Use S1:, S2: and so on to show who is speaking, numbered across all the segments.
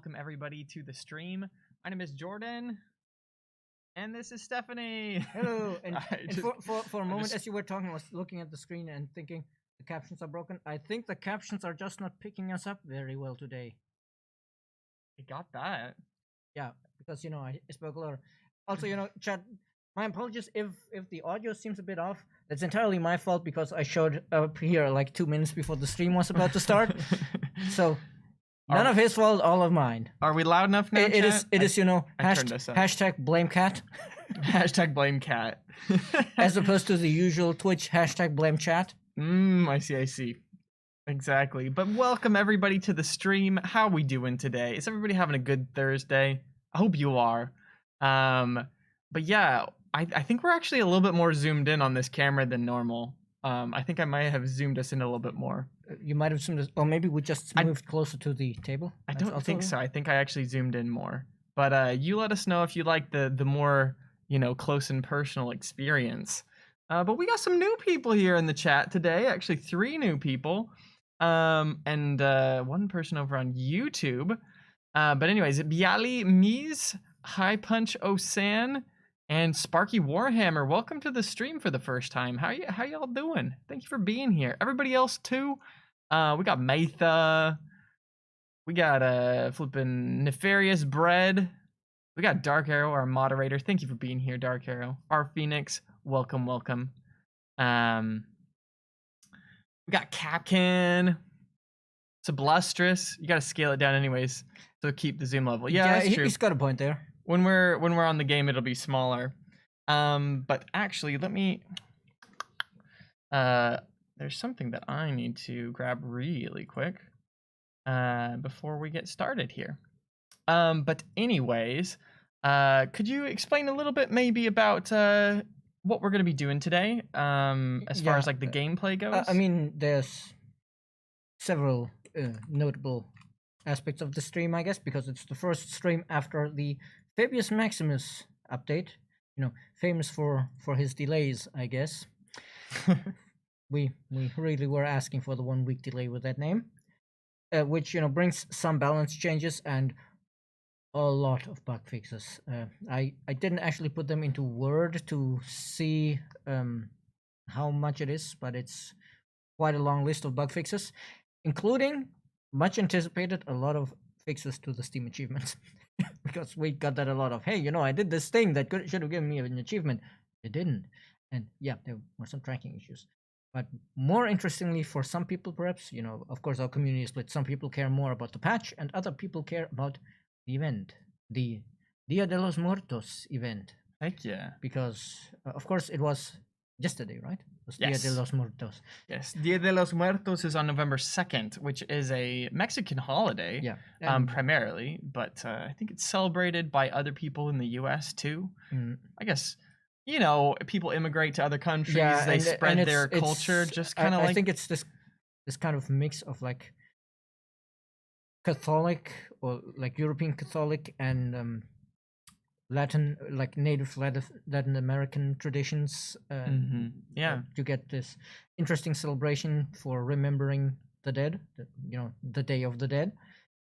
S1: welcome everybody to the stream. My name is Jordan, and this is Stephanie.
S2: Hello. And for a moment, as you were talking, I was looking at the screen and thinking the captions are broken. I think the captions are just not picking us up very well today.
S1: I got that.
S2: Yeah, because I spoke a lot. Also, chat. My apologies if the audio seems a bit off. That's entirely my fault because I showed up here like 2 minutes before the stream was about to start. So none of his fault, all of mine.
S1: Are we loud enough now?
S2: It is. Hashtag blame cat.
S1: Hashtag blame cat.
S2: As opposed to the usual Twitch hashtag blame chat.
S1: I see. Exactly. But welcome everybody to the stream. How are we doing today? Is everybody having a good Thursday? I hope you are. But yeah, I think we're actually a little bit more zoomed in on this camera than normal. I think I might have zoomed us in a little bit more.
S2: You might have zoomed us, or maybe we just moved closer to the table.
S1: I don't think so. I think I actually zoomed in more. But you let us know if you like the more close and personal experience. But we got some new people here in the chat today. Actually, 3 new people, and 1 person over on YouTube. But anyways, Biali Mies, High Punch Osan, and Sparky Warhammer, welcome to the stream for the first time. How y'all doing? Thank you for being here. Everybody else too. We got Matha. We got flipping Nefarious Bread. We got Dark Arrow, our moderator. Thank you for being here, Dark Arrow. Our Phoenix, welcome. We got Capkin. It's a Blustrous. You got to scale it down anyways, so keep the zoom level. Yeah, that's true.
S2: He's got a point there.
S1: When we're on the game, it'll be smaller. But actually, let me. There's something that I need to grab really quick before we get started here. But anyways, could you explain a little bit maybe about what we're gonna be doing today? As far as like the gameplay goes.
S2: I mean, there's several notable aspects of the stream, I guess, because it's the first stream after the Fabius Maximus update, famous for his delays, I guess. we really were asking for the 1 week delay with that name, which brings some balance changes and a lot of bug fixes. I didn't actually put them into Word to see how much it is, but it's quite a long list of bug fixes, including much anticipated a lot of fixes to the Steam achievements. Because we got that a lot of, hey, I did this thing that should have given me an achievement. It didn't. And yeah, there were some tracking issues. But more interestingly, for some people, perhaps, of course, our community is split. Some people care more about the patch, and other people care about the event, the Dia de los Muertos event.
S1: Heck yeah.
S2: Because, of course, it was yesterday, right? It was
S1: Yes.
S2: Dia de los Muertos.
S1: Yes, Dia de los Muertos is on November 2nd, which is a Mexican holiday, primarily, but I think it's celebrated by other people in the U.S. too. I guess, people immigrate to other countries, they spread their culture, just kind of like...
S2: I think it's this kind of mix of like Catholic or like European Catholic and Latin, like native Latin American traditions. You get this interesting celebration for remembering the dead, the Day of the Dead.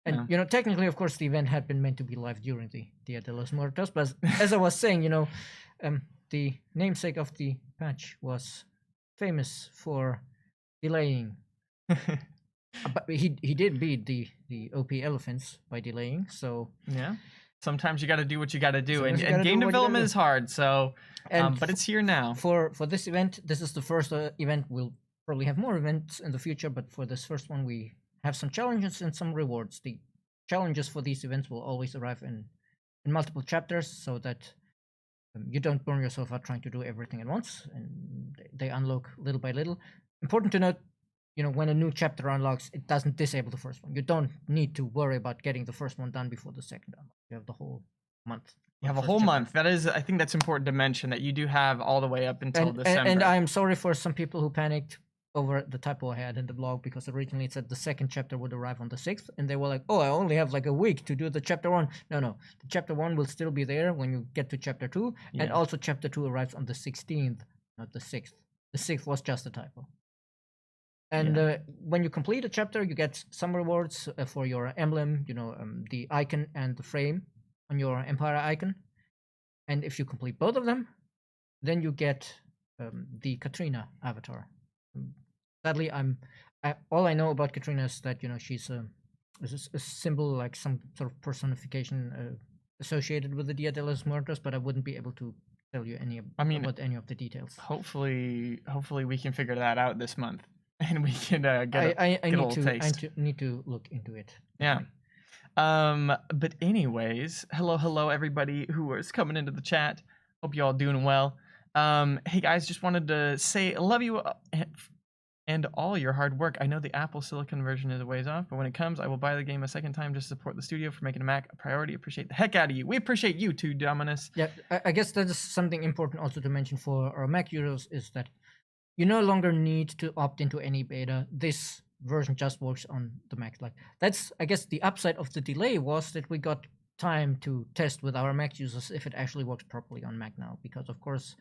S2: And, technically, of course, the event had been meant to be live during the Dia de los Muertos. But as I was saying, the namesake of the patch was famous for delaying. But he did beat the OP elephants by delaying, so...
S1: Yeah. Sometimes you got to do what you got to do, and game development is hard. So, but it's here now.
S2: For this event, this is the first event. We'll probably have more events in the future, but for this first one, we have some challenges and some rewards. The challenges for these events will always arrive in multiple chapters, so that you don't burn yourself out trying to do everything at once, and they unlock little by little. Important to note, when a new chapter unlocks, it doesn't disable the first one. You don't need to worry about getting the first one done before the second unlock. You have the whole month.
S1: You have a whole month. That is, I think that's important to mention, that you do have all the way up until December.
S2: And I'm sorry for some people who panicked over the typo I had in the blog, because originally it said the second chapter would arrive on the 6th, and they were like, oh, I only have like a week to do the chapter 1. No, the chapter 1 will still be there when you get to chapter 2, and also chapter 2 arrives on the 16th, not the 6th. The 6th was just a typo. And
S1: Yeah.
S2: when you complete a chapter, you get some rewards for your emblem, the icon and the frame on your Empire icon. And if you complete both of them, then you get the Katrina avatar. Sadly, all I know about Katrina is that she's a symbol, like some sort of personification associated with the Dia de los Muertos, but I wouldn't be able to tell you about any of the details.
S1: Hopefully we can figure that out this month, and we can get
S2: I
S1: a
S2: need
S1: little taste.
S2: I need to look into it.
S1: Yeah. But anyways, hello everybody who is coming into the chat. Hope you all doing well. Hey guys, just wanted to say I love you and all your hard work. I know the Apple Silicon version is a ways off, but when it comes, I will buy the game a second time just to support the studio for making a Mac a priority. Appreciate the heck out of you. We appreciate you too, Dominus.
S2: Yeah, I guess that is something important also to mention for our Mac users is that you no longer need to opt into any beta. This version just works on the Mac. Like that's, I guess, the upside of the delay was that we got time to test with our Mac users if it actually works properly on Mac now. Because of course,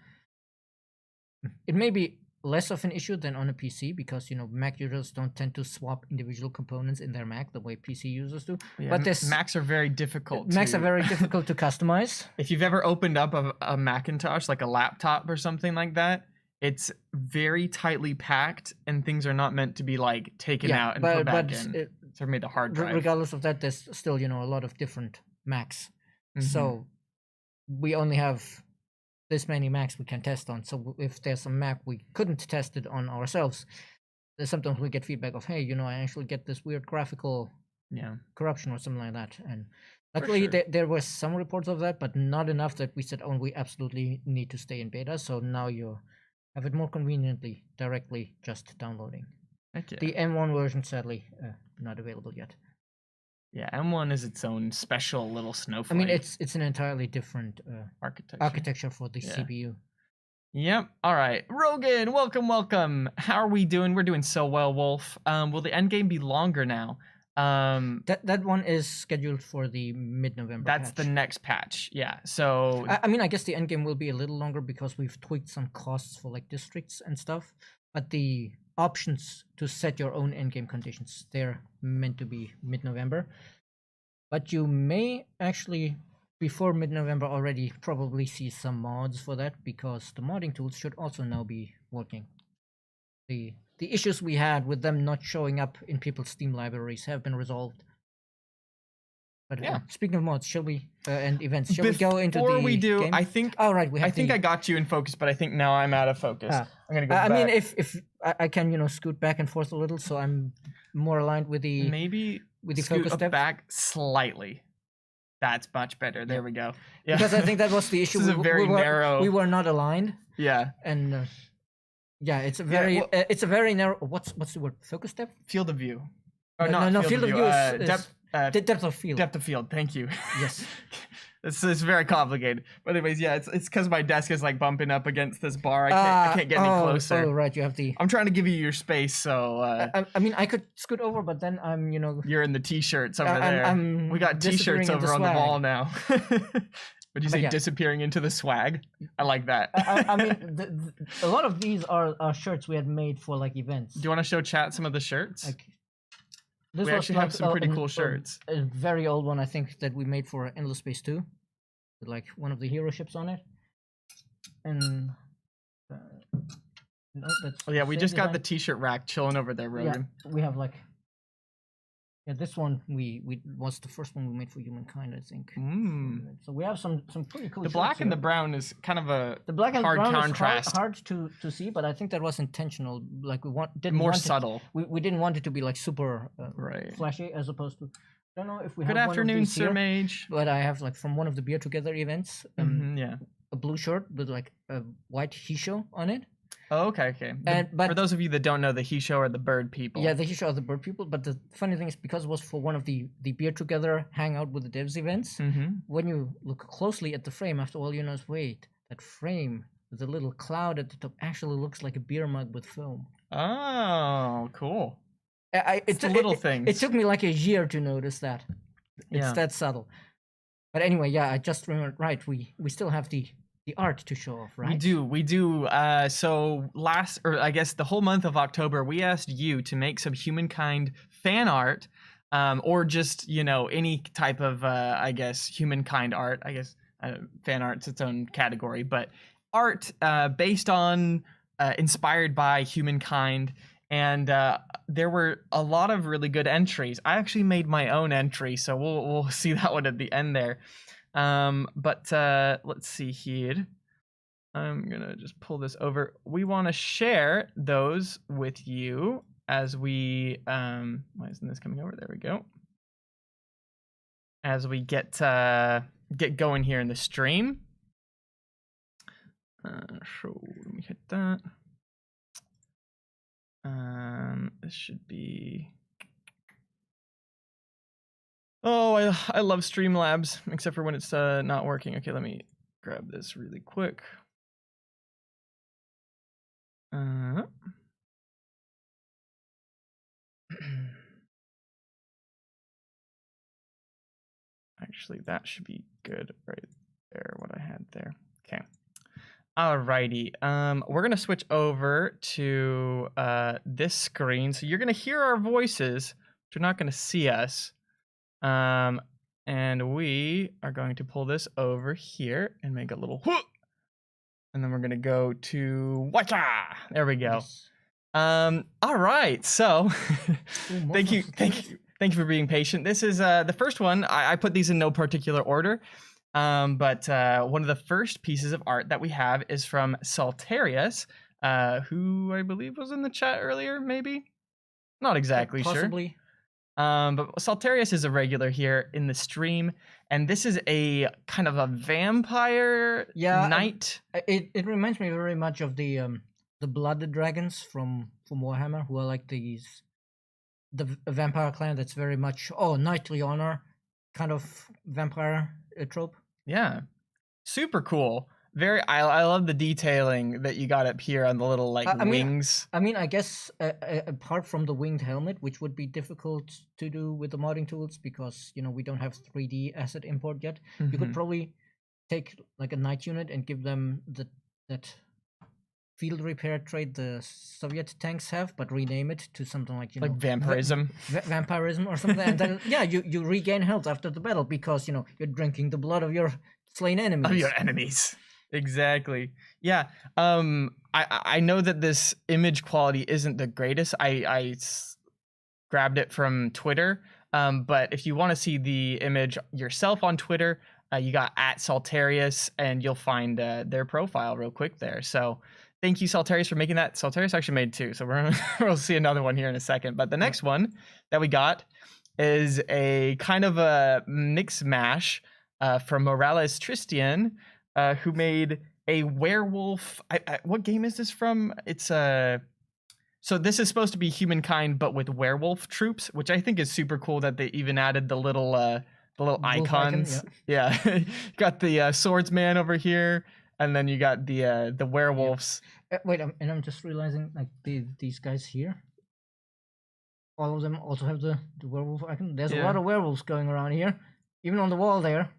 S2: it may be less of an issue than on a PC because Mac users don't tend to swap individual components in their Mac the way PC users do.
S1: Yeah,
S2: but
S1: Macs are very difficult.
S2: Macs are very difficult to customize.
S1: If you've ever opened up a Macintosh, like a laptop or something like that, it's very tightly packed, and things are not meant to be like taken out and put back in. So made the hard drive.
S2: Regardless of that, there's still a lot of different Macs. So we only have this many Macs we can test on. So if there's a Mac we couldn't test it on ourselves, there's sometimes we get feedback of, hey, I actually get this weird graphical corruption or something like that. And luckily there were some reports of that, but not enough that we said, oh, we absolutely need to stay in beta. So now you have it more conveniently directly just downloading.
S1: Okay.
S2: The M1 version, sadly, not available yet.
S1: Yeah, M1 is its own special little snowflake.
S2: I mean, it's an entirely different architecture for the CPU. Yep.
S1: All right, Rogan, welcome. How are we doing? We're doing so well, Wolf. Will the end game be longer now?
S2: That one is scheduled for the mid-November.
S1: That's the next patch. Yeah. So
S2: I mean, I guess the end game will be a little longer because we've tweaked some costs for like districts and stuff. But the options to set your own endgame conditions, they're meant to be mid-November. But you may actually, before mid-November already, probably see some mods for that because the modding tools should also now be working. The issues we had with them not showing up in people's Steam libraries have been resolved. But yeah, speaking of mods, shall we and events? Shall we go into the
S1: Before we do,
S2: game?
S1: I think.
S2: Oh right, we have.
S1: I think I got you in focus, but I think now I'm out of focus. I'm gonna go back.
S2: I mean, if I can, scoot back and forth a little, so I'm more aligned with the
S1: with the
S2: focus
S1: step back slightly. That's much better. There we go.
S2: Yeah. Because I think that was the issue.
S1: This is a very narrow.
S2: We were not aligned.
S1: Yeah.
S2: And yeah, it's a very it's a very narrow. What's the word? Focus depth.
S1: Field of view.
S2: Oh, no, field of view is
S1: depth.
S2: Depth of field.
S1: Depth of field. Thank you.
S2: Yes.
S1: It's very complicated. But anyways, yeah, it's because my desk is like bumping up against this bar. I can't get any closer.
S2: Oh right, you have the.
S1: I'm trying to give you your space, so.
S2: I mean, I could scoot over, but then I'm
S1: You're in the t-shirts over there. We got t-shirts over on the wall now. Would you say disappearing into the swag? I like that.
S2: I mean, a lot of these are shirts we had made for like events.
S1: Do you want to show chat some of the shirts?
S2: This
S1: we actually have some pretty cool shirts.
S2: A very old one, I think, that we made for Endless Space 2. With like one of the hero ships on it. And no, that's
S1: we just got the t-shirt rack chilling over there, Rogan.
S2: Yeah, we have like this one we was the first one we made for Humankind, I think. So we have some pretty cool.
S1: The black and the brown is kind of a
S2: the black and
S1: hard
S2: brown
S1: contrast.
S2: Is hard to see, but I think that was intentional. Like we didn't
S1: more
S2: want
S1: subtle.
S2: We didn't want it to be like super flashy, as opposed to. I don't know if we have
S1: Good afternoon,
S2: one of these
S1: Sir
S2: here,
S1: Mage.
S2: But I have like from one of the Beer Together events. A blue shirt with like a white Hisho on it.
S1: Oh, okay. But for those of you that don't know, the Hisho are the bird people.
S2: Yeah, the Hisho are the bird people. But the funny thing is, because it was for one of the Beer Together hangout with the devs events, when you look closely at the frame, after all, you notice, wait, that frame with the little cloud at the top actually looks like a beer mug with foam.
S1: Oh, cool.
S2: It's
S1: the little things.
S2: It took me like a year to notice that. It's that subtle. But anyway, I just remembered. Right, we still have the the art to show off, right?
S1: We do. So I guess the whole month of October, we asked you to make some Humankind fan art, or just any type of I guess Humankind art. I guess fan art's its own category, but art based on inspired by Humankind. And there were a lot of really good entries. I actually made my own entry, so we'll see that one at the end there. But let's see here. I'm gonna just pull this over. We want to share those with you as we why isn't this coming over? There we go. As we get going here in the stream. So let me hit that. This should be. Oh, I love Streamlabs, except for when it's not working. Okay, let me grab this really quick. Actually, that should be good right there, what I had there. Okay. Alrighty. We're gonna switch over to this screen. So you're gonna hear our voices, but you're not gonna see us. And we are going to pull this over here and make a little whoop. And then we're gonna go to Wacha. There we go.
S2: Yes.
S1: All right. So
S2: Ooh,
S1: thank you for being patient. This is the first one. I put these in no particular order. But one of the first pieces of art that we have is from Saltarius, who I believe was in the chat earlier, maybe? Not exactly
S2: Possibly.
S1: sure. But Saltarius is a regular here in the stream, and this is a kind of a vampire knight.
S2: It reminds me very much of the blooded dragons from Warhammer, who are like the vampire clan that's very much knightly honor kind of vampire trope.
S1: Yeah, super cool. I love the detailing that you got up here on the little wings.
S2: I guess apart from the winged helmet, which would be difficult to do with the modding tools because we don't have 3D asset import yet. Mm-hmm. You could probably take like a knight unit and give them that field repair trait the Soviet tanks have, but rename it to something like
S1: like vampirism,
S2: vampirism or something, and then you regain health after the battle because you're drinking the blood of your slain enemies.
S1: Of your enemies. Exactly. Yeah. I know that this image quality isn't the greatest. I grabbed it from Twitter. But if you want to see the image yourself on Twitter, you got @Saltarius, and you'll find their profile real quick there. So thank you, Saltarius, for making that. Saltarius actually made two, so we'll see another one here in a second. But the next one that we got is a kind of a mix mash from Morales Tristian, who made a werewolf. What game is this from? It's so this is supposed to be Humankind, but with werewolf troops, which I think is super cool that they even added the little icons.
S2: Icon,
S1: yeah. Got the swordsman over here, and then you got the werewolves.
S2: Wait, and I'm just realizing like these guys here, all of them also have the werewolf icon. There's a lot of werewolves going around here, even on the wall there.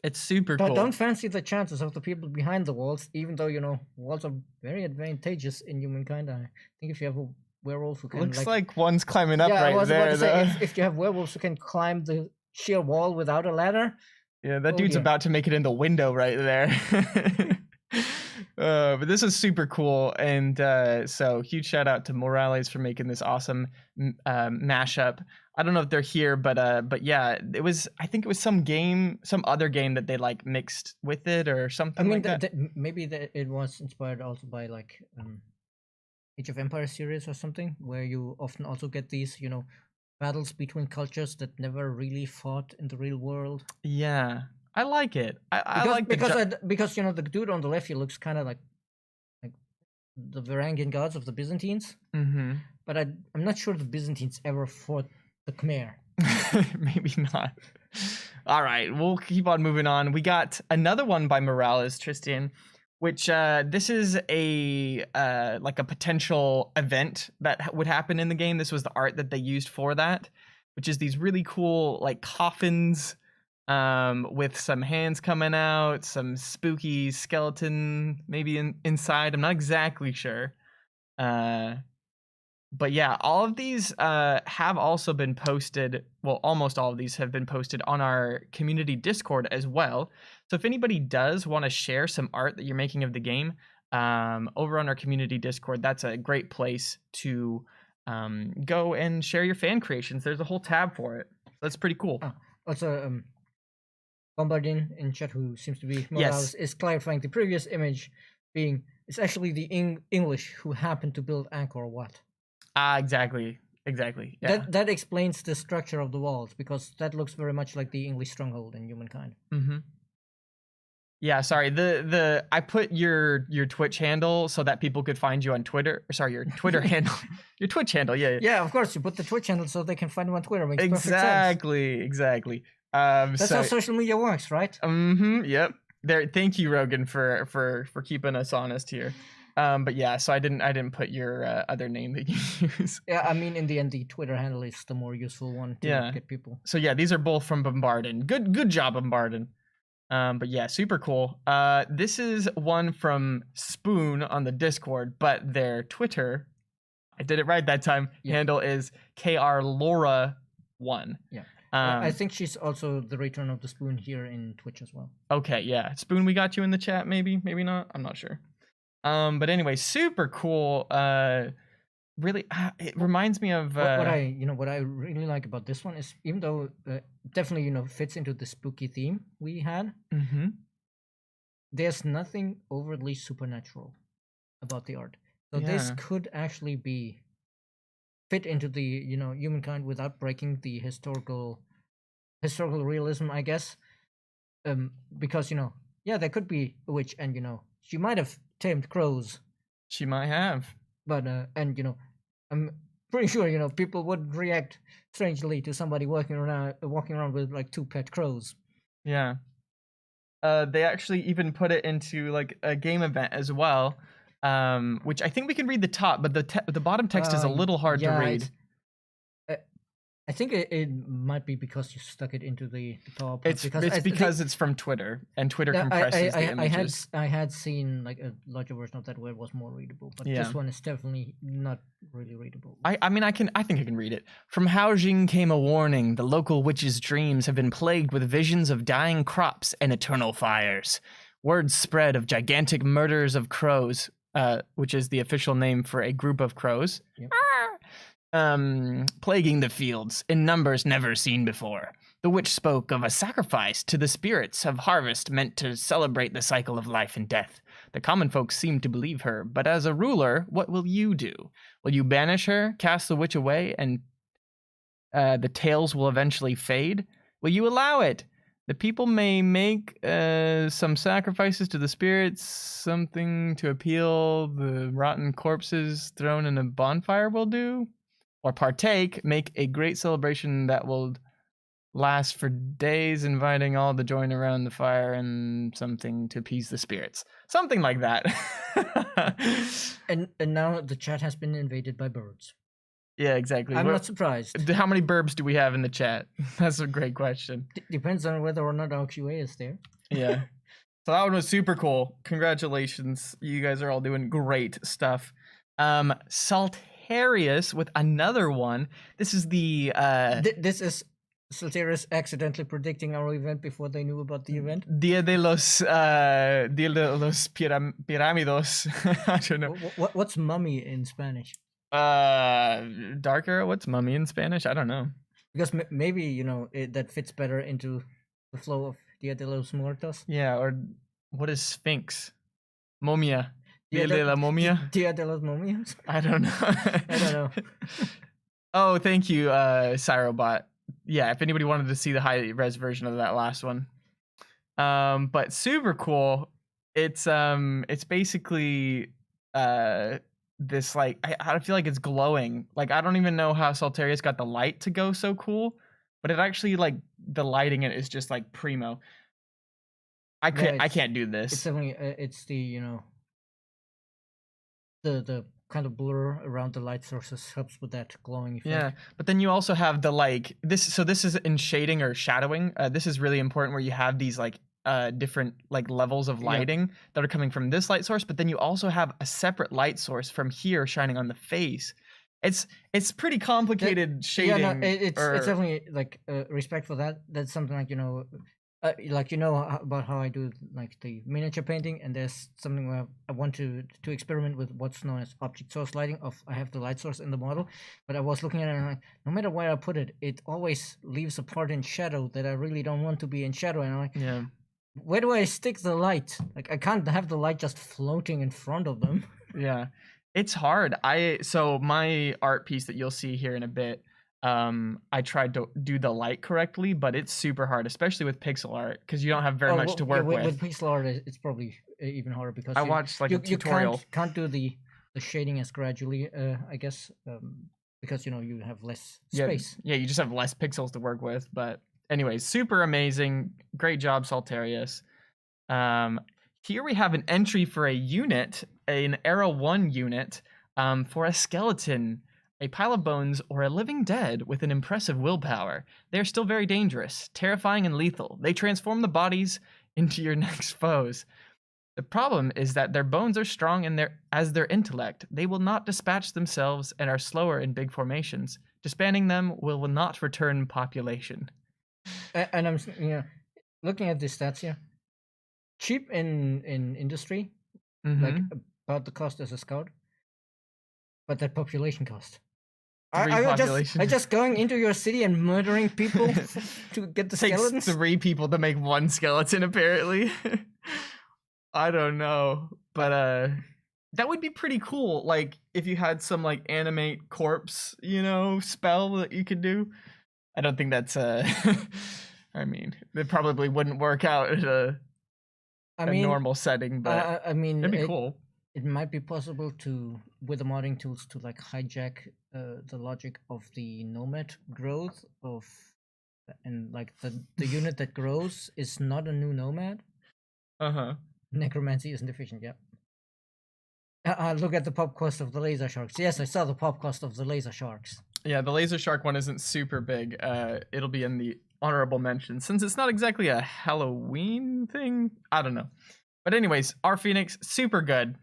S1: It's super cool.
S2: Don't fancy the chances of the people behind the walls, even though walls are very advantageous in Humankind. I think if you have a werewolf who can
S1: looks like one's climbing up right
S2: I was
S1: there.
S2: About to say, if you have werewolves who can climb the sheer wall without a ladder.
S1: Yeah, that dude's about to make it in the window right there. But this is super cool, and so huge shout out to Morales for making this awesome mashup. I don't know if they're here, but yeah, I think it was some other game that they like mixed with it or something. I mean, like that.
S2: Maybe it was inspired also by like Age of Empires series or something, where you often also get these battles between cultures that never really fought in the real world.
S1: Yeah, I like it.
S2: Because the dude on the left here looks kind of like the Varangian gods of the Byzantines.
S1: Mm-hmm.
S2: But I'm not sure the Byzantines ever fought the Khmer.
S1: Maybe not. All right, we'll keep on moving on. We got another one by Morales Tristian, which this is a like a potential event that would happen in the game. This was the art that they used for that, which is these really cool like coffins with some hands coming out, some spooky skeleton maybe inside. I'm not exactly sure. But yeah, all of these have also been posted. Well, almost all of these have been posted on our community Discord as well. So if anybody does want to share some art that you're making of the game over on our community Discord, that's a great place to go and share your fan creations. There's a whole tab for it. That's pretty cool.
S2: Also, Bombardin in chat, who seems to be
S1: Yes.
S2: is clarifying the previous image being it's actually the English who happened to build Angkor Wat.
S1: Exactly. Yeah.
S2: That explains the structure of the walls, because that looks very much like the English stronghold in Humankind.
S1: Mm-hmm. Yeah, sorry. I put your Twitch handle so that people could find you on Twitter. Sorry, your Twitter handle, your Twitch handle. Yeah.
S2: Yeah, of course. You put the Twitch handle so they can find you on Twitter. Makes
S1: Exactly.
S2: That's how social media works, right?
S1: Yep. There. Thank you, Rogan, for keeping us honest here. But yeah, so I didn't put your other name that you use.
S2: Yeah, I mean, in the end, the Twitter handle is the more useful one to get people.
S1: So yeah, these are both from Bombardin. Good job, Bombardin. But yeah, super cool. This is one from Spoon on the Discord, but their Twitter, I did it right that time, handle is krlaura1.
S2: Yeah. I think she's also the return of the Spoon here in Twitch as well.
S1: Okay, yeah. Spoon, we got you in the chat, maybe not. I'm not sure. But anyway, super cool. Really, it reminds me of
S2: what I really like about this one is, even though definitely fits into the spooky theme we had, there's nothing overtly supernatural about the art. So this could actually be fit into the Humankind without breaking the historical realism, I guess. Because there could be a witch, and she might have tamed crows.
S1: She might have.
S2: But and I'm pretty sure people would react strangely to somebody walking around with like 2 pet crows.
S1: Yeah. They actually even put it into like a game event as well, which I think we can read the top, but the bottom text is a little hard to read.
S2: I think it might be because you stuck it into the PowerPoint.
S1: It's because it's from Twitter, and Twitter compresses the images.
S2: I had seen like a larger version of that where it was more readable, but this one is definitely not really readable.
S1: I mean, I think I can read it. From Haojing came a warning: the local witches' dreams have been plagued with visions of dying crops and eternal fires. Word spread of gigantic murders of crows, which is the official name for a group of crows.
S2: Yep.
S1: Plaguing the fields in numbers never seen before. The witch spoke of a sacrifice to the spirits of harvest meant to celebrate the cycle of life and death. The common folk seemed to believe her, but as a ruler, what will you do? Will you banish her, cast the witch away, and the tales will eventually fade? Will you allow it? The people may make some sacrifices to the spirits, something to appeal the rotten corpses thrown in a bonfire will do? Or partake, make a great celebration that will last for days, inviting all to join around the fire and something to appease the spirits. Something like that.
S2: and now the chat has been invaded by birds.
S1: Yeah, exactly.
S2: I'm not surprised.
S1: How many burbs do we have in the chat? That's a great question.
S2: Depends on whether or not our QA is there.
S1: Yeah. So that one was super cool. Congratulations. You guys are all doing great stuff. Saltarius with another one. This is the
S2: this is Saltarius accidentally predicting our event before they knew about the event.
S1: Dia de los Piramidos. I don't know.
S2: What's mummy in Spanish?
S1: Dark Era. What's mummy in Spanish? I don't know.
S2: Because maybe that fits better into the flow of Dia de los Muertos.
S1: Yeah, or what is Sphinx? Momia. Dia de la Momia?
S2: Dia de los Momias?
S1: I don't know.
S2: I don't know.
S1: Oh, thank you, Cyrobot. Yeah, if anybody wanted to see the high-res version of that last one. But super cool. It's basically this, like, I feel like it's glowing. Like, I don't even know how Saltarius got the light to go so cool, but it actually, like, the lighting it is just like primo. I can't do this.
S2: It's definitely it's the the kind of blur around the light sources helps with that glowing effect.
S1: Yeah, but then you also have the like this. So this is in shading or shadowing. This is really important where you have these like different like levels of lighting that are coming from this light source, but then you also have a separate light source from here shining on the face. It's pretty complicated shading.
S2: Yeah, no, it's definitely like respect for that. That's something like like about how I do like the miniature painting, and there's something where I want to experiment with what's known as object source lighting. I have the light source in the model, but I was looking at it and I'm like, no matter where I put it, it always leaves a part in shadow that I really don't want to be in shadow. And I'm like,
S1: yeah,
S2: where do I stick the light? Like I can't have the light just floating in front of them.
S1: yeah, it's hard. So my art piece that you'll see here in a bit. I tried to do the light correctly, but it's super hard, especially with pixel art, because you don't have very much to work with.
S2: With pixel art, it's probably even harder because
S1: I watched like a tutorial.
S2: You can't do the shading as gradually, I guess, because you have less space.
S1: Yeah, you just have less pixels to work with. But anyways, super amazing, great job, Saltarius. Here we have an entry for a unit, an Era 1 unit, for a skeleton. A pile of bones or a living dead with an impressive willpower. They are still very dangerous, terrifying, and lethal. They transform the bodies into your next foes. The problem is that their bones are strong as their intellect. They will not dispatch themselves and are slower in big formations. Disbanding them will not return population.
S2: And I'm looking at the stats here. Cheap in industry, like about the cost as a scout, but that population cost. I just going into your city and murdering people to get the skeletons?
S1: Takes 3 people to make 1 skeleton, apparently. I don't know. But that would be pretty cool. Like, if you had some, like, animate corpse, spell that you could do. I don't think that's, I mean, it probably wouldn't work out at a normal setting, but
S2: I mean,
S1: it'd be cool.
S2: It might be possible to, with the modding tools, to like hijack the logic of the nomad growth and like the unit that grows is not a new nomad. Necromancy isn't efficient. Yep. Look at the pop cost of the laser sharks. Yes, I saw the pop cost of the laser sharks.
S1: Yeah, the laser shark one isn't super big. It'll be in the honorable mention since it's not exactly a Halloween thing. I don't know, but anyways, our Phoenix super good.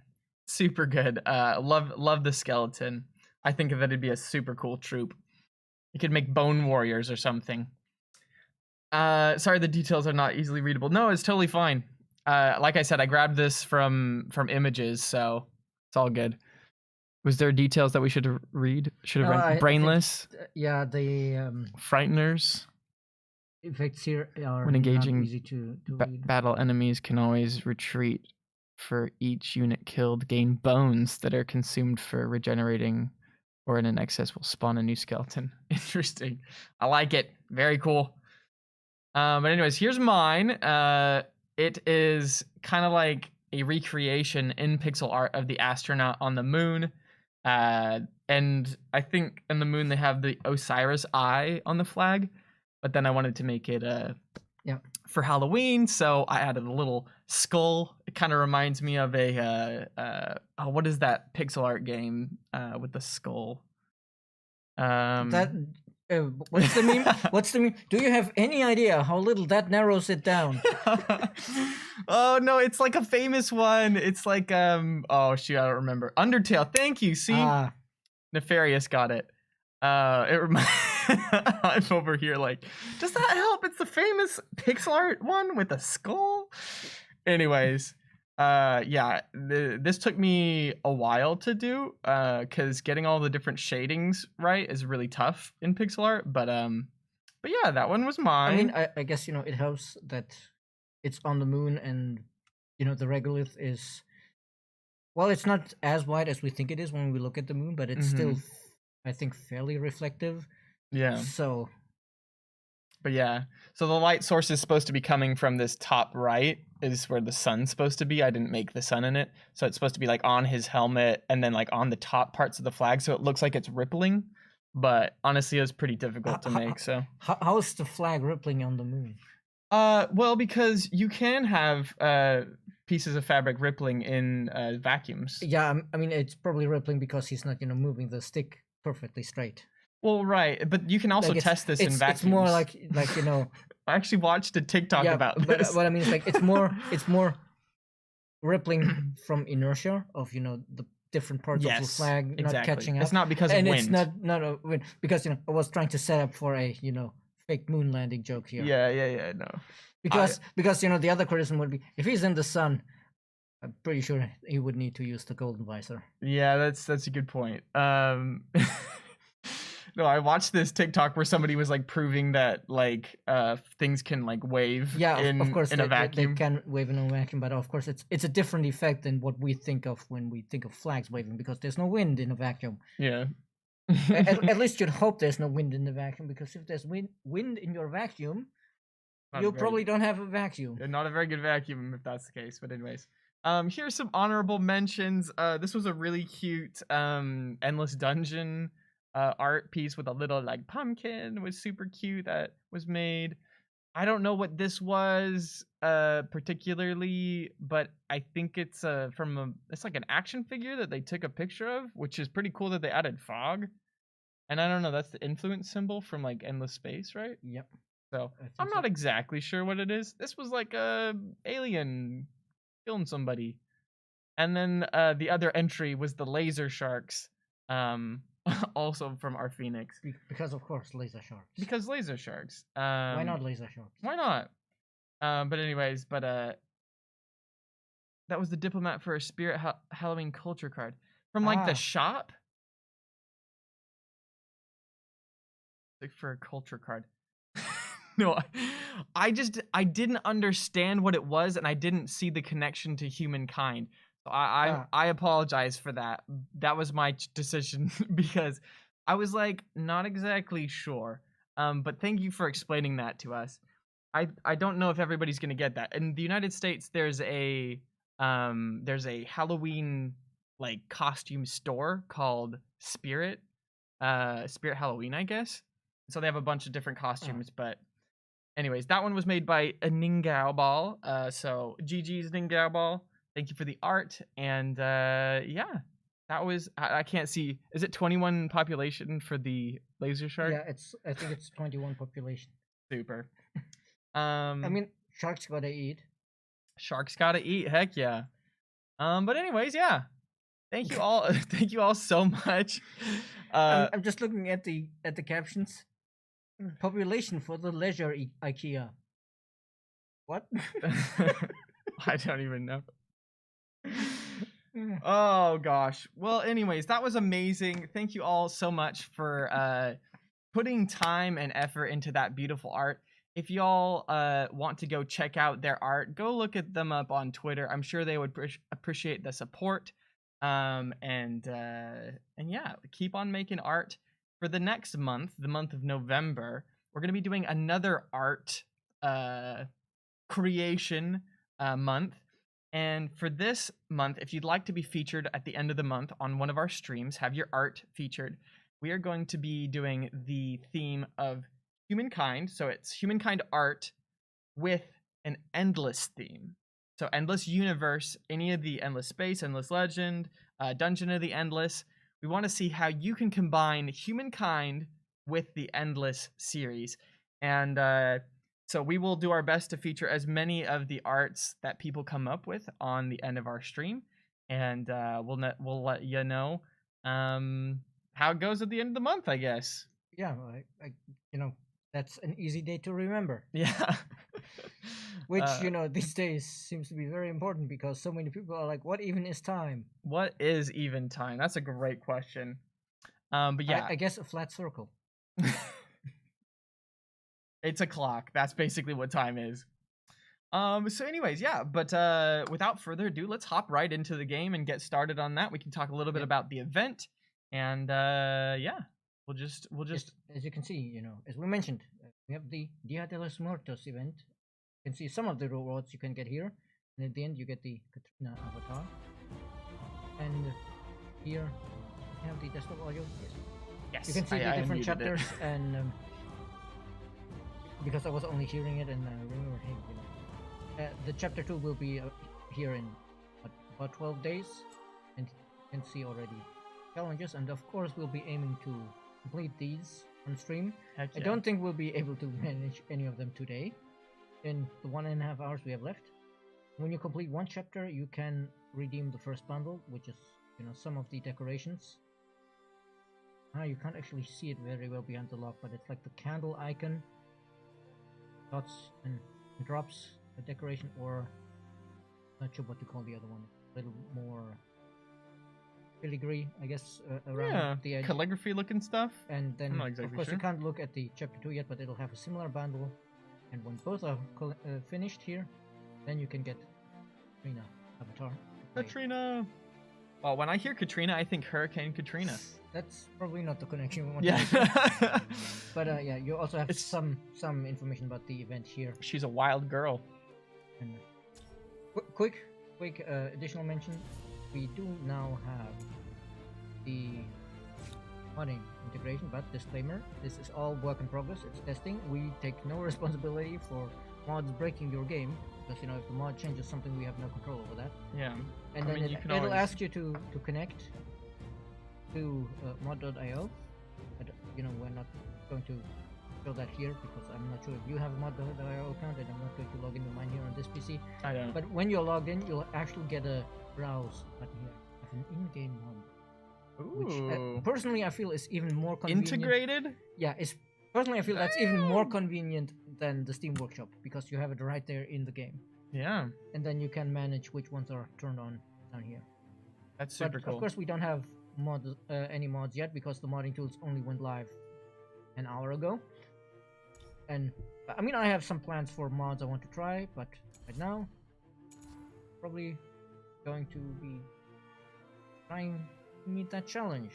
S1: Super good. Love the skeleton. I think that it'd be a super cool troop. You could make bone warriors or something. Sorry, the details are not easily readable. No, it's totally fine. Like I said, I grabbed this from images, so it's all good. Was there details that we should read? Should have read brainless?
S2: I think, yeah, the
S1: frighteners.
S2: Effects here are
S1: when engaging
S2: not easy to read.
S1: Battle enemies can always retreat. For each unit killed, gain bones that are consumed for regenerating, or in an excess will spawn a new skeleton. Interesting. I like it. Very cool. But anyways, here's mine. It is kind of like a recreation in pixel art of the astronaut on the moon. And I think in the moon they have the Osiris eye on the flag, but then I wanted to make it for Halloween, so I added a little skull. It kind of reminds me of a what is that pixel art game with the skull?
S2: That what's the meme? What's the meme? Do you have any idea how little that narrows it down?
S1: Oh no, it's like a famous one. It's like oh shoot, I don't remember. Undertale. Thank you. See, Nefarious got it. It reminds. I'm over here like, does that help? It's the famous pixel art one with a skull. Anyways, yeah, this took me a while to do, because getting all the different shadings right is really tough in pixel art. But yeah, that one was mine.
S2: I mean, I guess it helps that it's on the moon, and the regolith is, well, it's not as wide as we think it is when we look at the moon, but it's still, I think, fairly reflective.
S1: Yeah.
S2: So.
S1: But yeah, so the light source is supposed to be coming from this top right is where the sun's supposed to be. I didn't make the sun in it. So it's supposed to be like on his helmet and then like on the top parts of the flag. So it looks like it's rippling. But honestly, it was pretty difficult to make. So
S2: how is the flag rippling on the moon?
S1: Well, because you can have pieces of fabric rippling in vacuums.
S2: Yeah, I mean it's probably rippling because he's not moving the stick perfectly straight.
S1: Well, right, but you can also
S2: Like
S1: test this in vacuums.
S2: it's more like
S1: I actually watched a TikTok
S2: yeah,
S1: about
S2: but
S1: this.
S2: what I mean is like it's more rippling from inertia of the different parts of the flag not catching up.
S1: It's not because
S2: and
S1: of
S2: it's
S1: wind.
S2: not a wind because I was trying to set up for a fake moon landing joke here.
S1: Yeah, no.
S2: Because the other criticism would be if he's in the sun, I'm pretty sure he would need to use the golden visor.
S1: Yeah, that's a good point. No, I watched this TikTok where somebody was like proving that like things can like wave
S2: of course
S1: in a vacuum.
S2: they can wave in a vacuum, but of course it's a different effect than what we think of when we think of flags waving because there's no wind in a vacuum.
S1: Yeah.
S2: at least you'd hope there's no wind in the vacuum, because if there's wind in your vacuum, you probably don't have a vacuum.
S1: Not a very good vacuum if that's the case. But anyways, here's some honorable mentions. This was a really cute endless dungeon art piece with a little like pumpkin. It was super cute that was made. I don't know what this was particularly, but I think it's it's like an action figure that they took a picture of, which is pretty cool that they added fog. And I don't know, that's the influence symbol from like endless space, right?
S2: Yep.
S1: So I'm not exactly sure what it is. This was like a alien killing somebody. And then the other entry was the laser sharks, also from our Phoenix.
S2: Because of course laser sharks.
S1: Because laser sharks.
S2: Why not laser sharks?
S1: Why not? But anyways, that was the diplomat for a Spirit Halloween culture card from like the shop. Like for a culture card. No, I didn't understand what it was, and I didn't see the connection to Humankind. So I apologize for that. That was my decision because I was like not exactly sure. But thank you for explaining that to us. I don't know if everybody's gonna get that. In the United States, there's a Halloween like costume store called Spirit Halloween, I guess. So they have a bunch of different costumes, but anyways, that one was made by a Ningao Ball. So GG's Ningao Ball. Thank you for the art. And yeah, that was, I can't see. Is it 21 population for the laser shark?
S2: Yeah, I think it's 21 population.
S1: Super.
S2: I mean, sharks gotta eat.
S1: Sharks gotta eat. Heck yeah. But anyways, yeah. Thank you all. Thank you all so much.
S2: I'm just looking at the captions. Population for the leisure IKEA. What?
S1: I don't even know. Oh gosh. Well, anyways, that was amazing. Thank you all so much for putting time and effort into that beautiful art. If y'all want to go check out their art, go look at them up on Twitter. I'm sure they would appreciate the support. And yeah, keep on making art. For the next month, the month of November, we're going to be doing another art creation month. And for this month, if you'd like to be featured at the end of the month on one of our streams, have your art featured, we are going to be doing the theme of Humankind. So it's Humankind art with an endless theme. So endless universe, any of the endless space, endless legend, dungeon of the endless. We want to see how you can combine Humankind with the endless series. And so we will do our best to feature as many of the arts that people come up with on the end of our stream. And we'll let you know how it goes at the end of the month, I guess.
S2: Yeah, that's an easy day to remember.
S1: Yeah.
S2: Which, these days seems to be very important because so many people are like, what even is time?
S1: What is even time? That's a great question. But yeah.
S2: I guess a flat circle.
S1: It's a clock. That's basically what time is. So anyways, yeah, but without further ado, let's hop right into the game and get started on that. We can talk a little bit about the event. And yeah, we'll just
S2: as you can see, as we mentioned, we have the Dia de los Muertos event. You can see some of the rewards you can get here, and at the end you get the Katrina avatar. And here we have the desktop audio.
S1: Yes,
S2: you can see the different chapters, and because I was only hearing it and remember, hey, the chapter 2 will be here in what, about 12 days, and you can see already challenges. And of course, we'll be aiming to complete these on stream.
S1: Heck
S2: I
S1: yeah.
S2: don't think we'll be able to manage any of them today in the 1.5 hours we have left. When you complete one chapter, you can redeem the first bundle, which is, you know, some of the decorations. You can't actually see it very well behind the log, but it's like the candle icon, dots and drops, a decoration, or not sure what to call the other one. A little more filigree, I guess, around the edge.
S1: Calligraphy looking stuff.
S2: And then,
S1: I'm not exactly
S2: of course,
S1: sure.
S2: you can't look at the chapter 2 yet, but it'll have a similar bundle. And when both are finished here, then you can get Katrina avatar.
S1: Katrina! Well, when I hear Katrina, I think Hurricane Katrina.
S2: That's probably not the connection we want
S1: Yeah.
S2: to make. But yeah, you also have some information about the event here.
S1: She's a wild girl.
S2: And quick additional mention. We do now have the modding integration, but disclaimer, this is all work in progress, it's testing. We take no responsibility for mods breaking your game, because, you know, if the mod changes something, we have no control over that.
S1: Yeah.
S2: And
S1: I
S2: then
S1: mean,
S2: it'll
S1: always
S2: ask you to connect to mod.io, but, you know, we're not going to show that here, because I'm not sure if you have a mod.io account, and I'm not going to log into mine here on this PC.
S1: I don't.
S2: But when you're logged in, you'll actually get a browse button here of an in-game mod.
S1: Ooh.
S2: Which personally I feel is even more convenient.
S1: Integrated?
S2: Yeah, personally I feel that's even more convenient than the Steam Workshop, because you have it right there in the game.
S1: Yeah.
S2: And then you can manage which ones are turned on down here.
S1: That's super cool.
S2: Of course, we don't have any mods yet, because the modding tools only went live an hour ago. And I mean, I have some plans for mods I want to try, but right now, probably going to be trying to meet that challenge.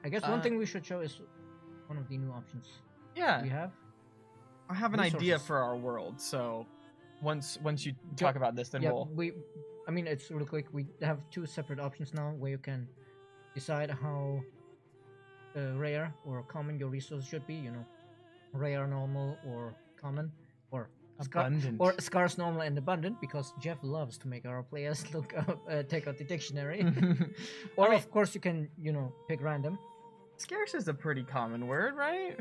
S2: I guess one thing we should show is one of the new options.
S1: Yeah.
S2: We have.
S1: I have an idea for our world, so once you talk about this, then
S2: I mean, it's really quick. We have two separate options now where you can decide how rare or common your resources should be. You know, rare, normal, or common, or
S1: abundant,
S2: or scarce, normal, and abundant. Because Jeff loves to make our players look up, take out the dictionary. Or of course you can, you know, pick random.
S1: Scarce is a pretty common word, right?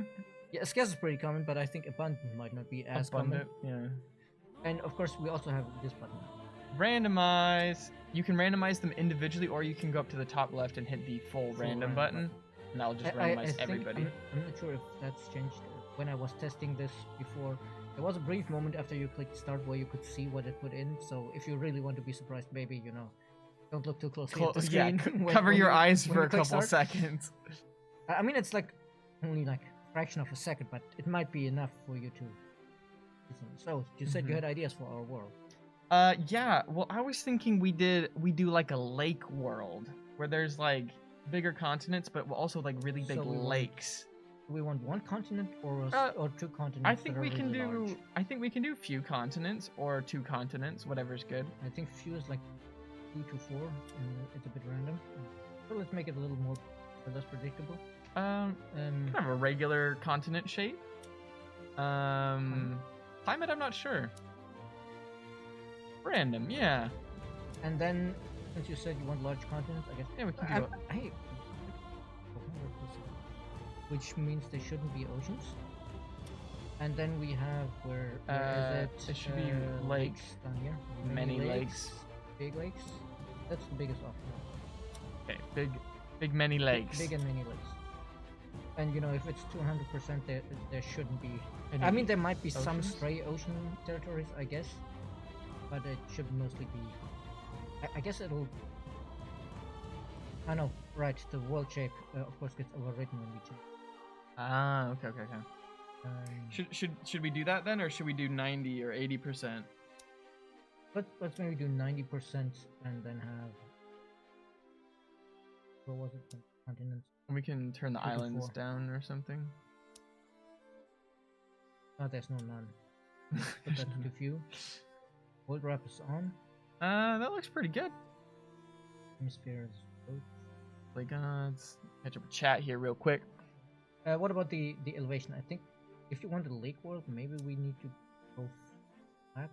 S2: Yeah, scarce is pretty common, but I think abundant might not be as
S1: abundant,
S2: common. Yeah. And of course we also have this button.
S1: Randomize. You can randomize them individually, or you can go up to the top left and hit the full random button, and that'll just randomize everybody.
S2: I'm not sure if that's changed. When I was testing this before, there was a brief moment after you clicked start where you could see what it put in. So if you really want to be surprised, maybe, you know, don't look too closely at the screen.
S1: Yeah, cover your eyes for a couple seconds.
S2: I mean, it's like only like a fraction of a second, but it might be enough for you to. So you said you had ideas for our world.
S1: Yeah. Well, I was thinking we do like a lake world where there's like bigger continents, but also like really big lakes.
S2: Do we want one continent or two continents?
S1: I think we can do. Large? I think we can do few continents or 2 continents, whatever's good.
S2: I think few is like 2 to 4, and it's a bit random. So let's make it a little more less predictable.
S1: Kind of a regular continent shape. Climate, I'm not sure. Random, yeah.
S2: And then, since you said you want large continents, I guess.
S1: Yeah, we can do it.
S2: Hey, which means there shouldn't be oceans. And then we have where is it?
S1: It should be lakes
S2: down here.
S1: Many lakes.
S2: Big lakes. That's the biggest option.
S1: Okay, big many lakes.
S2: Big and many lakes. And you know, if it's 200%, there shouldn't be. I mean, there might be some stray ocean territories, I guess, but it should mostly be. I guess it'll. I know, right? The world shape, of course, gets overwritten when we change.
S1: Ah, okay. Should we do that then, or should we do 90 or 80%?
S2: Let's maybe do 90% and then have. What was it? Continents.
S1: We can turn the islands down or something.
S2: Oh, there's no none. Put that to few. World wrap is on.
S1: That looks pretty good.
S2: Hemispheres.
S1: Play gods. Catch up with chat here real quick.
S2: What about the elevation? I think if you want a lake world, maybe we need to go flat.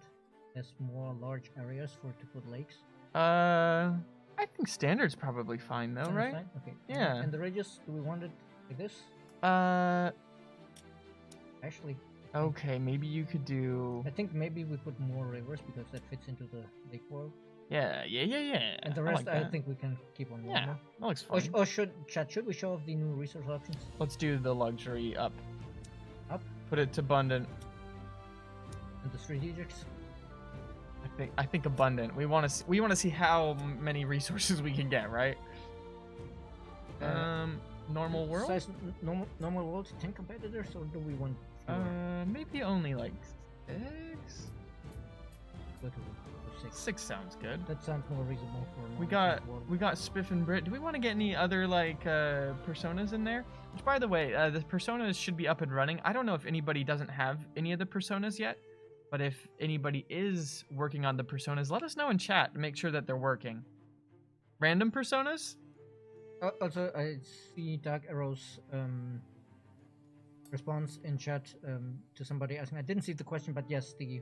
S2: has more large areas for to put lakes.
S1: I think standard's probably fine though,
S2: Standard
S1: right?
S2: fine? Okay.
S1: Yeah.
S2: And the radius, do we want it like this?
S1: Uh,
S2: Actually,
S1: okay, maybe you could do.
S2: I think maybe we put more rivers because that fits into the lake world.
S1: Yeah.
S2: And the
S1: I
S2: rest,
S1: like
S2: I
S1: that.
S2: think we can keep on
S1: Yeah,
S2: normal.
S1: that looks
S2: Or,
S1: fine.
S2: or should we show off the new resource options?
S1: Let's do the luxury up.
S2: Up.
S1: Put it to abundant.
S2: And the strategics?
S1: I think abundant. We want to see how many resources we can get, right? Normal world.
S2: Size normal world 10 competitors, or do we want fewer?
S1: Maybe only like 6.
S2: Go to 6.
S1: 6 sounds good.
S2: That sounds more reasonable for a
S1: We
S2: normal world.
S1: got Spiff and Brit. Do we want to get any other like personas in there? Which, by the way, the personas should be up and running. I don't know if anybody doesn't have any of the personas yet, but if anybody is working on the personas, let us know in chat to make sure that they're working. Random personas?
S2: Also, I see Dark Arrow's response in chat to somebody asking. I didn't see the question, but yes, the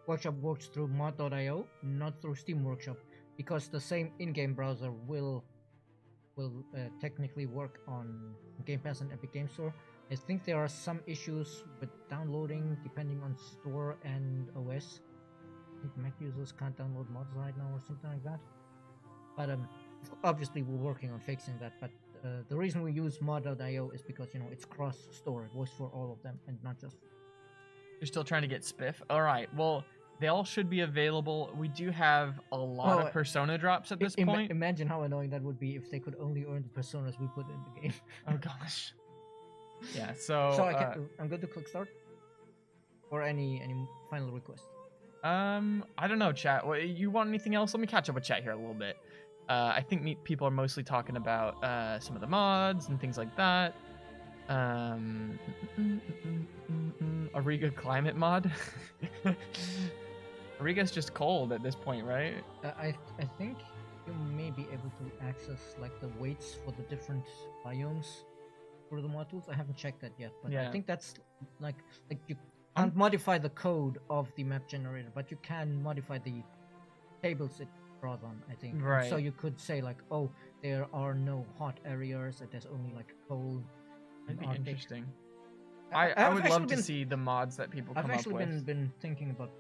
S2: workshop works through mod.io, not through Steam Workshop, because the same in-game browser will technically work on Game Pass and Epic Games Store. I think there are some issues with downloading depending on store and OS. I think Mac users can't download mods right now or something like that. But obviously we're working on fixing that. But the reason we use mod.io is because, you know, it's cross-store. It works for all of them and not just...
S1: You're still trying to get Spiff? Alright, well, they all should be available. We do have a lot of persona drops at this point.
S2: Imagine how annoying that would be if they could only earn the personas we put in the game.
S1: Oh gosh. Yeah, so
S2: I'm good to click start. Or any final request.
S1: I don't know, chat. You want anything else? Let me catch up with chat here a little bit. I think people are mostly talking about some of the mods and things like that. Ariga climate mod. Ariga's just cold at this point, right?
S2: I think you may be able to access like the weights for the different biomes for the mod tools. I haven't checked that yet, but
S1: yeah.
S2: I think that's like you can't modify the code of the map generator, but you can modify the tables it draws on, I think.
S1: Right.
S2: So you could say like, oh, there are no hot areas, and there's only like cold.
S1: That'd be
S2: Arctic.
S1: Interesting. I would love to see the mods that people come up with.
S2: I've actually been thinking about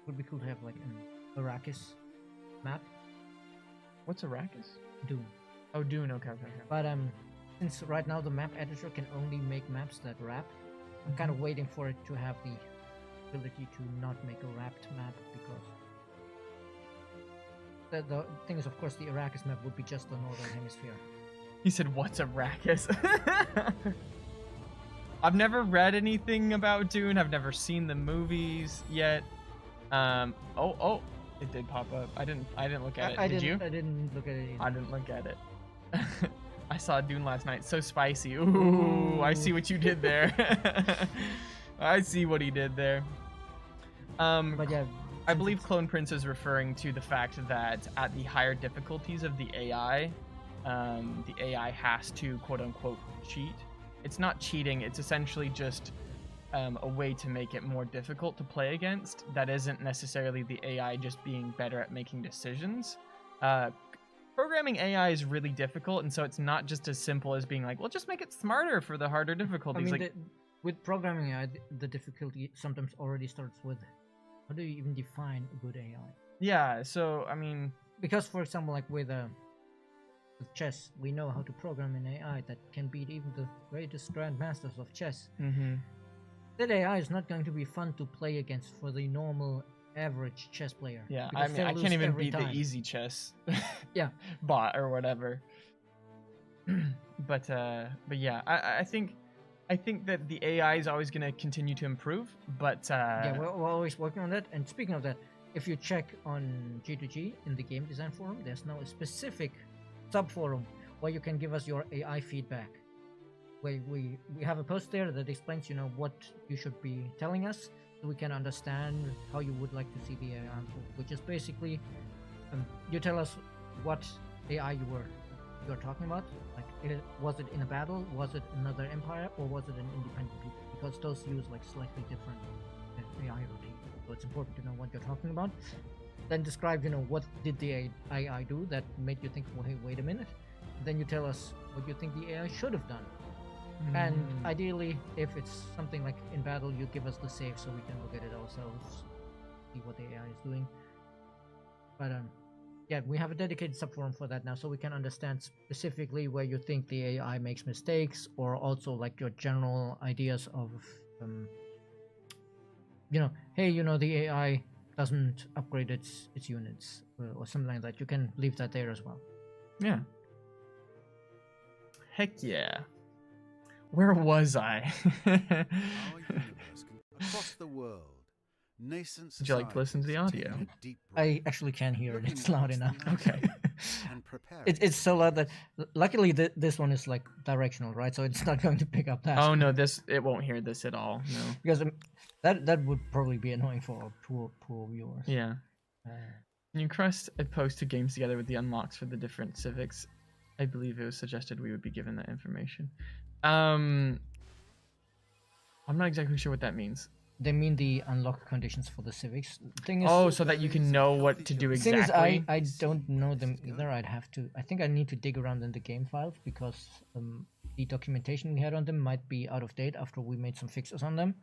S2: would be cool to have like an Arrakis map.
S1: What's Arrakis?
S2: Dune.
S1: Oh, Dune. Okay.
S2: But since right now the map editor can only make maps that wrap, I'm kind of waiting for it to have the ability to not make a wrapped map, because the thing is, of course, the Arrakis map would be just the northern hemisphere.
S1: He said, "What's Arrakis?" I've never read anything about Dune. I've never seen the movies yet. Oh, it did pop up. I didn't look at it. Did you?
S2: I didn't look at it either.
S1: I didn't look at it. I saw Dune last night. So spicy. Ooh, I see what you did there. I see what he did there.
S2: But yeah,
S1: I believe Clone Prince is referring to the fact that at the higher difficulties of the AI has to quote unquote cheat. It's not cheating. It's essentially just a way to make it more difficult to play against. That isn't necessarily the AI just being better at making decisions. Programming AI is really difficult, and so it's not just as simple as being like, well, just make it smarter for the harder difficulties.
S2: I mean, with programming AI, the difficulty sometimes already starts with, how do you even define a good AI?
S1: Yeah, so, I mean...
S2: Because, for example, like with chess, we know how to program an AI that can beat even the greatest grandmasters of chess.
S1: Mm-hmm.
S2: That AI is not going to be fun to play against for the normal average chess player.
S1: Yeah, I mean, I can't even beat the easy chess
S2: yeah.
S1: bot or whatever. but yeah, I think that the AI is always going to continue to improve, but
S2: yeah, we're always working on that. And speaking of that, if you check on G2G in the game design forum, there's now a specific subforum where you can give us your AI feedback. Where we have a post there that explains, you know, what you should be telling us, so we can understand how you would like to see the AI unfold. Which is basically, you tell us what AI you were talking about. Like, was it in a battle? Was it another empire? Or was it an independent people? Because those use like slightly different AI routine. so it's important to know what you're talking about. Then describe, what did the AI do that made you think, well, hey, wait a minute. Then you tell us what you think the AI should have done. And ideally, if it's something like in battle, you give us the save so we can look at it ourselves, see what the AI is doing. But yeah, we have a dedicated subforum for that now, so we can understand specifically where you think the AI makes mistakes, or also like your general ideas of, hey, the AI doesn't upgrade its units or something like that. You can leave that there as well.
S1: Yeah. Heck yeah. Where was I?
S3: Our universe across the world. Nascent
S1: Would you like to listen to the audio?
S2: I actually can hear it. It's loud enough.
S1: Okay.
S2: It's so loud that luckily this one is like directional, right? So it's not going to pick up that.
S1: Oh no, it won't hear this at all. No.
S2: Because that would probably be annoying for our poor viewers.
S1: Yeah. Can you crust a post to games together with the unlocks for the different civics? I believe it was suggested we would be given that information. I'm not exactly sure what that means.
S2: They mean the unlock conditions for the civics. Thing is,
S1: so that you can know what to do exactly.
S2: Thing is, I don't know them either. I think I need to dig around in the game files because the documentation we had on them might be out of date after we made some fixes on them.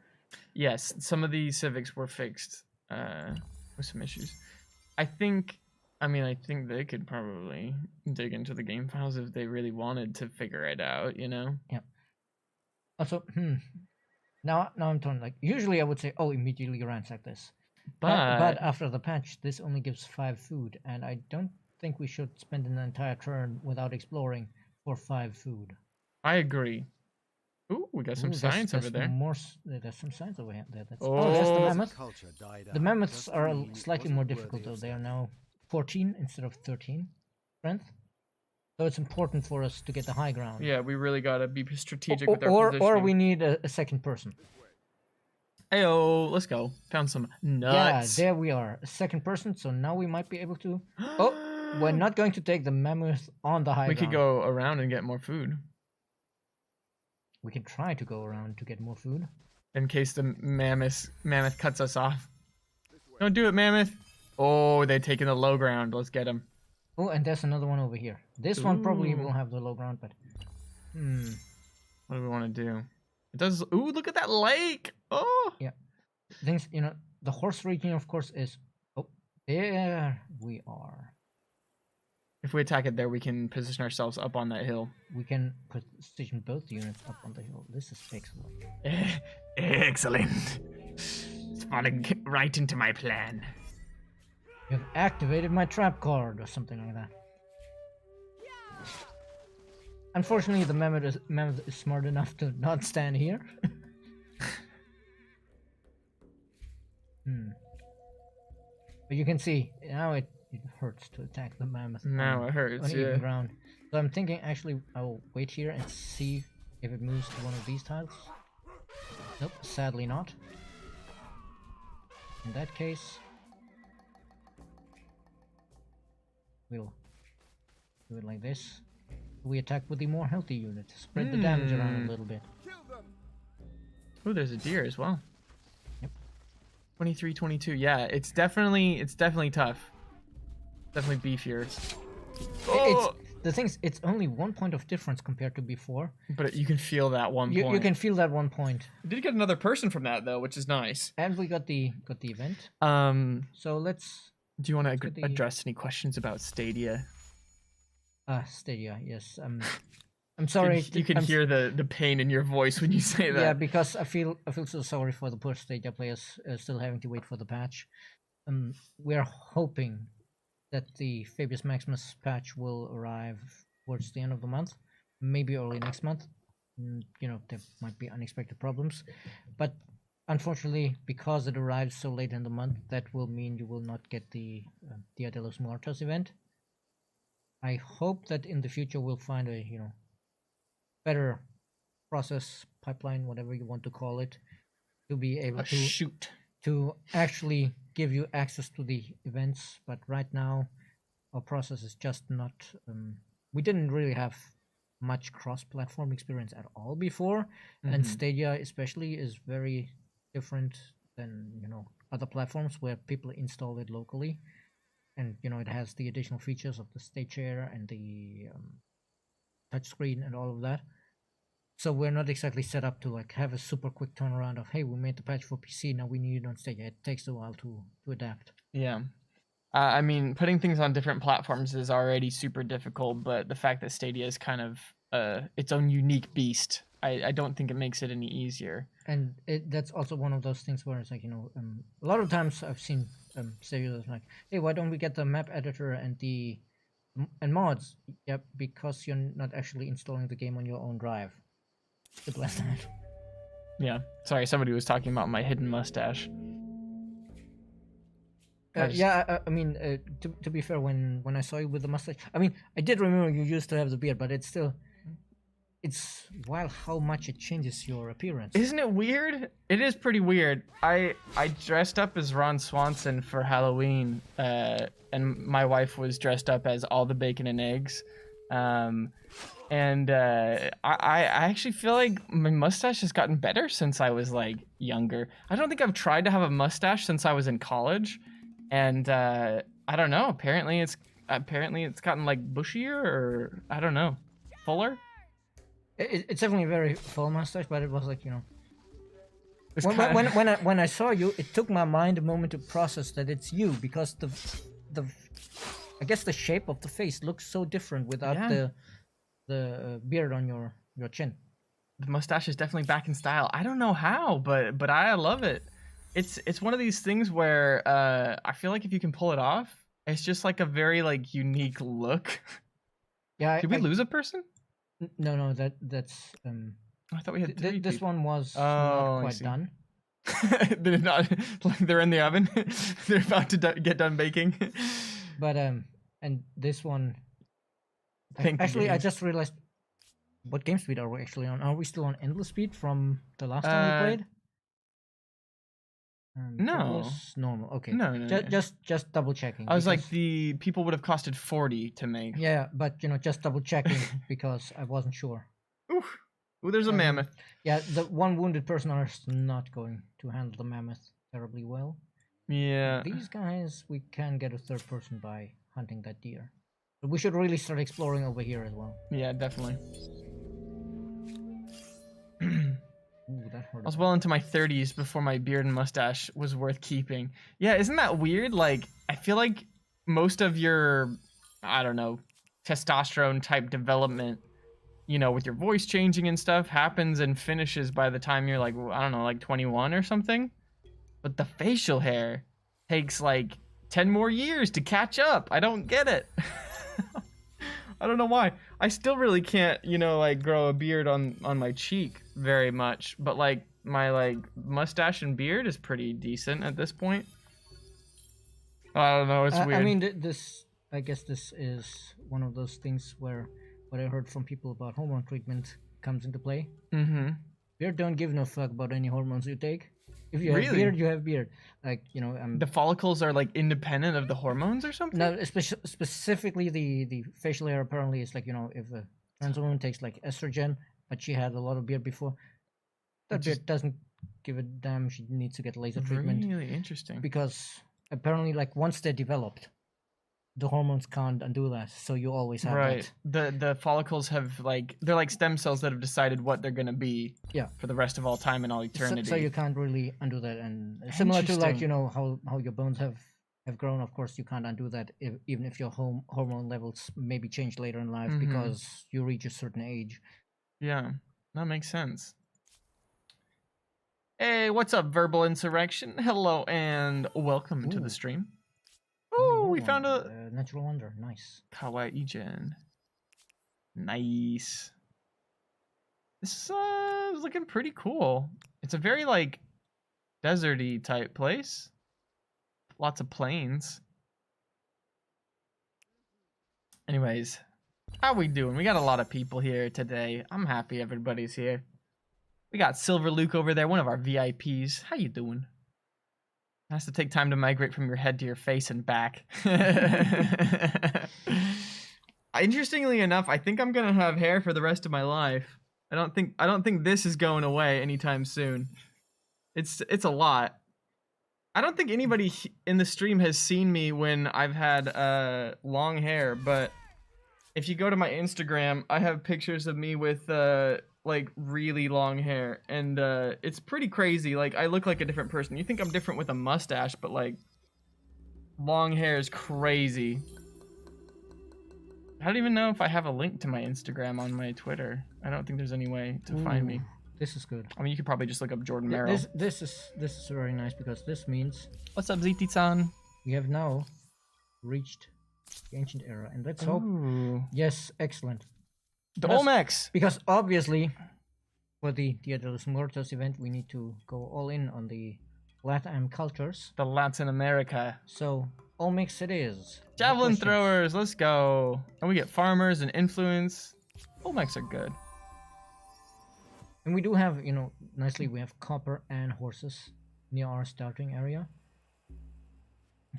S1: Yes, some of the civics were fixed with some issues. I think they could probably dig into the game files if they really wanted to figure it out,
S2: Yeah. Also, Now I'm torn. Like usually I would say, immediately ransack this. But after the patch, this only gives 5 food, and I don't think we should spend an entire turn without exploring for 5 food.
S1: I agree. Ooh, we got some signs over there.
S2: There's some signs over there. That's the mammoth. The mammoths are slightly more difficult though. They are now 14 instead of 13 strength. So it's important for us to get the high ground.
S1: Yeah, we really gotta be strategic with our positioning.
S2: Or we need a second person.
S1: Heyo, let's go. Found some nuts.
S2: Yeah, there we are. A second person, so now we might be able to... we're not going to take the mammoth on the high ground.
S1: We could go around and get more food.
S2: We can try to go around to get more food.
S1: In case the mammoth cuts us off. Don't do it, mammoth. Oh, they're taking the low ground. Let's get them.
S2: Oh, and there's another one over here. This one probably will have the low ground, but...
S1: What do we want to do? It does... Ooh, look at that lake! Oh!
S2: Yeah. Things, the horse region, of course, is... Oh, there we are.
S1: If we attack it there, we can position ourselves up on that hill.
S2: We can position both units up on the hill. This is excellent.
S1: Excellent. It's falling right into my plan.
S2: You have activated my trap card, or something like that. Unfortunately, the mammoth is smart enough to not stand here. But you can see, now it hurts to attack the mammoth.
S1: Now it hurts,
S2: on even ground. So I'm thinking, actually, I'll wait here and see if it moves to one of these tiles. Nope, sadly not. In that case... We'll do it like this. We attack with the more healthy unit. Spread the damage around a little bit.
S1: Oh, there's a deer as well.
S2: Yep.
S1: 23, 22. Yeah, it's definitely tough. Definitely beefier.
S2: The thing is, it's only 1 point of difference compared to before.
S1: But you can feel that one point.
S2: You can feel that 1 point.
S1: We did get another person from that though, which is nice.
S2: And we got the event. So let's.
S1: Do you want to address any questions about Stadia?
S2: Stadia, yes. I'm sorry.
S1: You can hear the pain in your voice when you say that.
S2: Yeah, because I feel so sorry for the poor Stadia players still having to wait for the patch. We're hoping that the Fabius Maximus patch will arrive towards the end of the month, maybe early next month. There might be unexpected problems, but unfortunately, because it arrives so late in the month, that will mean you will not get the Dia de los Muertos event. I hope that in the future we'll find a better process, pipeline, whatever you want to call it, to be able to actually give you access to the events. But right now, our process is just not. We didn't really have much cross-platform experience at all before, and Stadia especially is very different than other platforms where people install it locally, and it has the additional features of the state share and the touchscreen and all of that. So we're not exactly set up to like have a super quick turnaround of, hey, we made the patch for PC, now we need it on stage. It takes a while to adapt.
S1: Yeah. I mean, putting things on different platforms is already super difficult, but the fact that Stadia is kind of its own unique beast, I don't think it makes it any easier.
S2: And that's also one of those things where it's like, a lot of times I've seen Stadia like, hey, why don't we get the map editor and the mods? Yep, because you're not actually installing the game on your own drive. Simple as that.
S1: Yeah. Sorry, somebody was talking about my hidden mustache.
S2: I mean, to be fair, when I saw you with the mustache, I mean, I did remember you used to have the beard, but it's wild how much it changes your appearance.
S1: Isn't it weird? It is pretty weird. I dressed up as Ron Swanson for Halloween, and my wife was dressed up as all the bacon and eggs. I actually feel like my mustache has gotten better since I was like younger. I don't think I've tried to have a mustache since I was in college, and I don't know. Apparently it's gotten like bushier, or I don't know, fuller.
S2: It's definitely a very full mustache, but it was like
S1: It's
S2: when I saw you, it took my mind a moment to process that it's you, because the I guess the shape of the face looks so different without the beard on your chin.
S1: The mustache is definitely back in style. I don't know how, but I love it. It's one of these things where I feel like if you can pull it off, it's just like a very like unique look.
S2: Yeah.
S1: Did we lose a person?
S2: No, that's
S1: I thought we had three.
S2: This
S1: people.
S2: one was not
S1: I
S2: quite
S1: see.
S2: done.
S1: They're not like they're in the oven. They're about to get done baking.
S2: But and this one,
S1: Thank you,
S2: actually, I
S1: games.
S2: just realized, what game speed are we actually on? Are we still on endless speed from the last time we played? That
S1: No.
S2: was normal. Okay.
S1: No.
S2: Just double checking.
S1: I was like, the people would have costed 40 to make.
S2: Yeah, but just double checking because I wasn't sure.
S1: Oof. Ooh, there's a mammoth.
S2: Yeah, the one wounded person is not going to handle the mammoth terribly well.
S1: Yeah.
S2: These guys, we can get a third person by hunting that deer. But we should really start exploring over here as well.
S1: Yeah, definitely.
S2: Ooh, that hurt.
S1: I was well into my 30s before my beard and mustache was worth keeping. Yeah, isn't that weird? Like, I feel like most of your, I don't know, testosterone type development, with your voice changing and stuff, happens and finishes by the time you're like, I don't know, like 21 or something. But the facial hair takes like 10 more years to catch up. I don't get it. I don't know why. I still really can't, like grow a beard on my cheek very much, but like my like mustache and beard is pretty decent at this point. I don't know, it's weird.
S2: I mean, I guess this is one of those things where what I heard from people about hormone treatment comes into play.
S1: Mm-hmm.
S2: Beard don't give no fuck about any hormones you take. If you have
S1: Really?
S2: beard, you have beard. Like,
S1: The follicles are like independent of the hormones or something?
S2: no, specifically the facial hair apparently is like, if a trans woman takes like estrogen, but she had a lot of beard before, that beard doesn't give a damn. She needs to get laser treatment.
S1: Really interesting.
S2: Because apparently, like, once they're developed, the hormones can't undo that, so you always have
S1: Right. The follicles have like, they're like stem cells that have decided what they're gonna be for the rest of all time and all eternity.
S2: So you can't really undo that, and similar to like
S1: Interesting.
S2: how your bones have grown. Of course, you can't undo that even if your hormone levels maybe change later in life because you reach a certain age.
S1: Yeah, that makes sense. Hey, what's up, Verbal Insurrection? Hello and welcome to the
S2: Ooh.
S1: stream. Oh, we found a
S2: natural wonder. Nice.
S1: Kawaii-gen. Nice. This is looking pretty cool. It's a very like deserty type place. Lots of plains. Anyways, how we doing? We got a lot of people here today. I'm happy everybody's here. We got Silver Luke over there, one of our VIPs. How you doing? Has to take time to migrate from your head to your face and back. Interestingly enough, I think I'm gonna have hair for the rest of my life. I don't think this is going away anytime soon. It's a lot. I don't think anybody in the stream has seen me when I've had long hair, but if you go to my Instagram, I have pictures of me with like really long hair, and it's pretty crazy. Like I look like a different person. You think I'm different with a mustache, but like long hair is crazy. I don't even know if I have a link to my Instagram on my Twitter. I don't think there's any way to find me.
S2: This is good.
S1: I mean, you could probably just look up Jordan Merrill.
S2: This is very nice because this means
S1: What's up, ZT-san?
S2: we have now reached the ancient era, and let's hope.
S1: Ooh.
S2: Yes, excellent.
S1: The
S2: Because-
S1: Olmecs!
S2: Because obviously, for the Dia de los Muertos event, we need to go all in on the Latin cultures.
S1: The Latin America.
S2: So, all mix it is.
S1: Javelin
S2: Questions?
S1: throwers, let's go. And we get farmers and influence. Olmecs are good.
S2: And we do have, nicely, we have copper and horses near our starting area.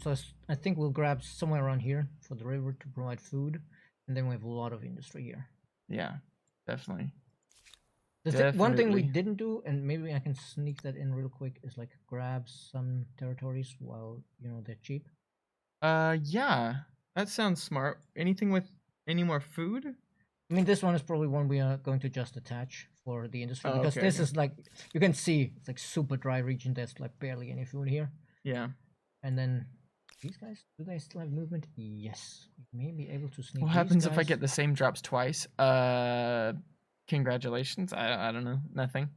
S2: So I think we'll grab somewhere around here for the river to provide food. And then we have a lot of industry here.
S1: Yeah, definitely.
S2: One thing we
S1: Definitely.
S2: didn't do, and maybe I can sneak that in real quick, is like grab some territories while, they're cheap.
S1: Yeah, that sounds smart. Anything with any more food?
S2: I mean, this one is probably one we are going to just attach for the industry
S1: Oh,
S2: because
S1: okay,
S2: this
S1: okay.
S2: is like, you can see, it's like super dry region. There's like barely any food here.
S1: Yeah.
S2: And then these guys, do they still have movement? Yes. We may be able to sneak
S1: What
S2: these
S1: happens if I
S2: guys.
S1: get the same drops twice? Congratulations. I don't know. Nothing.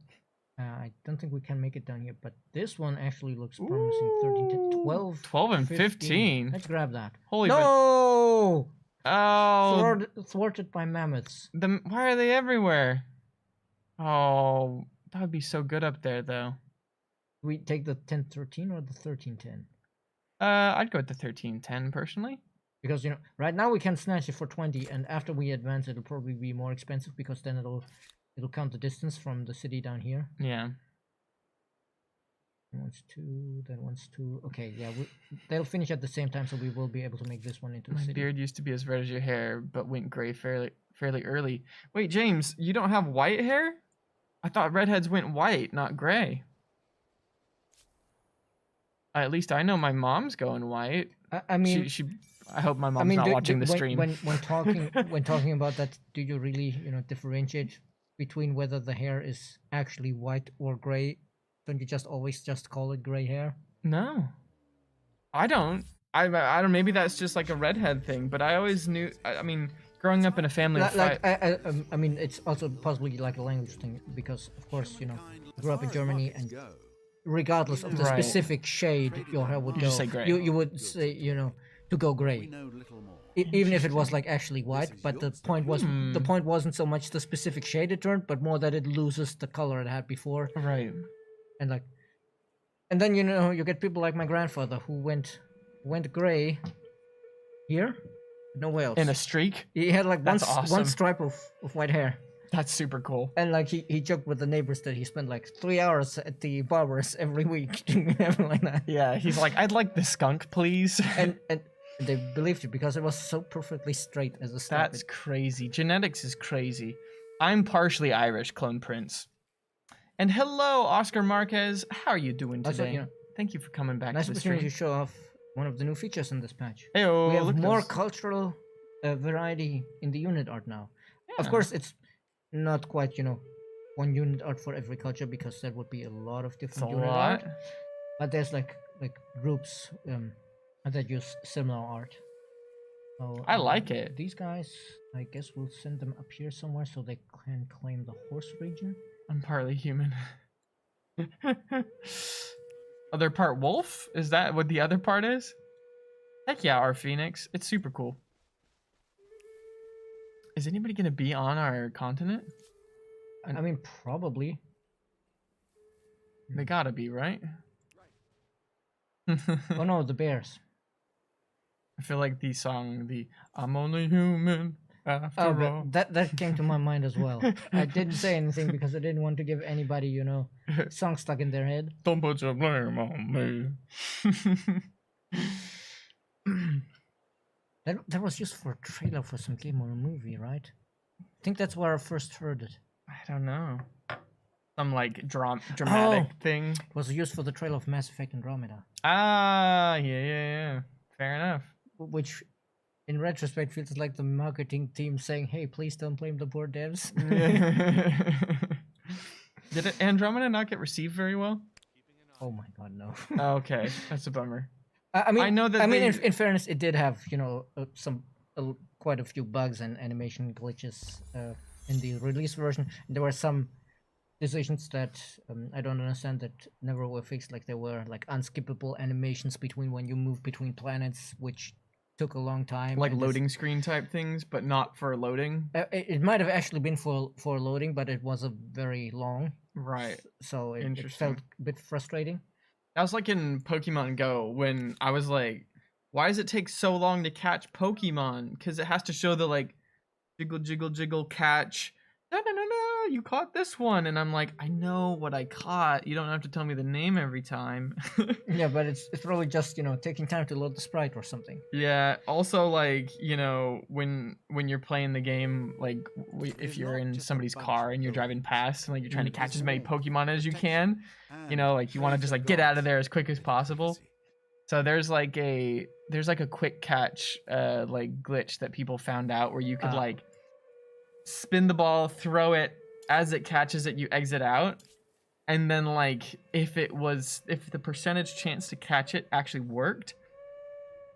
S2: I don't think we can make it down here, but this one actually looks promising. 13 to 12.
S1: 12 and 15.
S2: Let's grab that.
S1: Holy
S2: No!
S1: Oh,
S2: Thwarted by mammoths.
S1: why are they everywhere? Oh, that would be so good up there, though.
S2: We take the 10-13 or the 13-10?
S1: I'd go with the 13-10 personally.
S2: Because right now we can snatch it for 20, and after we advance, it'll probably be more expensive because then it'll count the distance from the city down here.
S1: Yeah.
S2: Once two, then once two. Okay, yeah, they'll finish at the same time, so we will be able to make this one into the
S1: My
S2: city.
S1: beard used to be as red as your hair, but went gray fairly early. Wait, James, you don't have white hair? I thought redheads went white, not gray. At least I know my mom's going white.
S2: I mean,
S1: I hope my mom's not watching the stream.
S2: When talking about that, do you really differentiate between whether the hair is actually white or gray? Don't you just always just call it gray hair?
S1: No, I don't. I don't. Maybe that's just like a redhead thing. But I always knew. I mean, growing up in a family of five.
S2: I mean, it's also possibly like a language thing because, of course, I grew up in Germany, and regardless of the
S1: Right.
S2: specific shade your hair would
S1: You
S2: go,
S1: just say gray.
S2: you would say to go gray. Even if it was like actually white, but the point wasn't so much the specific shade it turned, but more that it loses the color it had before.
S1: Right.
S2: And then you get people like my grandfather who went gray here, nowhere else.
S1: In a streak.
S2: He had like one
S1: That's awesome.
S2: one stripe of white hair,
S1: That's super cool.
S2: and like he joked with the neighbors that he spent like 3 hours at the barbers every week doing everything like that.
S1: Yeah, he's like, I'd like the skunk, please.
S2: And they believed it because it was so perfectly straight as a stripe.
S1: That's crazy. Genetics is crazy. I'm partially Irish, Clone Prince. And hello, Oscar Marquez. How are you doing
S2: Also,
S1: today? Thank you for coming back
S2: nice
S1: to the
S2: opportunity to
S1: stream.
S2: show off one of the new features in this patch.
S1: Heyo,
S2: We have
S1: look at
S2: more
S1: those.
S2: cultural variety in the unit art now. Of
S1: Yeah.
S2: course, it's not quite one unit art for every culture because there would be a lot of
S1: It's a
S2: different unit
S1: lot.
S2: art. But there's like groups that use similar art. So,
S1: I like it.
S2: These guys, I guess we'll send them up here somewhere so they can claim the horse region.
S1: I'm partly human. Other part wolf? Is that what the other part is? Heck yeah, our phoenix. It's super cool. Is anybody gonna be on our continent?
S2: I mean, probably.
S1: They gotta be, right?
S2: Oh no, the bears.
S1: I feel like the song, the I'm only human after
S2: Oh,
S1: all.
S2: that came to my mind as well. I didn't say anything because I didn't want to give anybody, song stuck in their head.
S1: Don't put your blame on me.
S2: That was just for a trailer for some game or a movie, right? I think that's where I first heard it.
S1: I don't know. some like dramatic thing.
S2: Was used for the trailer of Mass Effect Andromeda.
S1: Ah, yeah. Fair enough.
S2: Which, in retrospect, feels like the marketing team saying, "Hey, please don't blame the poor devs."
S1: Did Andromeda not get received very well?
S2: Oh my god, no.
S1: Okay, that's a bummer.
S2: I mean,
S1: I know that
S2: in fairness, it did have quite a few bugs and animation glitches in the release version. There were some decisions that I don't understand that never were fixed. Like there were like unskippable animations between when you move between planets, which took a long time.
S1: Like loading screen type things, but not for loading.
S2: It might have actually been for loading, but it was a very long.
S1: Right.
S2: So it felt a bit frustrating.
S1: That was like in Pokemon Go when I was like, why does it take so long to catch Pokemon? Because it has to show the like jiggle catch. No, you caught this one. And I'm like, I know what I caught. You don't have to tell me the name every time.
S2: Yeah, but it's probably just, taking time to load the sprite or something.
S1: Yeah. Also, like, when you're playing the game, like if you're in somebody's car and you're driving past and like you're trying to catch as many Pokemon as you can, like you want to just like get out of there as quick as possible. So there's like a quick catch like glitch that people found out where you could like spin the ball, throw it, as it catches it, you exit out. And then like if the percentage chance to catch it actually worked,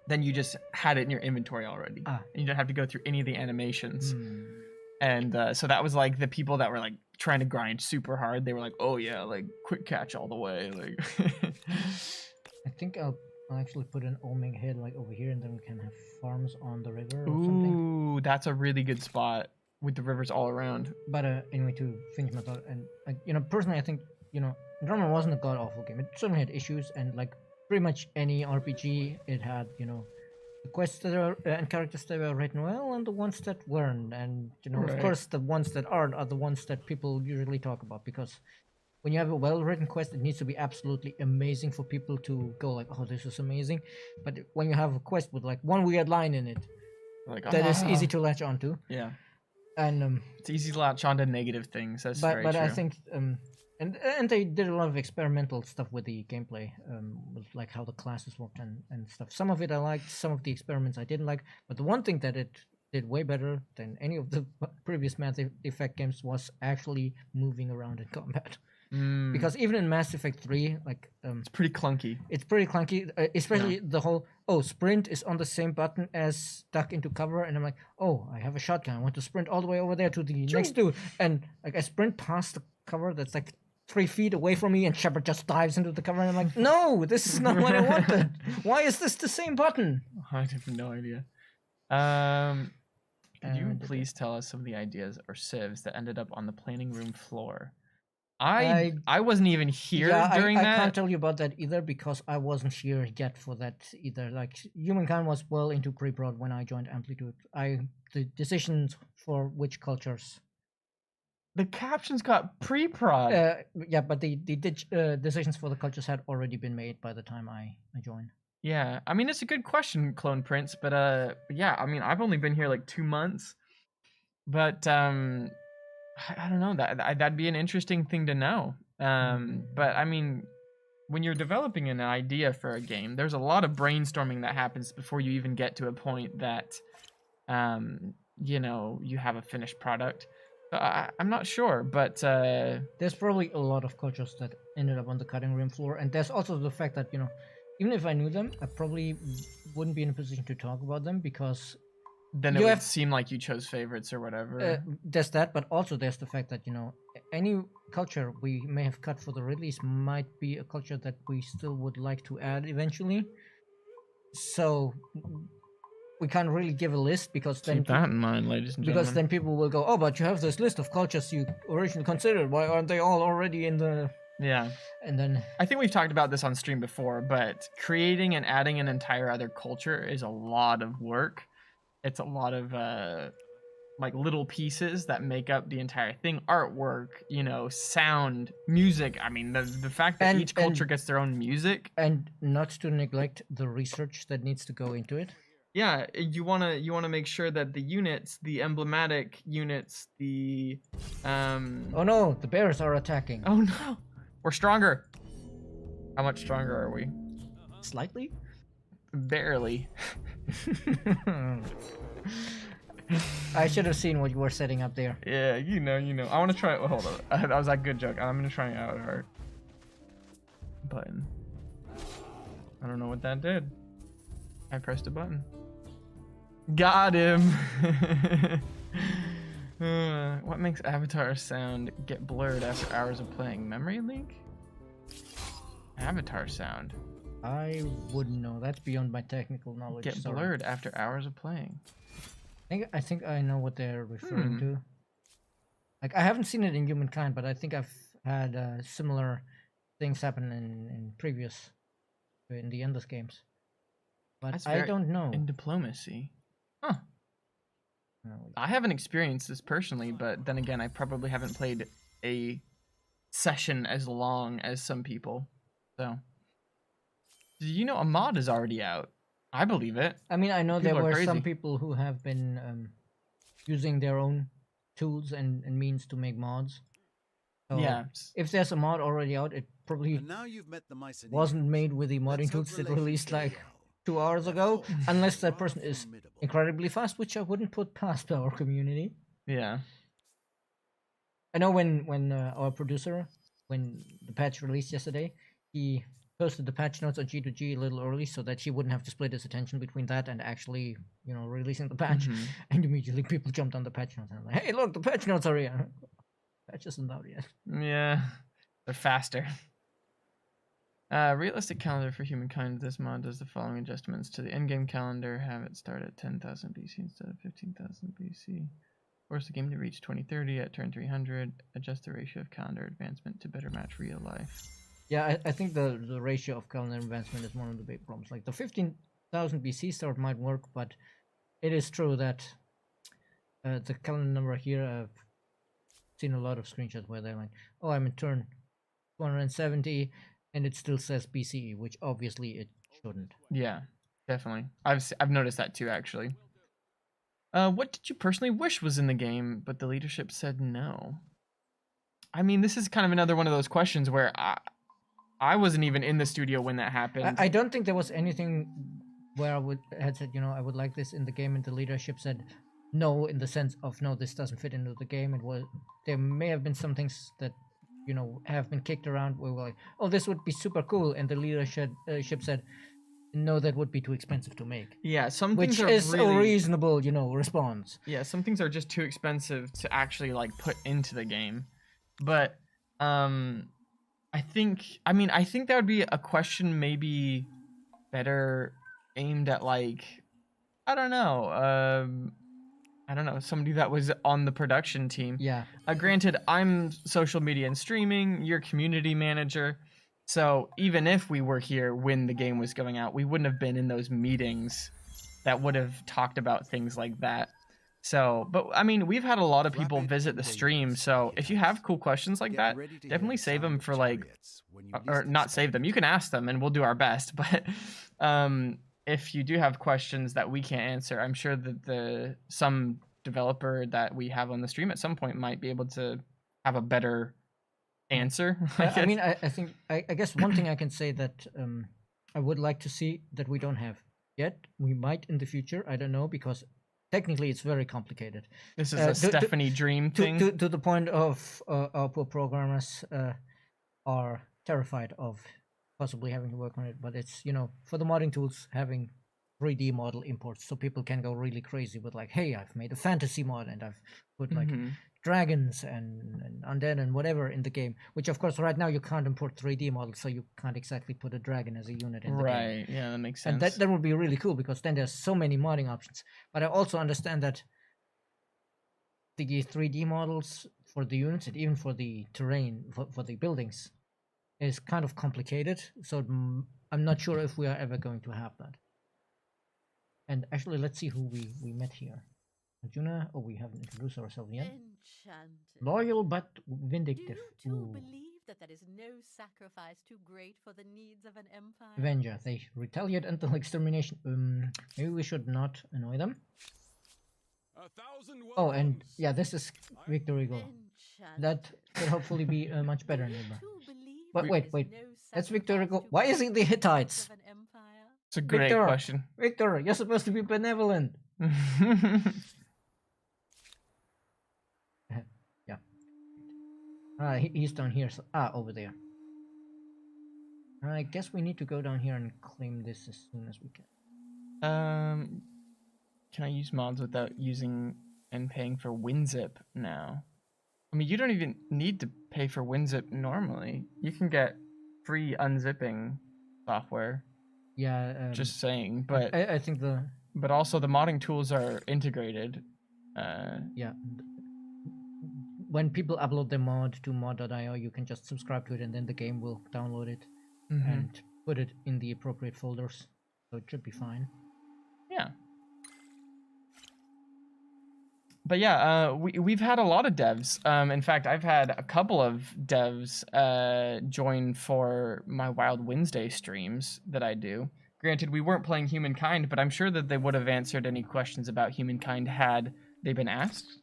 S1: then you just had it in your inventory already. And you don't have to go through any of the animations. And so that was like the people that were like trying to grind super hard. They were like, oh yeah, like quick catch all the way. Like
S2: I think I'll actually put an Omega head like over here, and then we can have farms on the river or something.
S1: Ooh, that's a really good spot with the rivers all around.
S2: But anyway, to finish my thought, and personally, I think Andromeda wasn't a god awful game. It certainly had issues, and like pretty much any RPG, it had the quests that are and characters that were written well, and the ones that weren't, and of course the ones that aren't are the ones that people usually talk about, because when you have a well-written quest, it needs to be absolutely amazing for people to go like, oh, this is amazing. But when you have a quest with like one weird line in it, like that is easy to latch onto.
S1: Yeah.
S2: And
S1: it's easy to latch onto negative things. That's very true.
S2: I think and they did a lot of experimental stuff with the gameplay, with like how the classes worked and stuff. Some of it I liked, some of the experiments I didn't like. But the one thing that it did way better than any of the previous Mass Effect games was actually moving around in combat. Because even in Mass Effect 3, like
S1: it's pretty clunky.
S2: It's pretty clunky, especially the whole sprint is on the same button as duck into cover, and I'm like, oh, I have a shotgun. I want to sprint all the way over there to the next dude, and like I sprint past the cover that's like 3 feet away from me, and Shepard just dives into the cover, and I'm like, no, this is not what I wanted. Why is this the same button?
S1: I have no idea. Could you please tell us some of the ideas or civs that ended up on the planning room floor? I wasn't even here during that.
S2: I can't tell you about that either, because I wasn't here yet for that either. Like Humankind was well into pre-prod when I joined Amplitude. The decisions for which cultures.
S1: The captions got pre-prod.
S2: Yeah, but the decisions for the cultures had already been made by the time I joined.
S1: Yeah, I mean, it's a good question, Clone Prince, but yeah, I mean, I've only been here like 2 months, but I don't know, that'd be an interesting thing to know. But I mean, when you're developing an idea for a game, there's a lot of brainstorming that happens before you even get to a point that, you have a finished product. So I'm not sure, but
S2: there's probably a lot of cultures that ended up on the cutting room floor, and there's also the fact that even if I knew them, I probably wouldn't be in a position to talk about them, because
S1: then it would seem like you chose favorites or whatever.
S2: There's that, but also there's the fact that any culture we may have cut for the release might be a culture that we still would like to add eventually. So we can't really give a list, because then
S1: keep that in mind, ladies and gentlemen.
S2: Because then people will go, oh, but you have this list of cultures you originally considered. Why aren't they all already in the?
S1: Yeah.
S2: And then
S1: I think we've talked about this on stream before, but creating and adding an entire other culture is a lot of work. It's a lot of like little pieces that make up the entire thing. Artwork, sound, music. I mean, the fact that each culture gets their own music.
S2: And not to neglect the research that needs to go into it.
S1: Yeah, you wanna make sure that the units, the emblematic units, the
S2: Oh no, the bears are attacking.
S1: oh no, we're stronger. How much stronger are we?
S2: Slightly?
S1: Barely.
S2: I should have seen what you were setting up there.
S1: Yeah, you know. I want to try it. Hold on. That was a good joke. I'm gonna try out our button. I don't know what that did. I pressed a button. Got him. What makes Avatar sound get blurred after hours of playing? Memory leak? Avatar sound
S2: I wouldn't know. That's beyond my technical knowledge.
S1: get
S2: sorry.
S1: blurred after hours of playing.
S2: I think I know what they're referring to. Like I haven't seen it in Humankind, but I think I've had similar things happen in previous in the endless games. But
S1: That's
S2: I
S1: very-
S2: don't know.
S1: In diplomacy. Huh.
S2: No,
S1: I haven't experienced this personally, but then again, I probably haven't played a session as long as some people. So, did you know a mod is already out? I believe it.
S2: I mean, I know
S1: People
S2: there
S1: are
S2: were some
S1: crazy.
S2: people who have been using their own tools and means to make mods. So
S1: Yeah.
S2: if there's a mod already out, it probably
S3: And now you've met the Mycenaeans.
S2: wasn't made with the modding
S3: Let's hope
S2: tools that
S3: relations
S2: released
S3: go
S2: like
S3: well.
S2: 2 hours
S3: Their
S2: ago,
S3: foes
S2: unless
S3: are
S2: that person
S3: rather
S2: is
S3: formidable.
S2: incredibly fast, which I wouldn't put past our community.
S1: Yeah.
S2: I know when our producer, when the patch released yesterday, he posted the patch notes on G2G a little early so that he wouldn't have to split his attention between that and actually, releasing the patch.
S1: Mhm.
S2: And immediately people jumped on the patch notes and I'm like, hey, look, the patch notes are here. Patch isn't out yet.
S1: Yeah. They're faster. Realistic calendar for Humankind. This mod does the following adjustments to the endgame calendar. Have it start at 10,000 BC instead of 15,000 BC. Force the game to reach 2030 at turn 300. Adjust the ratio of calendar advancement to better match real life.
S2: Yeah, I think the ratio of calendar advancement is one of the big problems. Like the 15,000 BC start might work, but it is true that the calendar number here, I've seen a lot of screenshots where they're like, oh, I'm in turn 270, and it still says BCE, which obviously it shouldn't.
S1: Yeah, definitely. I've noticed that too, actually. What did you personally wish was in the game, but the leadership said no? I mean, this is kind of another one of those questions where I wasn't even in the studio when that happened.
S2: I don't think there was anything where had said, I would like this in the game, and the leadership said no, in the sense of no, this doesn't fit into the game. There may have been some things that have been kicked around where we're like, oh, this would be super cool, and the leadership said no, that would be too expensive to make.
S1: Yeah, some
S2: Which
S1: things are
S2: is
S1: really
S2: a reasonable, response.
S1: Yeah, some things are just too expensive to actually like put into the game. But I think that would be a question maybe better aimed at like I don't know, somebody that was on the production team.
S2: Yeah.
S1: Granted, I'm social media and streaming, you're community manager. So even if we were here when the game was going out, we wouldn't have been in those meetings that would have talked about things like that. So, but I mean, we've had a lot of people
S3: Rapid
S1: visit the stream.
S3: engagement
S1: So if you have cool questions like
S3: Get
S1: that,
S3: ready to hear
S1: definitely
S3: the
S1: save
S3: sound
S1: them
S3: of
S1: for like,
S3: chariots when you
S1: or
S3: least
S1: not save them. You can ask them and we'll do our best. But if you do have questions that we can't answer, I'm sure that some developer that we have on the stream at some point might be able to have a better answer.
S2: I mean, I think I guess one thing I can say that I would like to see that we don't have yet. We might in the future. I don't know, because technically it's very complicated.
S1: This is a Stephanie dream thing.
S2: To the point of our poor programmers are terrified of possibly having to work on it. But it's for the modding tools, having 3D model imports, so people can go really crazy with like, hey, I've made a fantasy mod and I've put like dragons and undead and whatever in the game, which of course right now you can't import 3D models, so you can't exactly put a dragon as a unit in the game.
S1: Right, yeah, that makes sense.
S2: And that would be really cool, because then there's so many modding options. But I also understand that the 3D models for the units and even for the terrain, for the buildings, is kind of complicated, so I'm not sure if we are ever going to have that. And actually, let's see who we met here. Arjuna, oh, we haven't introduced ourselves yet.
S4: Enchanted.
S2: Loyal but vindictive.
S4: Do you two
S2: Ooh.
S4: believe that there is no sacrifice too great for the needs of an empire.
S2: Avenger, they retaliate until extermination. Maybe we should not annoy them.
S3: 1,000
S2: Oh, and
S3: welcomes.
S2: yeah, this is Victor Hugo.
S4: Enchanted.
S2: That could hopefully be a much better neighbor.
S4: To believe
S2: But
S4: there
S2: wait,
S4: is
S2: wait.
S4: no
S2: That's Victor
S4: sacrifice
S2: Hugo.
S4: too
S2: Why is
S4: great
S2: he the
S4: for needs
S2: Hittites?
S4: of an empire.
S1: It's a great
S2: Victor,
S1: question.
S2: Victor, you're supposed to be benevolent. Yeah. He's down here. So, over there. I guess we need to go down here and claim this as soon as we can.
S1: Can I use mods without using and paying for WinZip now? I mean, you don't even need to pay for WinZip normally. You can get free unzipping software.
S2: Yeah.
S1: Just saying, but
S2: I think
S1: but also the modding tools are integrated.
S2: yeah. When people upload their mod to mod.io, you can just subscribe to it, and then the game will download it and put it in the appropriate folders. So it should be fine.
S1: Yeah. But yeah, we've had a lot of devs. In fact, I've had a couple of devs join for my Wild Wednesday streams that I do. Granted, we weren't playing Humankind, but I'm sure that they would have answered any questions about Humankind had they been asked.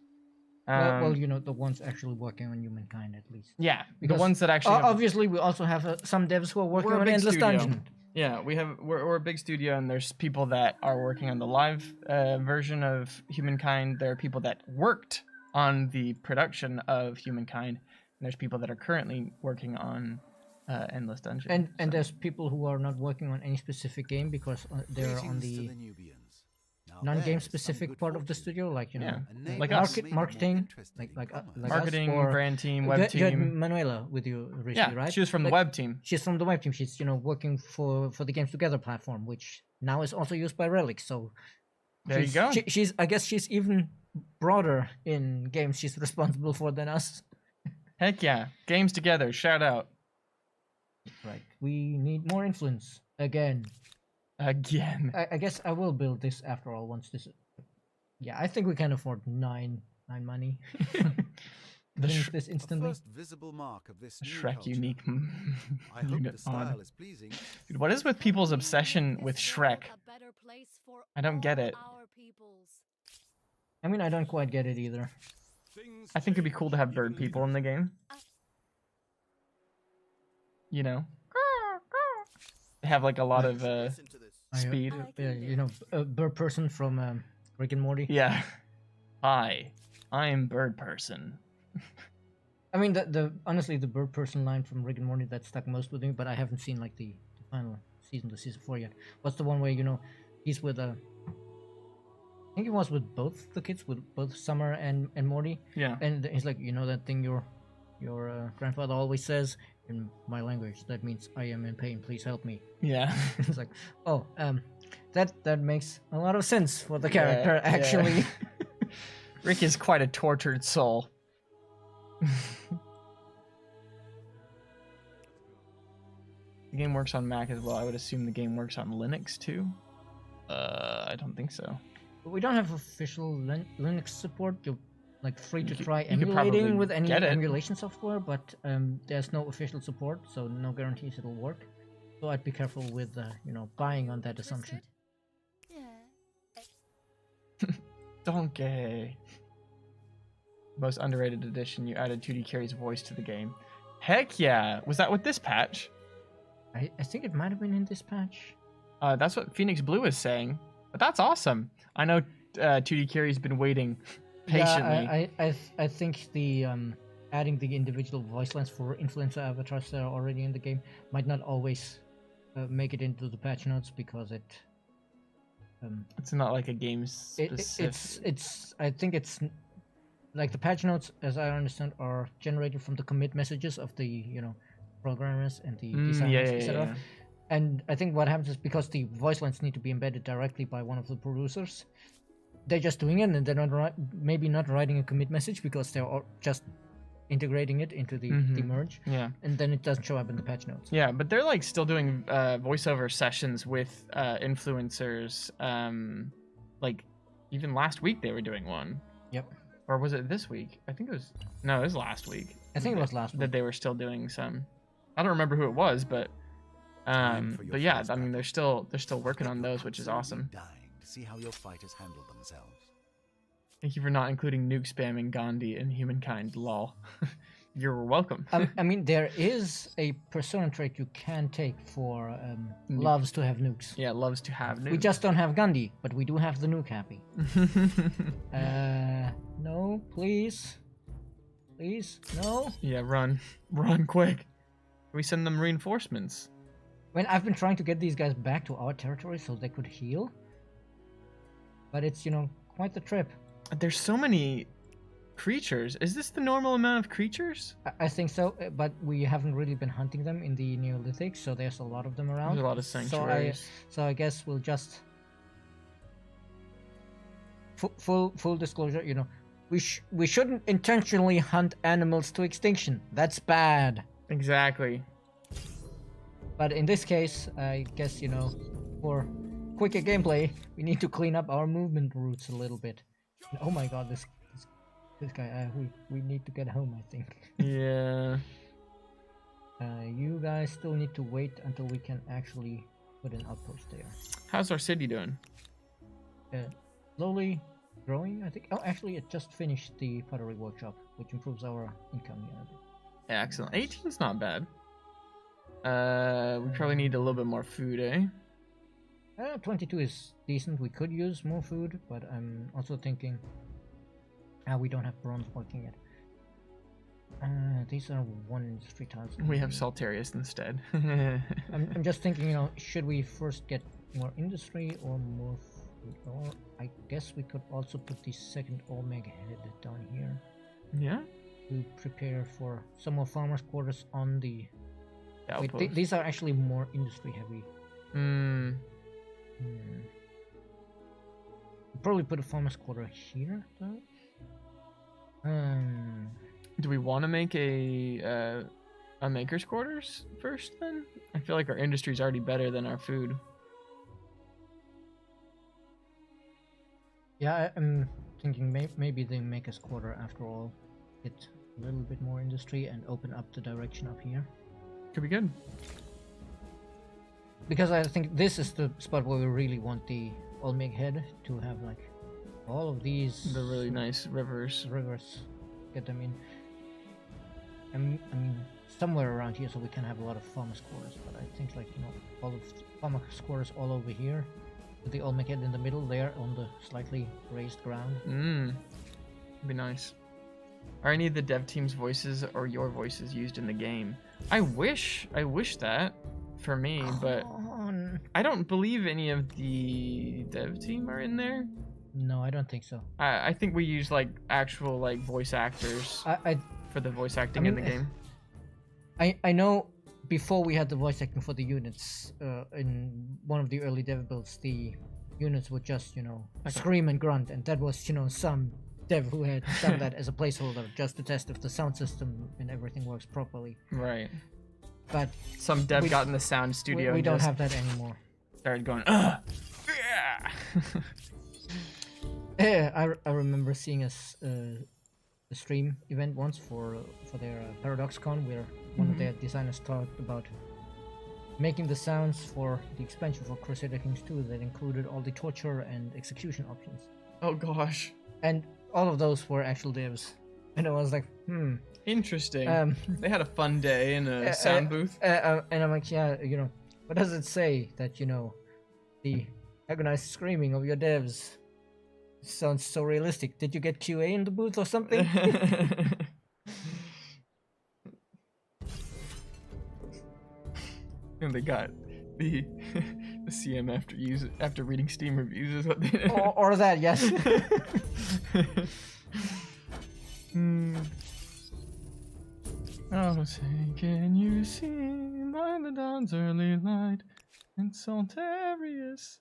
S2: Well, you know, the ones actually working on Humankind, at least.
S1: Yeah,
S2: Because
S1: the ones that actually have,
S2: obviously, we also have some devs who are working
S1: We're a
S2: on
S1: big
S2: Endless
S1: studio.
S2: Dungeon.
S1: Yeah, we're a big studio, and there's people that are working on the live version of Humankind. There are people that worked on the production of Humankind, and there's people that are currently working on Endless Dungeon.
S2: And there's people who are not working on any specific game because they're on
S3: Greetings to
S2: the
S3: Nubians. Now
S2: non-game
S3: there's some
S2: specific
S3: good
S2: part of the
S3: fortune.
S2: studio, like, you know,
S1: Yeah,
S3: A name
S1: like
S3: that
S1: us.
S3: may be more
S2: marketing,
S3: interested
S2: like
S3: in
S2: like
S3: commerce.
S2: like
S1: Marketing,
S2: us, or
S1: brand team,
S2: you
S1: web
S2: had- you had
S1: team.
S2: Manuela with you recently,
S1: Yeah,
S2: right?
S1: she was from the
S2: Like,
S1: web team.
S2: She's from the web team. She's, you know, working for the Games Together platform, which now is also used by Relic. So
S1: There you go.
S2: She's I guess she's even broader in games she's responsible for than us.
S1: Heck yeah, games together. Shout out
S2: Right. We need more influence again.
S1: again.
S2: I guess I will build this after all once this. Yeah, I think we can afford nine money.
S1: The
S2: Finish this
S3: The
S2: instantly.
S3: first visible mark of this new
S1: Shrek
S3: culture.
S1: unique
S3: I hope
S1: unit
S3: the style
S1: on.
S3: is pleasing.
S1: Dude, what is with people's obsession with Shrek? I don't get it.
S2: I mean, I don't quite get it either.
S3: Things
S1: I think it'd be
S3: change,
S1: cool to have
S3: even
S1: bird people in the game. You know, they have like a lot of
S3: Listen to this.
S1: speed.
S2: You know, a bird person from Rick and Morty.
S1: Yeah. Hi, I'm Bird Person.
S2: I mean, the honestly, the bird person line from Rick and Morty that stuck most with me, but I haven't seen like the final season, the season 4 yet. What's the one where, you know, he's with I think he was with both the kids, with both Summer and Morty,
S1: Yeah.
S2: and he's like, you know, that thing your grandfather always says in my language, that means I am in pain, please help me.
S1: Yeah.
S2: It's like, oh, that makes a lot of sense for the
S1: Yeah,
S2: character,
S1: yeah.
S2: actually.
S1: Rick is quite a tortured soul. The game works on Mac as well. I would assume the game works on Linux too. I don't think so.
S2: But we don't have official Linux support. You're like free to
S1: You
S2: try
S1: could probably
S2: emulating with any
S1: get it.
S2: emulation software, but there's no official support, so no guarantees it'll work. So I'd be careful with you know, buying on that assumption.
S1: Donkey. Most underrated edition. You added 2D Carrie's voice to the game. Heck yeah! Was that with this patch?
S2: I think it might have been in this patch.
S1: That's what Phoenix Blue is saying. But that's awesome. I know 2D Carrie's been waiting patiently.
S2: Yeah, I think the adding the individual voice lines for influencer avatars that are already in the game might not always make it into the patch notes, because
S1: It's not like a game specific.
S2: it's I think it's like the patch notes, as I understand, are generated from the commit messages of the, you know, programmers and the designers, etc.
S1: yeah.
S2: And I think what happens is, because the voice lines need to be embedded directly by one of the producers, they're just doing it, and they're not maybe not writing a commit message, because they're all just integrating it into the merge,
S1: Yeah.
S2: and then it doesn't show up in the patch notes.
S1: Yeah, but they're like still doing voiceover sessions with influencers. Like even last week they were doing one.
S2: Yep.
S1: Or was it this week? I think it was. No, it was last week.
S2: I think it was last
S1: That
S2: week.
S1: they were still doing some. I don't remember who it was, but yeah, I mean they're still working on those, which is awesome.
S3: Dying to see how your fighters handle themselves.
S1: Thank you for not including nuke spamming Gandhi in Humankind. Lol. You're welcome.
S2: I mean, there is a persona trait you can take for loves to have nukes.
S1: Yeah, loves to have nukes.
S2: We just don't have Gandhi, but we do have the nuke happy. No, please. Please, no.
S1: Yeah, run quick. We send them reinforcements.
S2: When I've been trying to get these guys back to our territory so they could heal, but it's, you know, quite the trip.
S1: There's so many creatures. Is this the normal amount of creatures?
S2: I think so, but we haven't really been hunting them in the Neolithic, so there's a lot of them around.
S1: There's a lot of sanctuaries.
S2: So I guess we'll just full disclosure. You know, we shouldn't intentionally hunt animals to extinction. That's bad.
S1: Exactly.
S2: But in this case, I guess, you know, for quicker gameplay, we need to clean up our movement routes a little bit. Oh my god, this guy, we need to get home, I think.
S1: Yeah.
S2: You guys still need to wait until we can actually put an outpost there.
S1: How's our city doing?
S2: Slowly growing, I think. Oh, actually, it just finished the pottery workshop, which improves our income here a bit.
S1: Yeah, excellent. 18's not bad. We probably need a little bit more food, eh?
S2: 22 is decent. We could use more food, but I'm also thinking we don't have bronze working yet. These are 1 industry tiles.
S1: We have Saltarius instead.
S2: I'm just thinking, you know, should we first get more industry or more food? Or I guess we could also put the second Omega head down here.
S1: Yeah?
S2: To prepare for some more farmers' quarters on the...
S1: Wait,
S2: these are actually more industry heavy. Probably put a farmer's quarter here, though.
S1: Do we want to make a maker's quarters first, then? I feel like our industry's already better than our food.
S2: Yeah, I'm thinking maybe the maker's quarter, after all, get a little bit more industry and open up the direction up here.
S1: Could be good.
S2: Because I think this is the spot where we really want the Olmec head to have, like, all of these...
S1: The really nice rivers.
S2: Get them in. I mean, somewhere around here so we can have a lot of farmers' quarters. But I think, like, you know, all of farmers' quarters all over here. With the Olmec head in the middle there on the slightly raised ground.
S1: Would be nice. Are any of the dev team's voices or your voices used in the game? I wish that for me, but I don't believe any of the dev team are in there.
S2: No, I don't think so.
S1: I think we use like actual like voice actors for the voice acting in the game.
S2: I know before we had the voice acting for the units, in one of the early dev builds, the units would just, you know, scream and grunt, and that was, you know, some dev who had done that as a placeholder just to test if the sound system and everything works properly.
S1: Right.
S2: But
S1: some dev got in the sound studio.
S2: We don't have that anymore.
S1: Started going,
S2: yeah. I remember seeing a stream event once for their ParadoxCon, where one of their designers talked about making the sounds for the expansion for Crusader Kings 2 that included all the torture and execution options.
S1: Oh gosh.
S2: And all of those were actual devs. And I was like,
S1: Interesting. They had a fun day in a sound booth.
S2: And I'm like, yeah, you know, what does it say that, you know, the agonized screaming of your devs sounds so realistic? Did you get QA in the booth or something?
S1: And they got the CM after reading Steam reviews is what they did.
S2: Or that, yes.
S1: Oh, say, can you see by the dawn's early light in Saltarius,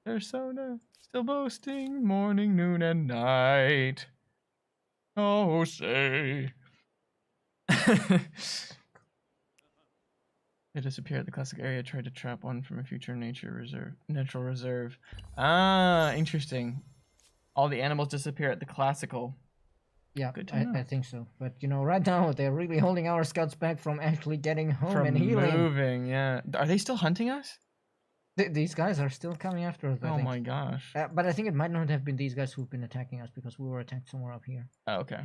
S1: Persona, still boasting morning, noon, and night? Oh, say. They disappear at the classic area, tried to trap one from a future natural reserve. Ah, interesting. All the animals disappear at the classical.
S2: Yeah,
S1: Good to know.
S2: I think so. But you know, right now they're really holding our scouts back from actually getting home
S1: From
S2: and healing.
S1: moving, yeah. Are they still hunting us?
S2: These guys are still coming after us, I
S1: Oh
S2: think.
S1: my gosh.
S2: But I think it might not have been these guys who've been attacking us because we were attacked somewhere up here.
S1: Oh, okay.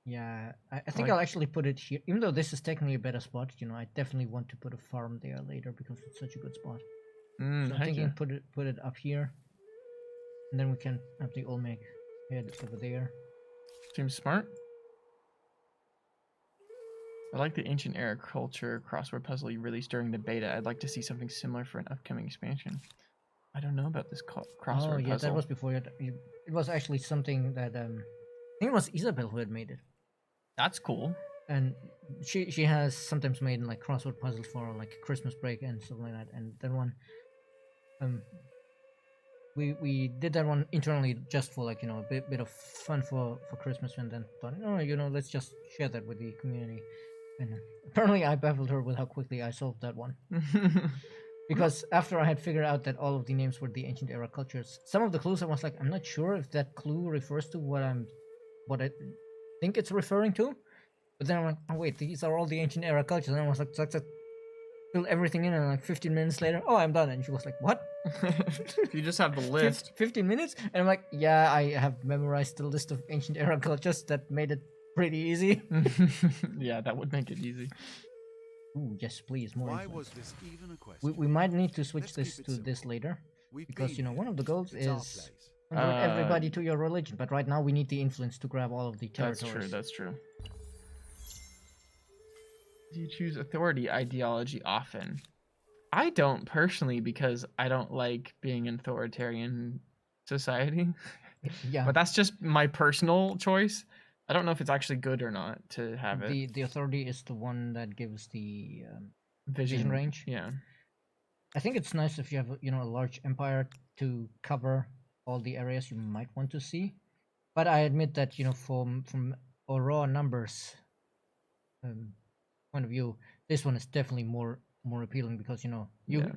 S2: Yeah, I think
S1: Like-
S2: I'll actually put it here. Even though this is technically a better spot, you know, I definitely want to put a farm there later because it's such a good spot. So I'm
S1: heck
S2: thinking
S1: yeah.
S2: put it up here, and then we can have the Olmec head over there.
S1: Seems smart. I like the ancient era culture crossword puzzle you released during the beta. I'd like to see something similar for an upcoming expansion. I don't know about this crossword
S2: Oh yeah,
S1: puzzle.
S2: that was before it. It was actually something that I think it was Isabel who had made it,
S1: That's cool.
S2: and she has sometimes made like crossword puzzles for like Christmas break and stuff like that. And that one, we did that one internally just for like, you know, a bit of fun for Christmas, and then thought, oh, you know, let's just share that with the community. And apparently I baffled her with how quickly I solved that one. Because after I had figured out that all of the names were the ancient era cultures, some of the clues I was like, I'm not sure if that clue refers to what I think it's referring to. But then I'm like, oh wait, these are all the ancient era cultures, and I was like, fill everything in, and like 15 minutes later, oh, I'm done. And she was like, what?
S1: You just have the list.
S2: 15 minutes? And I'm like, yeah, I have memorized the list of ancient era cultures. That made it pretty easy.
S1: Yeah, that would make it easy.
S2: Ooh, yes, please, more
S3: Why
S2: influence.
S3: was this even a question?
S2: We might need to switch
S3: Let's
S2: this
S3: keep it
S2: to this
S3: simple.
S2: later.
S3: We've
S2: Because,
S3: been
S2: you know, one
S3: here.
S2: of the goals
S3: It's our
S2: is
S3: place.
S2: convert everybody to your religion. But right now we need the influence to grab all of the
S1: That's
S2: territories.
S1: true, that's true. Do you choose authority ideology often? I don't personally, because I don't like being in authoritarian society.
S2: Yeah.
S1: But that's just my personal choice. I don't know if it's actually good or not to have it.
S2: The authority is the one that gives the
S1: Vision
S2: vision range.
S1: Yeah.
S2: I think it's nice if you have, you know, a large empire to cover all the areas you might want to see. But I admit that, you know, from a raw numbers point of view, this one is definitely more appealing because, you know,
S1: Yeah.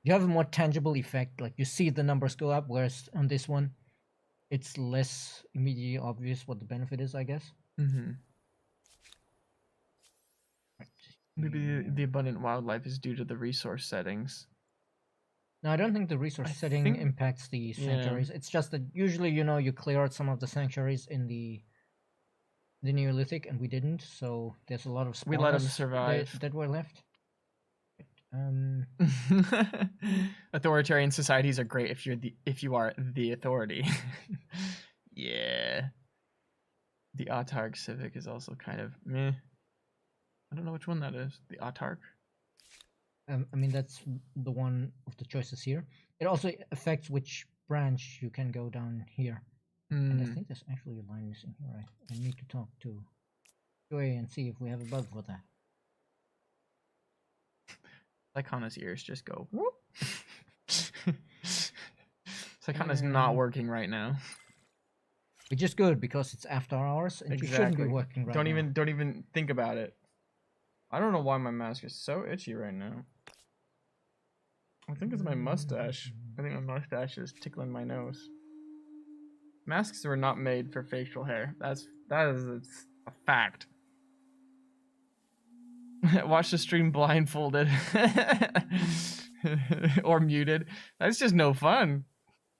S2: you have a more tangible effect. Like you see the numbers go up, whereas on this one, it's less immediately obvious what the benefit is, I guess.
S1: Mm-hmm.
S2: Right.
S1: Maybe the abundant wildlife is due to the resource settings.
S2: No, I don't think the resource
S1: I
S2: setting
S1: think-
S2: impacts the
S1: yeah.
S2: sanctuaries. It's just that usually, you know, you clear out some of the sanctuaries in the Neolithic, and we didn't. So there's a lot of
S1: We let 'em
S2: spawners
S1: survive.
S2: that were left.
S1: Authoritarian societies are great if you are the authority. Yeah. The autarch civic is also kind of meh. I don't know which one that is. The autarch.
S2: I mean, that's the one of the choices here. It also affects which branch you can go down here. And I think there's actually a line missing here. I need to talk to Joy and see if we have a bug for that.
S1: Sycana's ears just go whoop. Sycana's not working right now.
S2: Which is good because it's after hours and you shouldn't be working right now.
S1: Don't even think about it. I don't know why my mask is so itchy right now. I think it's my mustache. I think my mustache is tickling my nose. Masks were not made for facial hair. That is a fact. Watch the stream blindfolded or muted. That's just no fun.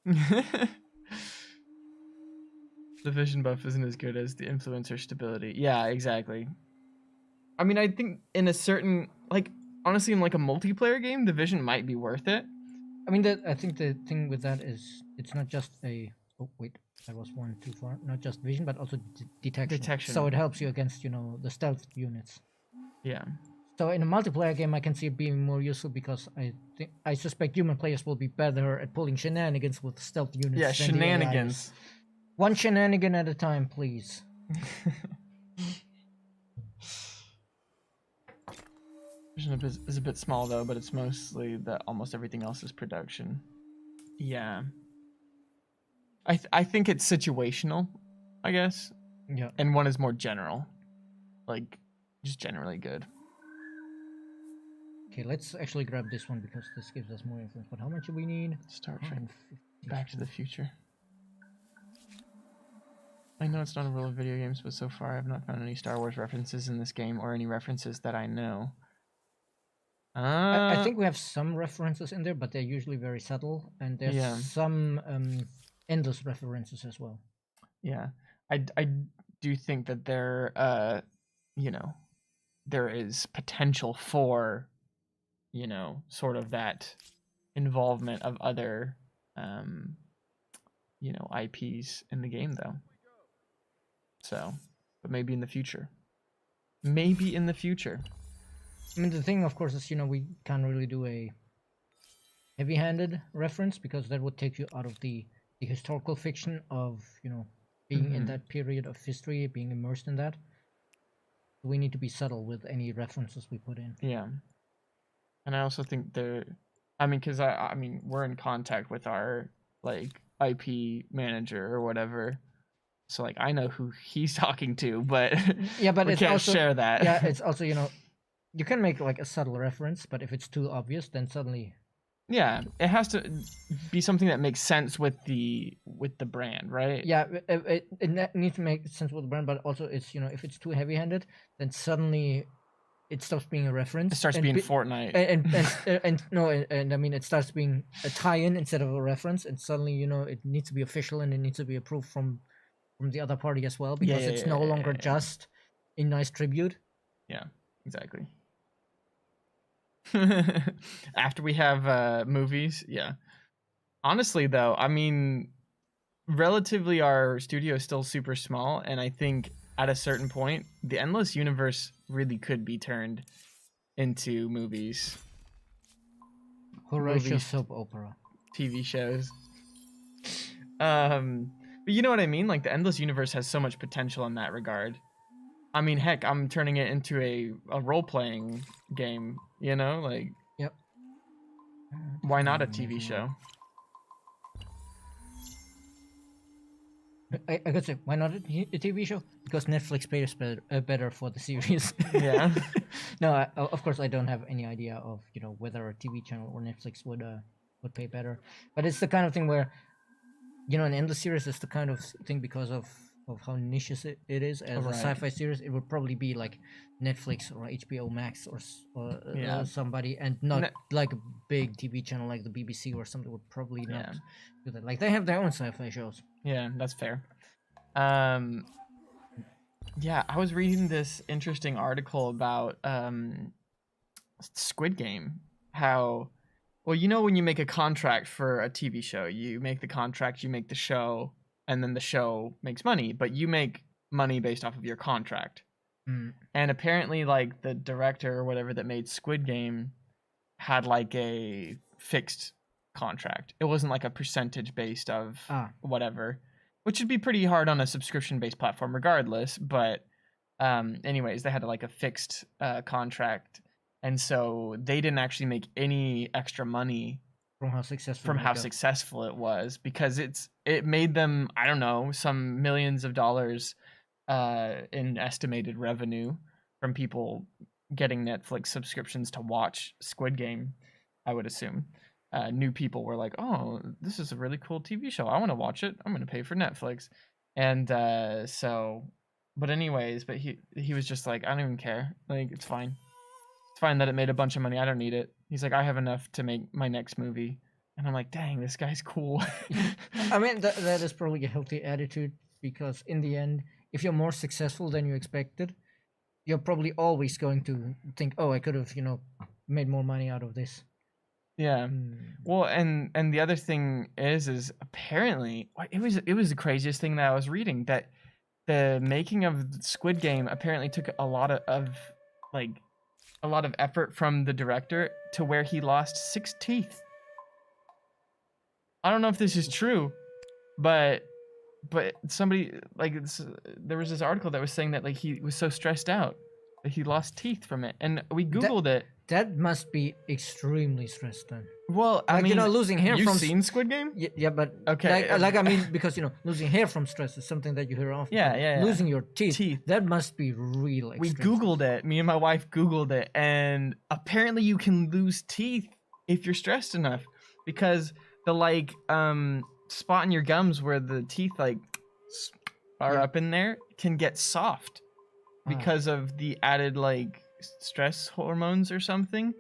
S1: The vision buff isn't as good as the influencer stability. Yeah, exactly. I mean, I think in a certain, like, honestly, in like a multiplayer game, the vision might be worth it.
S2: I mean, I think the thing with that is it's not just a. Oh wait, that was one too far. Not just vision, but also detection. So it helps you against, you know, the stealth units.
S1: Yeah.
S2: So in a multiplayer game, I can see it being more useful because I suspect human players will be better at pulling shenanigans with stealth units.
S1: Yeah,
S2: than the AIs.
S1: shenanigans.
S2: One shenanigan at a time, please.
S1: Vision is a bit small though, but it's mostly that almost everything else is production. Yeah. I think it's situational, I guess.
S2: Yeah.
S1: And one is more general. Like, just generally good.
S2: Okay, let's actually grab this one because this gives us more influence. But how much do we need?
S1: Star Trek. Back to the Future. I know it's not a rule of video games, but so far I've not found any Star Wars references in this game or any references that I know.
S2: I think we have some references in there, but they're usually very subtle, and there's
S1: Yeah.
S2: some endless references as well.
S1: Yeah, I do think that there, you know, there is potential for, you know, sort of that involvement of other, you know, IPs in the game, though. So, but maybe in the future. Maybe in the future.
S2: I mean, the thing, of course, is, you know, we can't really do a heavy-handed reference because that would take you out of the historical fiction of, you know, being in that period of history, being immersed in that. We need to be subtle with any references we put in.
S1: Yeah. And I also think I mean, because I mean, we're in contact with our, like, IP manager or whatever. So, like, I know who he's talking to, but
S2: Yeah, but
S1: we
S2: it's
S1: can't
S2: also,
S1: share that.
S2: Yeah, it's also, you know, you can make like a subtle reference, but if it's too obvious, then suddenly.
S1: Yeah, it has to be something that makes sense with the brand, right?
S2: Yeah, it needs to make sense with the brand, but also it's, you know, if it's too heavy-handed, then suddenly it stops being a reference.
S1: It starts being Fortnite.
S2: And I mean, it starts being a tie-in instead of a reference, and suddenly, you know, it needs to be official and it needs to be approved from the other party as well, because it's no longer just a nice tribute.
S1: Yeah, exactly. After we have movies, yeah. Honestly, though, I mean, relatively our studio is still super small, and I think at a certain point, the Endless Universe really could be turned into movies.
S2: Horatio
S1: Movies.
S2: soap opera.
S1: TV shows. But you know what I mean? Like, the Endless Universe has so much potential in that regard. I mean, heck, I'm turning it into a role-playing game, you know? Like,
S2: Yep.
S1: why not a TV show?
S2: I could say, why not a TV show? Because Netflix pays better for the series.
S1: Yeah.
S2: No, of course I don't have any idea of, you know, whether a TV channel or Netflix would pay better. But it's the kind of thing where, you know, an endless series is the kind of thing, because of how niche it is as a sci-fi series. It would probably be like Netflix or HBO Max or somebody, and not like a big TV channel like the BBC or something would probably not do that. Like, they have their own sci-fi shows.
S1: Yeah, that's fair. Yeah, I was reading this interesting article about Squid Game. How, well, you know, when you make a contract for a TV show, you make the contract, you make the show, and then the show makes money, but you make money based off of your contract. And apparently, like, the director or whatever that made Squid Game had like a fixed contract. It wasn't like a percentage based of whatever, which would be pretty hard on a subscription based platform regardless. But anyways, they had like a fixed contract, and so they didn't actually make any extra money
S2: from how successful
S1: it was, because it made them, I don't know, some millions of dollars in estimated revenue from people getting Netflix subscriptions to watch Squid Game, I would assume. New people were like, oh, this is a really cool TV show. I want to watch it. I'm going to pay for Netflix. And but anyways, but he was just like, I don't even care. Like, it's fine. It's fine that it made a bunch of money. I don't need it. He's like, I have enough to make my next movie. And I'm like, dang, this guy's cool.
S2: I mean, that is probably a healthy attitude, because in the end, if you're more successful than you expected, you're probably always going to think, oh, I could have, you know, made more money out of this.
S1: Yeah. Well, and the other thing is apparently it was the craziest thing that I was reading, that the making of Squid Game apparently took a lot of effort from the director, to where he lost 6 teeth. I don't know if this is true, but somebody, like, there was this article that was saying that, like, he was so stressed out that he lost teeth from it, and we googled it.
S2: That must be extremely stressed then.
S1: Well, I
S2: like,
S1: mean,
S2: you know, losing hair
S1: you've
S2: from
S1: seen Squid Game?
S2: Yeah, but
S1: okay,
S2: like I mean, because, you know, losing hair from stress is something that you hear often.
S1: Yeah.
S2: Losing your teeth, that must be real extreme.
S1: We googled it. Me and my wife googled it, and apparently you can lose teeth if you're stressed enough, because the like spot in your gums where the teeth like are
S2: Yeah.
S1: up in there can get soft because of the added like stress hormones or something,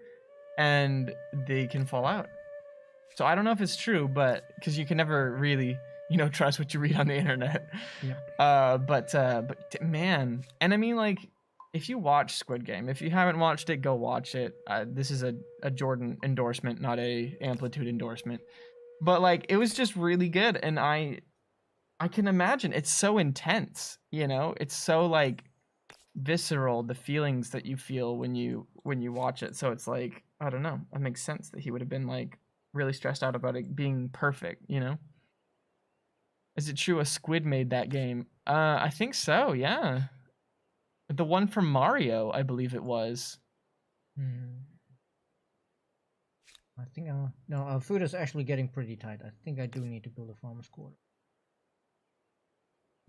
S1: and they can fall out. So I don't know if it's true, but because you can never really, trust what you read on the internet.
S2: Yeah.
S1: But man, and I mean, like, if you watch Squid Game, if you haven't watched it, go watch it. This is a Jordan endorsement, not a Amplitude endorsement. But like, it was just really good, and I can imagine it's so intense. It's so like visceral, the feelings that you feel when you watch it. So it's like, I don't know, it makes sense that he would have been like really stressed out about it being perfect. Is it true a squid made that game? I think so, yeah. The one from Mario, I believe it was.
S2: I think no, our food is actually getting pretty tight. I think I do need to build a farmer's quarter.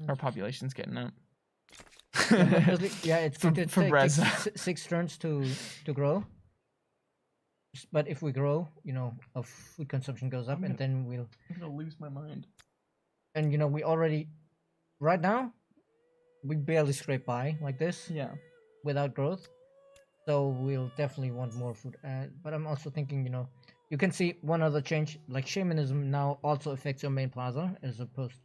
S1: Our population's getting up.
S2: Yeah, it's
S1: For-
S2: going to
S1: for
S2: take
S1: Brezza.
S2: 6 turns to grow. But if we grow, our food consumption goes up, and then
S1: I'm gonna lose my mind.
S2: and we already, right now, we barely scrape by like this
S1: Yeah.
S2: without growth. So we'll definitely want more food. But I'm also thinking, you can see one other change, like shamanism now also affects your main plaza as opposed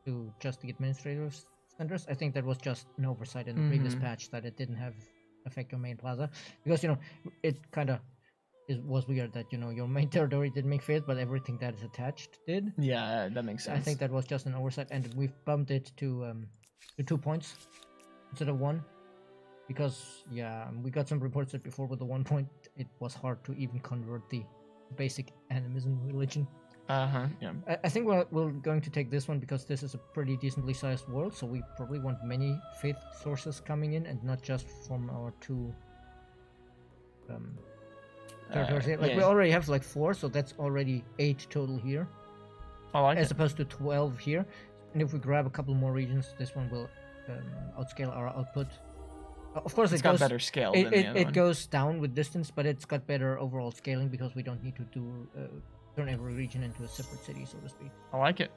S2: to just the administrative centers. I think that was just an oversight in the previous patch that it didn't have affect your main plaza, because it kind of was weird that your main territory didn't make phase, but everything that is attached did.
S1: Yeah, that makes sense.
S2: I think that was just an oversight, and we've bumped it to 2 points instead of 1. Because we got some reports that before with the 1 point, it was hard to even convert the basic animism religion.
S1: Yeah.
S2: I think we're going to take this one because this is a pretty decently sized world, so we probably want many faith sources coming in and not just from our 2 territories here. Like we already have like 4, so that's already 8 total here,
S1: I like
S2: as
S1: it.
S2: opposed to 12 here. And if we grab a couple more regions, this one will outscale our output. Of course,
S1: It's
S2: it
S1: got
S2: goes
S1: better scale than the other
S2: it
S1: one.
S2: goes down with distance, but it's got better overall scaling because we don't need to turn every region into a separate city, so to speak.
S1: I like it.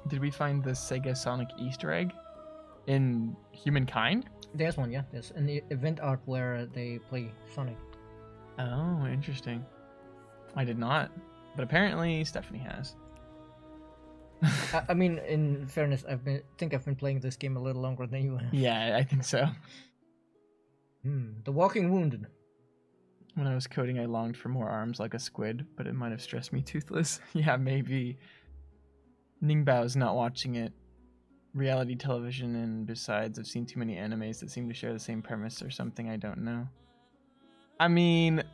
S1: Did we find the Sega Sonic Easter egg in Humankind?
S2: There's one, yeah. There's an event art where they play Sonic.
S1: Oh, interesting. I did not, but apparently Stephanie has.
S2: I mean, in fairness, I've been playing this game a little longer than you have.
S1: Yeah, I think so.
S2: The Walking Wounded.
S1: When I was coding, I longed for more arms like a squid, but it might have stressed me toothless. Yeah, maybe. Ningbao's not watching it. Reality television, and besides, I've seen too many animes that seem to share the same premise or something. I don't know. I mean,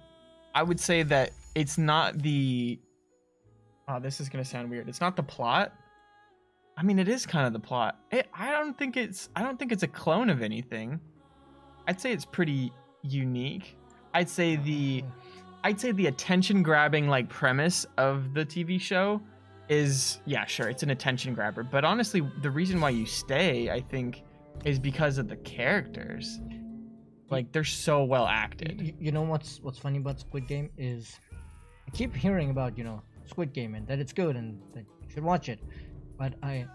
S1: I would say that it's not the... Oh, this is gonna sound weird. It's not the plot. I mean, it is kind of the plot. I don't think it's a clone of anything. I'd say it's pretty unique. I'd say the attention grabbing like premise of the TV show is, yeah, sure, it's an attention grabber. But honestly, the reason why you stay, I think, is because of the characters. Like, they're so well acted.
S2: You know what's funny about Squid Game is I keep hearing about Squid Game and that it's good and that you should watch it, but I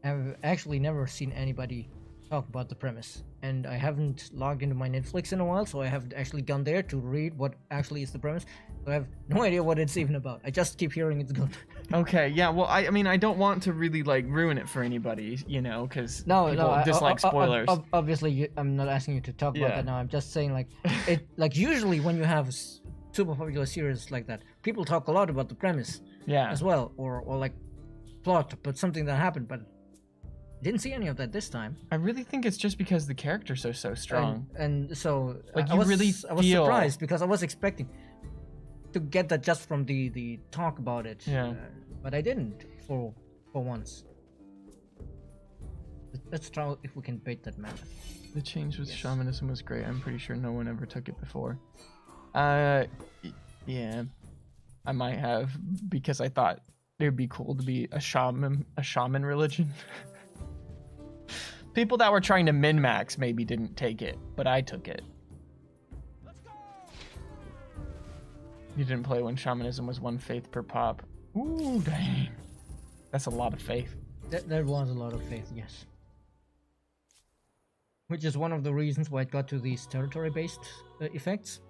S2: have actually never seen anybody talk about the premise, and I haven't logged into my Netflix in a while, so I haven't actually gone there to read what actually is the premise. So I have no idea what it's even about. I just keep hearing it's good.
S1: Okay, yeah, well, I mean, I don't want to really like ruin it for anybody, because people
S2: I
S1: dislike spoilers.
S2: Obviously, I'm not asking you to talk about that now. I'm just saying, like, like usually when you have super popular series like that, people talk a lot about the premise as well, or like plot, but something that happened, but didn't see any of that this time.
S1: I really think it's just because the characters are so strong.
S2: And so
S1: like,
S2: I was
S1: feel...
S2: surprised because I was expecting to get that just from the talk about it. But I didn't for once. Let's try if we can bait that man.
S1: The change with shamanism was great. I'm pretty sure no one ever took it before. Yeah, I might have, because I thought it would be cool to be a shaman religion. People that were trying to min-max maybe didn't take it, but I took it. You didn't play when shamanism was 1 faith per pop. Ooh, dang. That's a lot of faith.
S2: There was a lot of faith, yes. Which is one of the reasons why it got to these territory-based effects.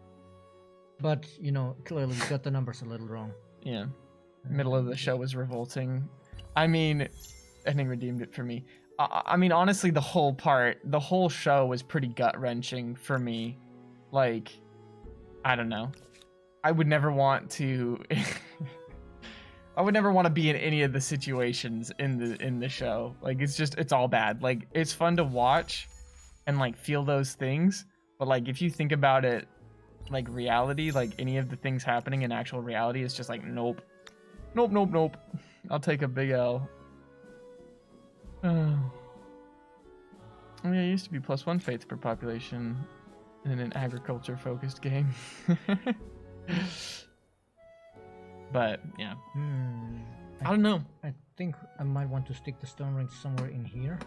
S2: But, you know, clearly we got the numbers a little wrong.
S1: Yeah. Middle of the show was revolting. I mean, ending redeemed it for me. I mean, honestly, the whole show was pretty gut-wrenching for me. Like, I don't know. I would never want to... I would never want to be in any of the situations in the show. Like, it's all bad. Like, it's fun to watch and, like, feel those things. But, like, if you think about it, like, reality, like, any of the things happening in actual reality is just like, nope. Nope, nope, nope. I'll take a big L. Oh, yeah, it used to be +1 faith per population in an agriculture-focused game. But, yeah. I don't know.
S2: I think I might want to stick the stone rings somewhere in here.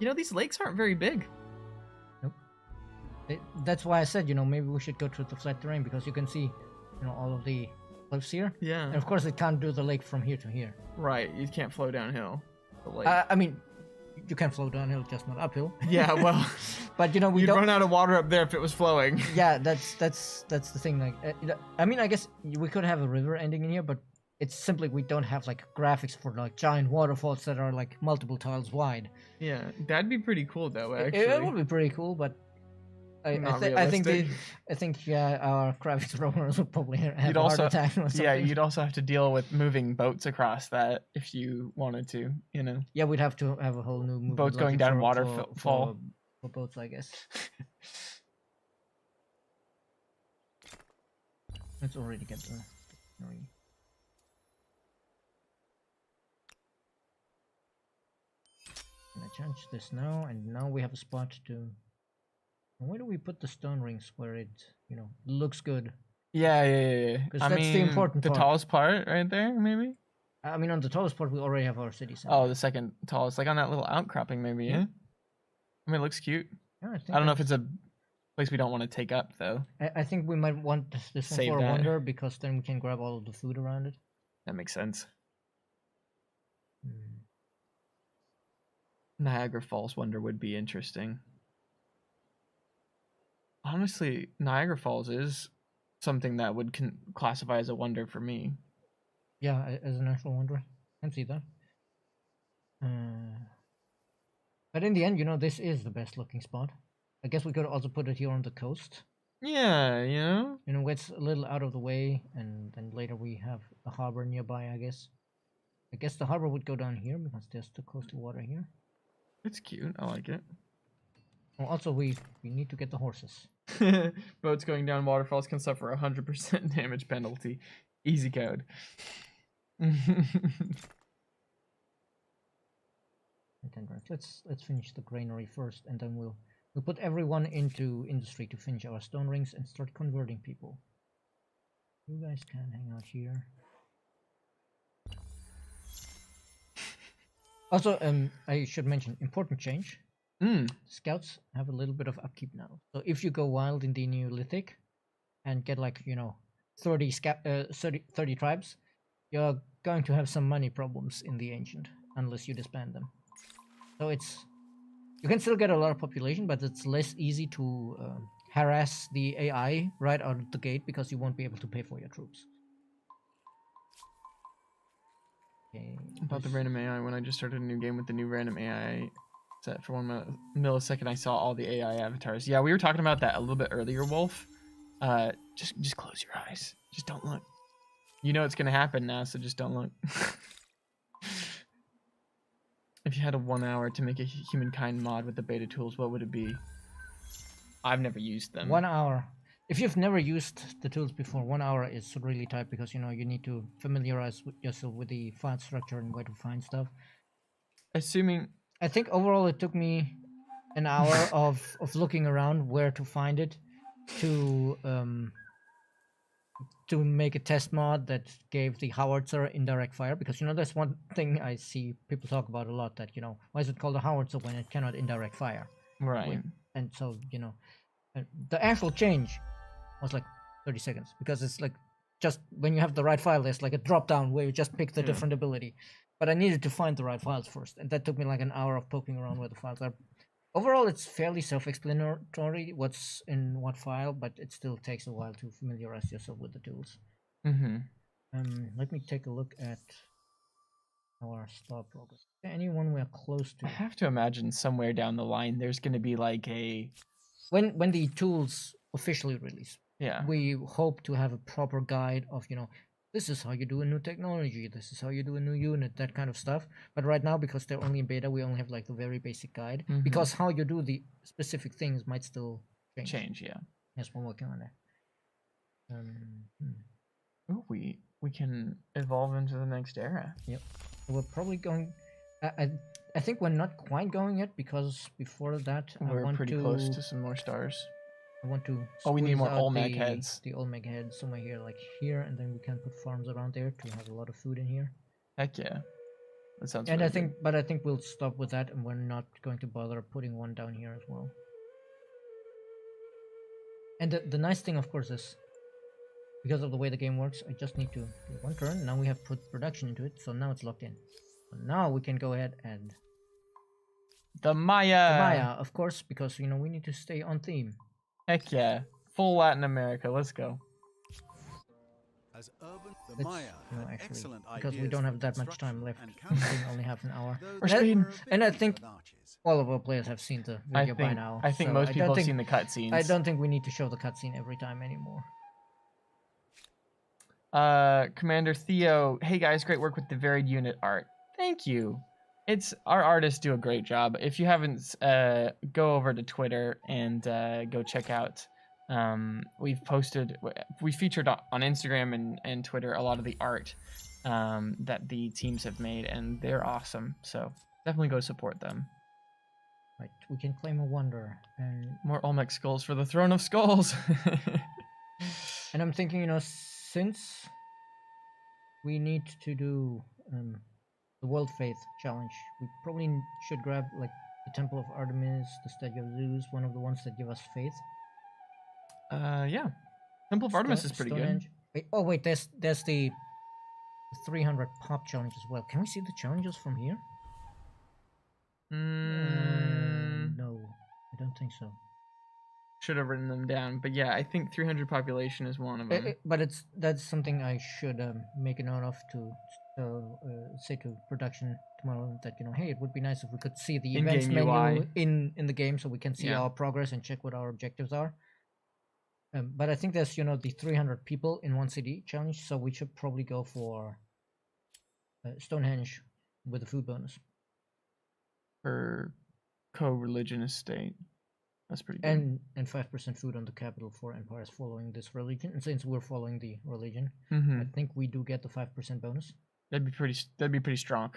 S1: You know, these lakes aren't very big.
S2: Nope. That's why I said, you know, maybe we should go through the flat terrain, because you can see, you know, all of the cliffs here.
S1: Yeah.
S2: And of course it can't do the lake from here to here.
S1: Right, you can't flow downhill. The lake.
S2: I mean, you can flow downhill, just not uphill.
S1: Yeah, well,
S2: but you know, we
S1: you'd
S2: don't
S1: run out of water up there if it was flowing.
S2: Yeah, that's the thing. Like, I mean, I guess we could have a river ending in here, but it's simply we don't have like graphics for like giant waterfalls that are like multiple tiles wide.
S1: Yeah, that'd be pretty cool though. Actually,
S2: It would be pretty cool, but I think yeah, our graphics programmers would probably have
S1: You'd
S2: a
S1: also,
S2: heart attack or something.
S1: yeah, you'd also have to deal with moving boats across that if you wanted to, you know.
S2: Yeah, we'd have to have a whole new movie
S1: Boats going down waterfall.
S2: For boats, I guess. Let's already get the. Can I change this now? And now we have a spot to. Where do we put the stone rings where it, you know, looks good?
S1: Yeah.
S2: Because that's the important
S1: the
S2: part.
S1: tallest part right there, maybe.
S2: I mean, on the tallest part, we already have our city center.
S1: Oh, the second tallest, like on that little outcropping, maybe. Yeah. I mean, it looks cute.
S2: Yeah,
S1: I don't know if it's a place we don't want to take up though.
S2: I think we might want this one
S1: Save
S2: for a
S1: that.
S2: wonder, because then we can grab all of the food around it.
S1: That makes sense. Niagara Falls wonder would be interesting. Honestly, Niagara Falls is something that would classify as a wonder for me.
S2: Yeah, as an actual wonder. I can see that. But in the end, you know, this is the best looking spot. I guess we could also put it here on the coast.
S1: Yeah, you know?
S2: You know, it's a little out of the way, and then later we have a harbor nearby, I guess. I guess the harbor would go down here, because there's too close to water here.
S1: It's cute. I like it.
S2: Well, also, we need to get the horses.
S1: Boats going down waterfalls can suffer 100% damage penalty. Easy code.
S2: Let's finish the granary first, and then we'll put everyone into industry to finish our stone rings and start converting people. You guys can hang out here. Also, I should mention important change. Scouts have a little bit of upkeep now. So if you go wild in the Neolithic and get like, you know, 30 tribes, you're going to have some money problems in the Ancient unless you disband them. So you can still get a lot of population, but it's less easy to harass the AI right out of the gate, because you won't be able to pay for your troops. Okay,
S1: About the random AI, when I just started a new game with the new random AI set for 1 millisecond, I saw all the AI avatars. Yeah, we were talking about that a little bit earlier, Wolf. Just close your eyes. Just don't look. You know it's gonna happen now, so just don't look. If you had a 1 hour to make a Humankind mod with the beta tools, what would it be? I've never used them.
S2: 1 hour. If you've never used the tools before, 1 hour is really tight, because, you know, you need to familiarize yourself with the file structure and where to find stuff.
S1: Assuming...
S2: I think overall it took me an hour of looking around where to find it to make a test mod that gave the howitzer indirect fire, because, you know, that's one thing I see people talk about a lot, that, you know, why is it called a howitzer when it cannot indirect fire?
S1: Right.
S2: And so, you know, the actual change was like 30 seconds, because it's like just when you have the right file, there's like a drop down where you just pick the
S1: Yeah.
S2: different ability. But I needed to find the right files first, and that took me like an hour of poking around where the files are. Overall, it's fairly self-explanatory what's in what file, but it still takes a while to familiarize yourself with the tools.
S1: Mm-hmm.
S2: Let me take a look at our star progress. Is there anyone we're close
S1: I
S2: to?
S1: have to imagine somewhere down the line there's going to be like a
S2: When the tools officially release,
S1: yeah.
S2: we hope to have a proper guide of, this is how you do a new technology, this is how you do a new unit, that kind of stuff. But right now, because they're only in beta, we only have like the very basic guide.
S1: Mhm.
S2: Because how you do the specific things might still
S1: Change, yeah.
S2: Yes, we're working on that.
S1: Ooh, we can evolve into the next era.
S2: Yep. We're probably going. I think we're not quite going yet, because before that I
S1: We're
S2: want
S1: pretty
S2: to.
S1: close to some more stars.
S2: I want to.
S1: Oh, we need
S2: squeeze
S1: more
S2: out
S1: Olmec
S2: the,
S1: heads.
S2: The Olmec heads somewhere here, like here, and then we can put farms around there to have a lot of food in here.
S1: Heck yeah. That sounds
S2: And
S1: really
S2: I think,
S1: good.
S2: but I think we'll stop with that, and we're not going to bother putting one down here as well. And the nice thing, of course, is because of the way the game works, I just need to do one turn. Now we have put production into it, so now it's locked in. So now we can go ahead and
S1: The Maya.
S2: the Maya, of course, because we need to stay on theme.
S1: Heck yeah. Full Latin America. Let's go.
S3: As urban, the
S2: Let's,
S3: Maya had
S2: actually,
S3: excellent
S2: because we
S3: ideas
S2: don't
S3: for
S2: have that much time left.
S3: construction and
S2: We only have an hour.
S3: though
S1: We're
S3: they
S1: speeding.
S3: were a bit
S2: And I
S3: weak
S2: think
S3: with archers.
S2: all of our players have seen the video by now.
S1: I think
S2: so
S1: most
S2: I
S1: people
S2: don't
S1: have
S2: think,
S1: seen the cutscenes.
S2: I don't think we need to show the cutscene every time anymore.
S1: Commander Theo, hey guys, great work with the varied unit art. Thank you. It's our artists do a great job. If you haven't, go over to Twitter and go check out. We featured on Instagram and Twitter a lot of the art that the teams have made, and they're awesome. So definitely go support them.
S2: Right, we can claim a wonder, and
S1: More Olmec skulls for the Throne of Skulls.
S2: and I'm thinking, since we need to do the World Faith challenge, we probably should grab like the Temple of Artemis, the Statue of Zeus, one of the ones that give us faith.
S1: Yeah. Temple of Artemis is pretty
S2: Stonehenge. Wait, there's the 300 pop challenge as well. Can we see the challenges from here?
S1: good.
S2: No, I don't think so.
S1: Should have written them down, but yeah, I think 300 population is one of them.
S2: But that's something I should make a note of to say to production tomorrow, that hey, it would be nice if we could see the events
S1: In-game
S2: menu
S1: UI.
S2: in the game, so we can see
S1: Yeah.
S2: our progress and check what our objectives are. But I think there's the 300 people in one city challenge, so we should probably go for Stonehenge with a food bonus.
S1: For co-religion estate. That's pretty good.
S2: And 5% food on the capital for empires following this religion. And since we're following the religion,
S1: Mm-hmm.
S2: I think we do get the 5% bonus.
S1: That'd be pretty strong.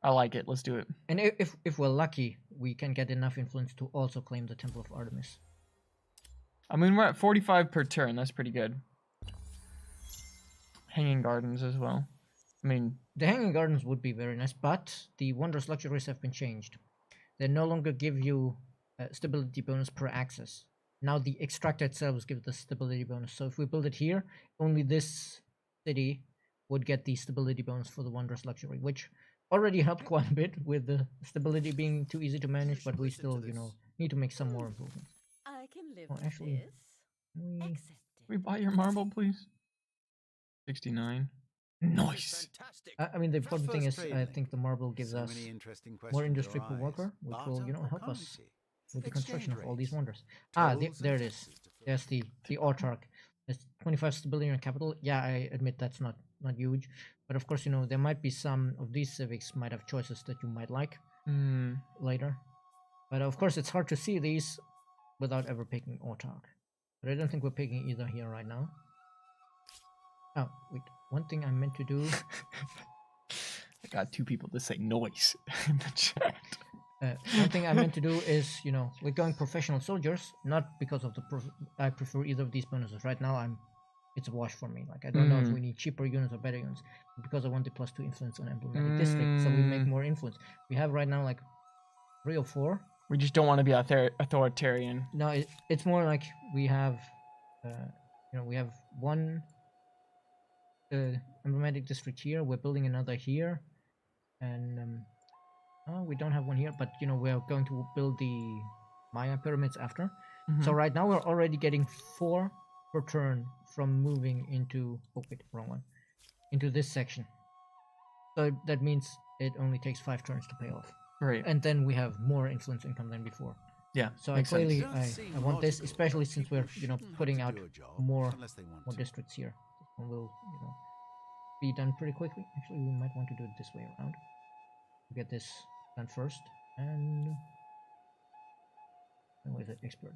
S1: I like it. Let's do it.
S2: And if we're lucky, we can get enough influence to also claim the Temple of Artemis.
S1: I mean, we're at 45 per turn. That's pretty good. Hanging Gardens as well. I mean,
S2: the Hanging Gardens would be very nice, but the Wondrous Luxuries have been changed. They no longer give you stability bonus per access. Now the extractor itself gives the stability bonus. So if we build it here, only this city would get the stability bonus for the Wondrous Luxury, which already helped quite a bit with the stability being too easy to manage, but we still, need to make some more improvements.
S4: I can live
S2: Oh,
S4: with
S2: actually,
S4: this. Accept
S1: can we
S4: it.
S1: buy your marble, please? 69. Nice.
S3: Fantastic.
S2: I mean, the important thing is,
S3: First
S2: I
S3: trade
S2: think the marble gives
S3: So
S2: us
S3: many interesting
S2: more
S3: questions
S2: industry per
S3: arise.
S2: worker, which will,
S3: Barter or
S2: help us
S3: currency?
S2: with the
S3: Exchange
S2: construction of all these
S3: rates.
S2: wonders.
S3: Tolls
S2: There
S3: and
S2: it is.
S3: taxes to fulfill.
S2: There's the autarch. There's 25 stability and capital. Yeah, I admit that's not huge, but of course, there might be some of these civics might have choices that you might like later. But of course, it's hard to see these without ever picking autarch. But I don't think we're picking either here right now. Oh, wait. One thing I meant to do.
S1: I got 2 people to say noise in the chat.
S2: One thing I meant to do is, we're going professional soldiers, not because of I prefer either of these bonuses. Right now, it's a wash for me. Like, I don't know if we need cheaper units or better units, because I want the +2 influence on emblematic district, so we make more influence. We have right now like 3 or 4.
S1: We just don't want to be authoritarian.
S2: No, it's more like we have, we have 1 emblematic district here. We're building another here, and oh, we don't have one here. But you know, we're going to build the Maya pyramids after. So
S1: Mhm.
S2: right now we're already getting 4 per turn from moving into. Oh wait, wrong one. Into this section. So that means it only takes 5 turns to pay off.
S1: Great.
S2: And then we have more influence income than before.
S1: Yeah.
S2: So I
S1: makes sense.
S2: clearly
S3: Don't seem
S2: I want this,
S3: logical,
S2: especially
S3: but
S2: since
S3: people
S2: we're
S3: shouldn't have
S2: putting
S3: to
S2: out
S3: do a job
S2: more
S3: unless they want
S2: more
S3: to.
S2: districts here. This one will be done pretty quickly. Actually, we might want to do it this way around. Get this done first, and where's the expert?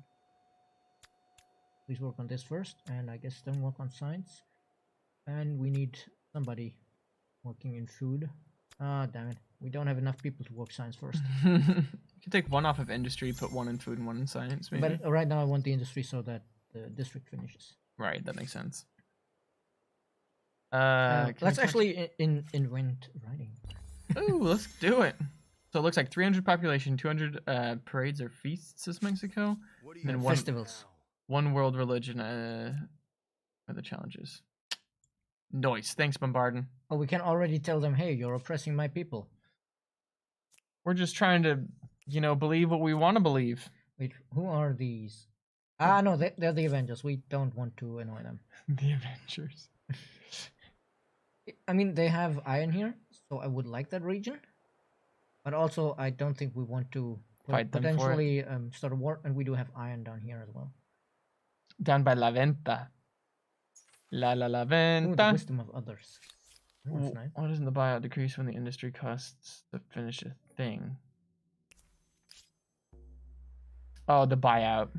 S2: Please work on this first, and I guess then work on science. And we need somebody working in food. Ah, damn it. We don't have enough people to work science first.
S1: You could take one off of industry, put one in food and one in science, maybe.
S2: But right now I want the industry so that the district finishes.
S1: Right, that makes sense.
S2: Let's actually invent writing.
S1: Ooh, let's do it. So it looks like 300 population, 200 parades or feasts is Mexico.
S3: What do
S1: And then
S3: you
S1: one-
S3: think
S2: Festivals.
S3: now?
S1: One world religion are the challenges. Nice. Thanks, Bombardin.
S2: Oh, we can already tell them, hey, you're oppressing my people.
S1: We're just trying to, believe what we want to believe.
S2: Wait, who are these? Ah, no, they're the Avengers. We don't want to annoy them.
S1: The Avengers.
S2: I mean, they have iron here, so I would like that region. But also, I don't think we want to
S1: Fight them for it.
S2: potentially start a war, and we do have iron down here as well.
S1: Down by La Venta. La
S2: Ooh, the
S1: Venta.
S2: wisdom of others. Oh, that's nice.
S1: Why doesn't the buyout decrease when the industry costs to finish a thing? Oh, the buyout.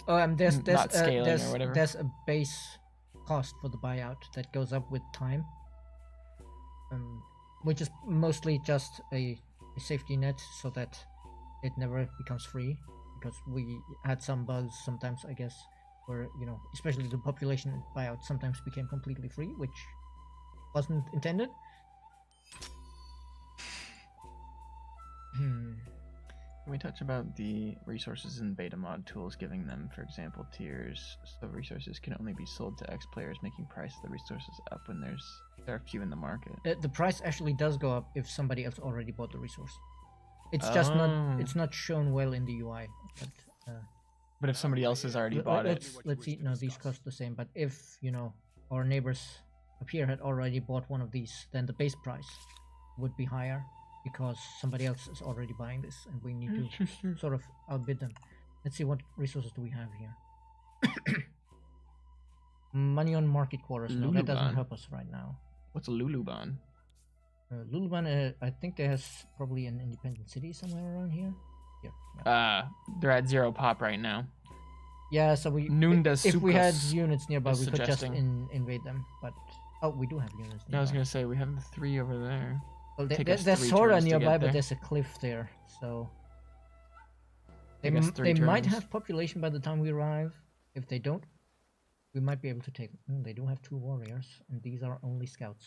S2: Oh,
S1: Not scaling or whatever.
S2: there's a base cost for the buyout that goes up with time, which is mostly just a safety net so that it never becomes free. Because we had some bugs sometimes, I guess, where especially the population buyout sometimes became completely free, which wasn't intended.
S1: Can we touch about the resources in beta mod tools, giving them, for example, tiers, so resources can only be sold to X players, making price of the resources up when there are few in the market.
S2: The price actually does go up if somebody else already bought the resource. It's just not shown well in the UI.
S1: But if somebody else has already bought it,
S2: let's see. No, these cost the same. But if our neighbors up here had already bought one of these, then the base price would be higher because somebody else is already buying this, and we need to sort of outbid them. Let's see, what resources do we have here? Money on market quarters. No, that doesn't
S1: Luluban.
S2: help us right now.
S1: what's a Luluban?
S2: Luluban, I think there's probably an independent city somewhere around here. Here. Yeah.
S1: They're at 0 pop right now.
S2: Yeah, so
S1: Noon does
S2: if we had
S1: Sucos
S2: units nearby,
S1: is
S2: we could just
S1: suggesting.
S2: invade them. But we do have units nearby.
S1: I was gonna say we have the 3 over there.
S2: Well,
S1: take us
S2: there's
S1: 3
S2: sorta
S1: turns to get
S2: nearby,
S1: there.
S2: but there's a cliff there, so they,
S1: Take us 3
S2: they might
S1: turns.
S2: have population by the time we arrive. If they don't, we might be able to take. They do have 2 warriors, and these are only scouts.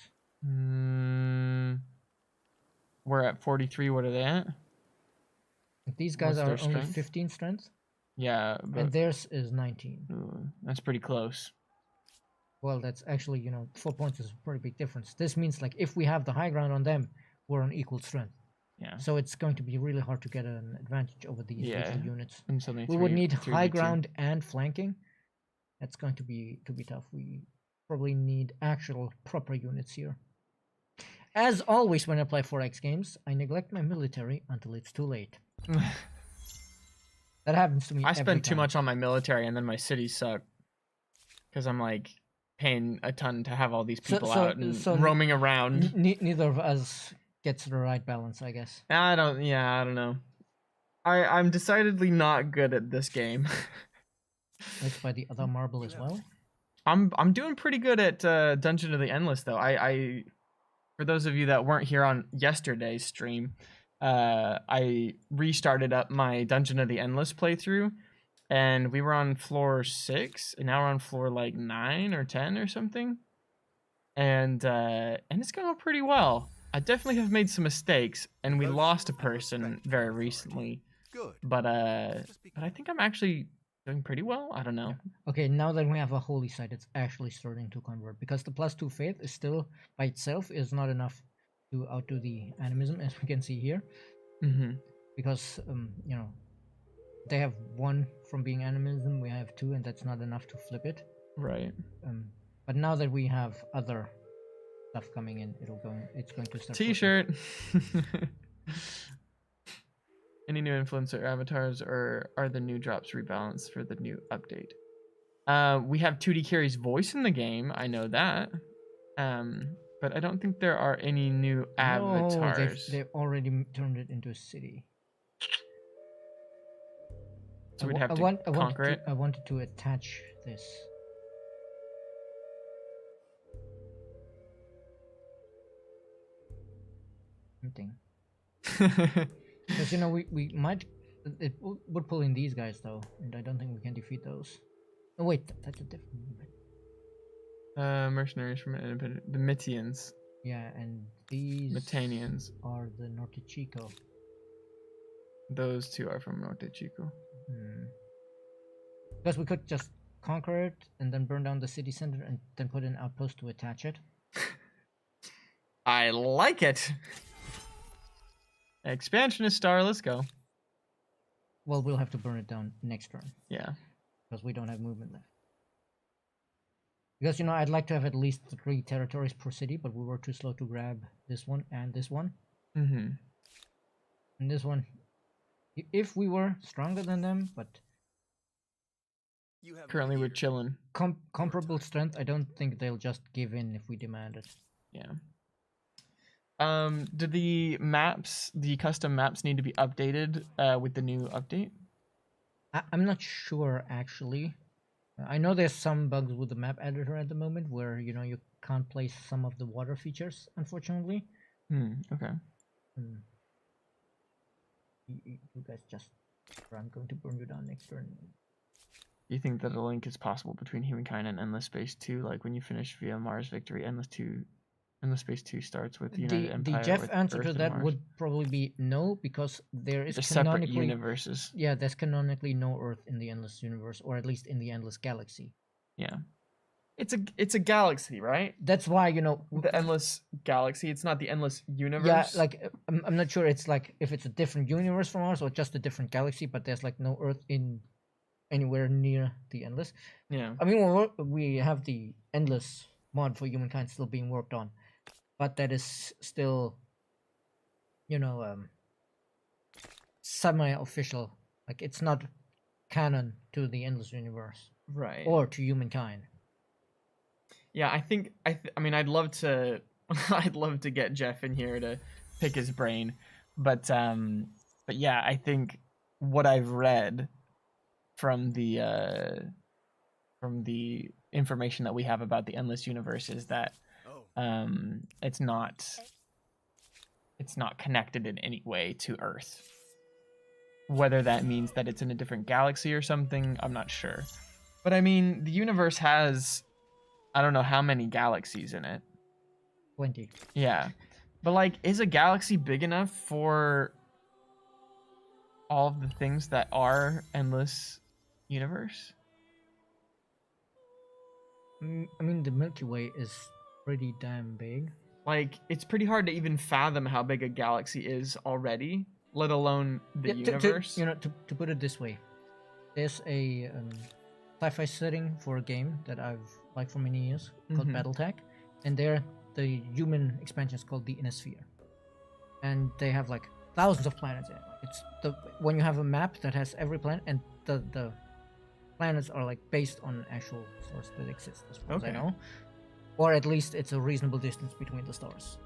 S1: We're at 43. What are they at?
S2: These guys
S1: What's
S2: are
S1: their
S2: only
S1: strength?
S2: 15 strength,
S1: Yeah, but
S2: and theirs is 19.
S1: that's pretty close.
S2: Well, that's actually 4 points is a pretty big difference. This means like if we have the high ground on them, we're on equal strength.
S1: Yeah.
S2: So it's going to be really hard to get an advantage over these little
S1: Yeah.
S2: units.
S1: And suddenly
S2: We would need
S1: 3v2.
S2: high ground and flanking. That's going to be tough. We probably need actual proper units here. As always, when I play 4X games, I neglect my military until it's too late. That happens to me.
S1: I
S2: every
S1: spend too
S2: time.
S1: much on my military, and then my cities suck because I'm like paying a ton to have all these people out and roaming around.
S2: Neither of us gets the right balance, I guess.
S1: I don't know. I'm decidedly not good at this game.
S2: Let's buy the other marble as well.
S1: I'm doing pretty good at Dungeon of the Endless though. I for those of you that weren't here on yesterday's stream, I restarted up my Dungeon of the Endless playthrough, and we were on floor 6, and now we're on floor like 9 or 10 or something, and it's going pretty well. I definitely have made some mistakes, and we lost a person very recently,
S3: Good.
S1: but I think I'm actually Doing pretty well. I don't know.
S2: Okay, now that we have a holy site, it's actually starting to convert because the +2 faith is still by itself is not enough to outdo the animism, as we can see here,
S1: Mm-hmm.
S2: because you know, they have 1 from being animism, we have 2, and that's not enough to flip it.
S1: Right.
S2: But now that we have other stuff coming in, it's going to start.
S1: T-shirt. Any new influencer avatars, or are the new drops rebalanced for the new update? We have 2D Carry's voice in the game. I know that. But I don't think there are any new avatars.
S2: No, they've already turned it into a city.
S1: So we'd have to conquer it.
S2: I wanted to attach this. Thing. Because, you know, we might... It would pull in these guys, though, and I don't think we can defeat those. Oh, wait, that's a different movement.
S1: Mercenaries from independent... The Mitians.
S2: Yeah, and these...
S1: Metanians.
S2: Are the Norte Chico.
S1: Those 2 are from Norte Chico.
S2: Because we could just conquer it, and then burn down the city center, and then put an outpost to attach it.
S1: I like it! Expansionist star, let's go.
S2: Well, we'll have to burn it down next turn.
S1: Yeah.
S2: Because we don't have movement left. Because, you know, I'd like to have at least 3 territories per city, but we were too slow to grab this one and this one.
S1: Mm-hmm.
S2: And this one, if we were stronger than them, but...
S1: Currently we're chilling.
S2: Comparable strength, I don't think they'll just give in if we demand it.
S1: Yeah. Do the custom maps need to be updated with the new update?
S2: I'm not sure, actually. I know there's some bugs with the map editor at the moment where, you know, you can't place some of the water features, unfortunately.
S1: Okay.
S2: You guys just... I'm going to burn you down next turn.
S1: Do you think that a link is possible between Humankind and Endless Space 2? Like when you finish via Mars Victory, Endless Space 2 starts with United Empire.
S2: The Jeff
S1: with
S2: answer
S1: Earth
S2: to
S1: and
S2: that
S1: Mars.
S2: would probably be no, because there is
S1: They're separate
S2: canonically...
S1: universes.
S2: Yeah, there's canonically no Earth in the Endless Universe, or at least in the Endless Galaxy.
S1: Yeah. It's a galaxy, right?
S2: That's why, you know...
S1: The Endless Galaxy, it's not the Endless Universe?
S2: Yeah, like, I'm not sure it's like, if it's a different universe from ours, or just a different galaxy, but there's like no Earth in anywhere near the Endless.
S1: Yeah.
S2: I mean, we have the Endless mod for Humankind still being worked on, but that is still, you know, semi-official. Like, it's not canon to the Endless Universe.
S1: Right.
S2: Or to Humankind.
S1: Yeah, I mean, I'd love to get Jeff in here to pick his brain, but yeah, I think what I've read from the information that we have about the Endless Universe is that it's not connected in any way to Earth. Whether that means that it's in a different galaxy or something, I'm not sure. But I mean, the universe has, I don't know how many galaxies in it.
S2: 20.
S1: Yeah. But like, is a galaxy big enough for all of the things that are Endless Universe?
S2: I mean, the Milky Way is pretty damn big.
S1: Like, it's pretty hard to even fathom how big a galaxy is already, let alone the universe.
S2: To put it this way, there's a sci-fi setting for a game that I've liked for many years called BattleTech, and there the human expansion is called the Inner Sphere, and they have like thousands of planets in it. It's when you have a map that has every planet, and the planets are like based on actual stars that exist, as far as I know, or at least it's a reasonable distance between the stars.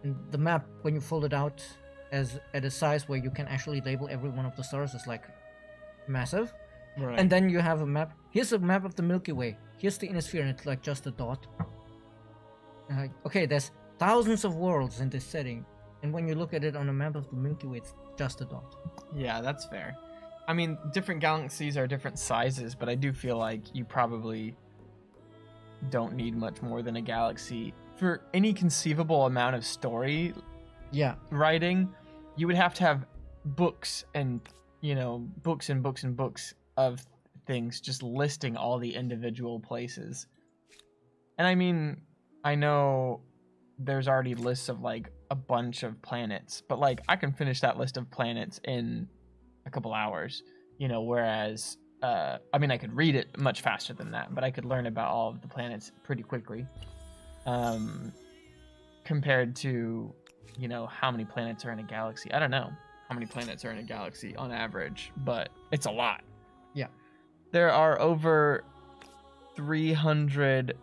S2: And the map, when you fold it out as at a size where you can actually label every one of the stars, is like massive.
S1: Right.
S2: And then you have a map. Here's a map of the Milky Way. Here's the Inner Sphere, and it's like just a dot. Okay, there's thousands of worlds in this setting, and when you look at it on a map of the Milky Way, it's just a dot.
S1: Yeah, that's fair. I mean, different galaxies are different sizes, but I do feel like you probably don't need much more than a galaxy for any conceivable amount of story.
S2: Yeah,
S1: writing. You would have to have books and books and books and books of things, just listing all the individual places. And I mean, I know there's already lists of like a bunch of planets, but like I can finish that list of planets in a couple hours, whereas I mean, I could read it much faster than that, but I could learn about all of the planets pretty quickly. Compared to, how many planets are in a galaxy. I don't know how many planets are in a galaxy on average, but it's a lot.
S2: Yeah.
S1: There are over 300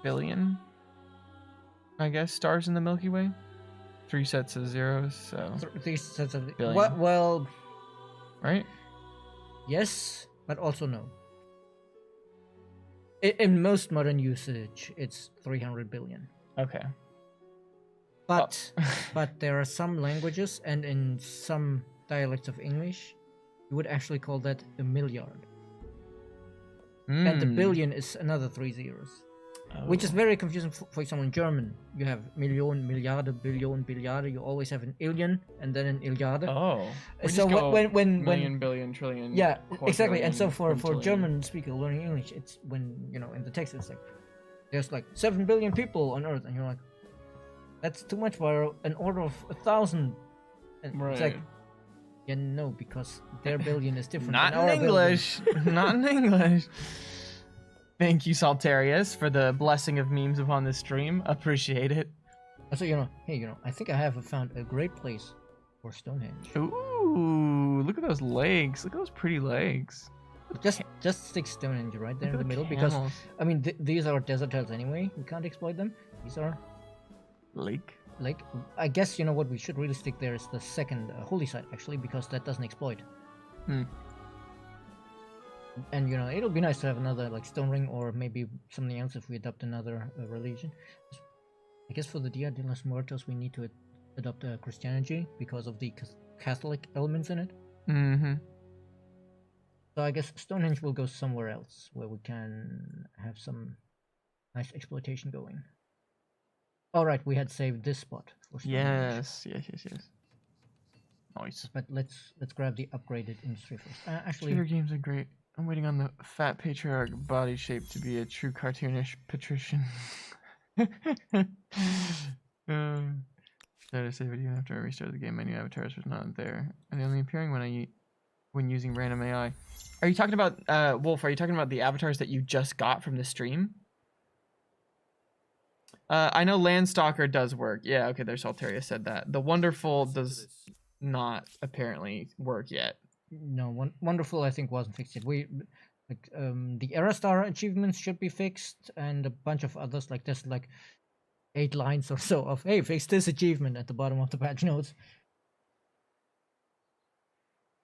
S1: billion, I guess, stars in the Milky Way. 3 sets of zeros, so
S2: These sets of
S1: billion.
S2: well,
S1: right?
S2: yes, but also no. In most modern usage, it's 300 billion.
S1: Okay.
S2: But but there are some languages, and in some dialects of English, you would actually call that a milliard. And the billion is another 3 zeros. Which is very confusing. For example, in German, you have Million, Milliarde, Billion, Billiarde. You always have an illion and then an Illiarde.
S1: Oh.
S2: So when
S1: million, billion, trillion.
S2: yeah, exactly. And so for
S1: quintillion.
S2: German speaker learning English, it's when in the text it's like there's like 7 billion people on Earth, and you're like, that's too much for an order of 1,000. And
S1: Right.
S2: it's like, yeah, no, because their billion is different.
S1: Not
S2: than
S1: in
S2: our
S1: English. Not in English. Thank you, Saltarius, for the blessing of memes upon this stream. Appreciate it.
S2: So hey, I think I have found a great place for Stonehenge.
S1: Ooh, look at those legs. Look at those pretty legs.
S2: Just stick Stonehenge right there in
S1: Look
S2: the
S1: at
S2: middle, because
S1: camels.
S2: I mean these are desert tiles anyway. We can't exploit them. These are
S1: Lake.
S2: like, I guess what we should really stick there is the second holy site, actually, because that doesn't exploit. And it'll be nice to have another like stone ring, or maybe something else if we adopt another religion. I guess for the Dia de los Muertos we need to adopt Christianity because of the Catholic elements in it.
S1: Mm-hmm.
S2: So I guess Stonehenge will go somewhere else where we can have some nice exploitation going. Alright, we had saved this spot for Stonehenge.
S1: Yes. Nice.
S2: But let's grab the upgraded industry first. Actually,
S1: Computer games are great. I'm waiting on the fat patriarch body shape to be a true cartoonish patrician. Did I save it even after I restarted the game? Menu avatars was not there. Are they only appearing when using random AI? Are you talking about Wolf? Are you talking about the avatars that you just got from the stream? I know Landstalker does work. Yeah, okay. There's Altaria said that. The Wonderful does not apparently work yet.
S2: no, Wonderful I think wasn't fixed yet. The Era Star achievements should be fixed, and a bunch of others. Like there's like 8 lines or so of "Hey, fix this achievement" at the bottom of the patch notes.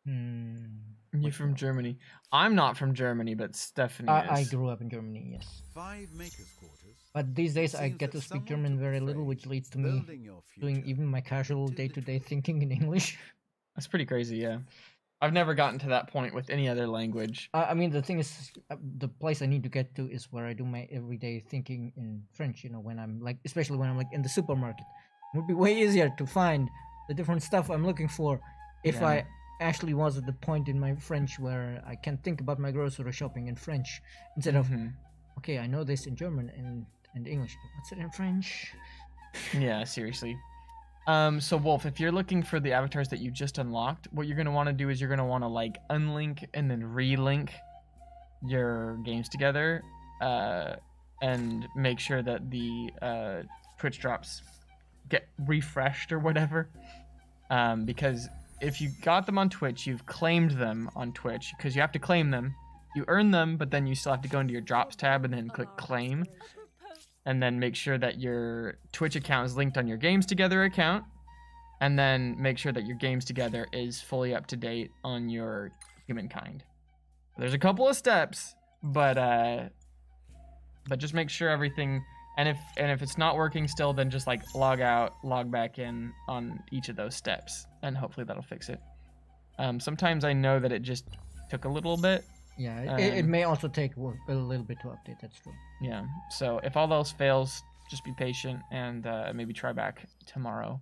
S1: You from Germany? I'm not from Germany, but Stephanie
S2: I
S1: is.
S2: grew up in Germany, yes.
S3: 5 makers' quarters.
S2: But these days I
S3: Seems
S2: get to
S3: that
S2: speak
S3: someone
S2: German
S3: took
S2: very
S3: the
S2: little, which
S3: phrase,
S2: leads to me
S3: "Building your
S2: doing
S3: future
S2: even my casual
S3: too
S2: day-to-day
S3: literally."
S2: thinking in English.
S1: That's pretty crazy, yeah. I've never gotten to that point with any other language.
S2: I mean, the thing is, the place I need to get to is where I do my everyday thinking in French. When I'm like, especially when I'm like in the supermarket, it would be way easier to find the different stuff I'm looking for if
S1: Yeah.
S2: I actually was at the point in my French where I can think about my grocery shopping in French instead of, okay, I know this in German and English. What's it in French?
S1: Yeah, seriously. So Wolf, if you're looking for the avatars that you just unlocked, what you're gonna want to do is you're gonna want to like unlink and then relink your games together, and make sure that the Twitch drops get refreshed or whatever. Because if you got them on Twitch, you've claimed them on Twitch, because you have to claim them. You earn them, but then you still have to go into your drops tab and then click claim. And then make sure that your Twitch account is linked on your Games Together account. And then make sure that your Games Together is fully up to date on your Humankind. There's a couple of steps, but just make sure everything. And if it's not working still, then just like log out, log back in on each of those steps, and hopefully that'll fix it. Sometimes I know that it just took a little bit.
S2: Yeah, it may also take a little bit to update. That's true.
S1: Yeah, so if all else fails, just be patient and maybe try back tomorrow.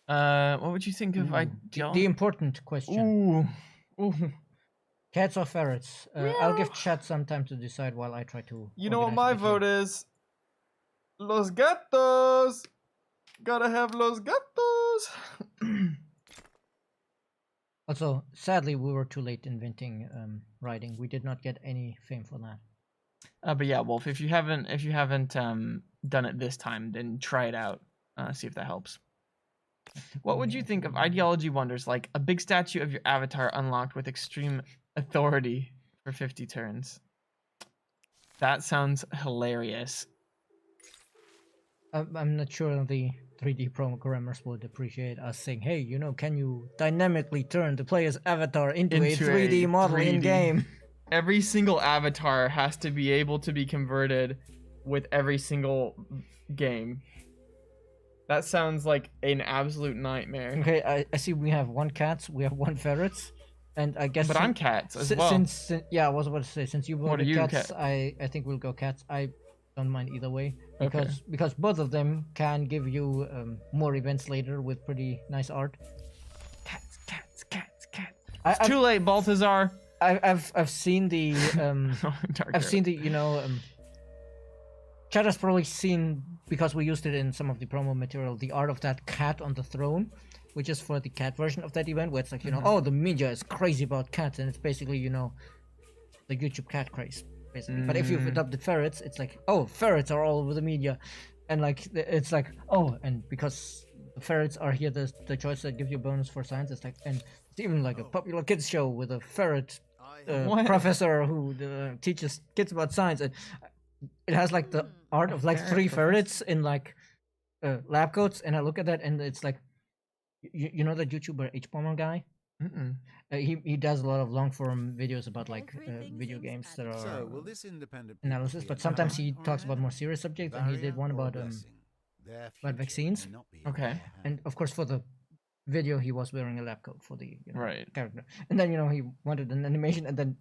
S1: What would you think of
S2: The important question.
S1: Ooh.
S2: Cats or ferrets? I'll give
S1: Meow.
S2: chat some time to decide while I try to.
S1: You know what
S2: organize
S1: my
S2: a bit here.
S1: vote is? Los gatos. Gotta have los gatos.
S2: Also, sadly, we were too late inventing writing. We did not get any fame for that.
S1: But yeah, Wolf, if you haven't done it this time, then try it out. See if that helps. What would you think of ideology wonders like a big statue of your avatar unlocked with extreme authority for 50 turns? That sounds hilarious.
S2: I'm not sure the 3D programmers would appreciate us saying, "Hey, you know, can you dynamically turn the player's avatar into a 3D model in
S1: 3D.
S2: game?"
S1: Every single avatar has to be able to be converted with every single game. That sounds like an absolute nightmare.
S2: Okay, I see we have one cat, we have one ferret, and I guess.
S1: But I'm cats as well.
S2: Since yeah, I was about to say since you
S1: What are
S2: voted
S1: you,
S2: cats,
S1: cat?
S2: I think we'll go cats. I don't mind either way
S1: Okay.
S2: because both of them can give you more events later with pretty nice art.
S1: Cats.
S2: I've-
S1: Too late, Balthazar.
S2: I've seen the
S1: Dark
S2: I've
S1: Arrow.
S2: seen the Chad has probably seen, because we used it in some of the promo material, the art of that cat on the throne, which is for the cat version of that event, where it's like, you know, oh, the media is crazy about cats, and it's basically, you know, the YouTube cat craze, basically. But if you've adopted ferrets, it's like, oh, ferrets are all over the media, and like, it's like, oh, and because the ferrets are here, the choice that gives you a bonus for science, it's like, and it's even like a popular kids show with a ferret
S1: What?
S2: professor who teaches kids about science, and it has like the art of like
S1: ferret
S2: 3
S1: professor.
S2: ferrets in like lab coats, and I look at that and it's like, you know the YouTuber H Bomber guy.
S1: Mm-mm.
S2: He does a lot of long form videos about like
S4: Everything
S2: video
S4: seems
S2: games that
S4: magical.
S2: are
S3: So, will this independent
S2: analysis,
S3: people
S2: but
S3: be a
S2: sometimes
S3: barrier
S2: he
S3: or
S2: talks
S3: an
S2: about more
S3: enemy?
S2: serious subjects, and he did
S3: Barrier
S2: one
S3: or a
S2: about
S3: blessing? Their future
S2: vaccines.
S3: may not be in
S1: Okay.
S3: their
S2: and of course for the video he was wearing a lab coat for the
S1: Right.
S2: character, and then, you know, he wanted an animation, and then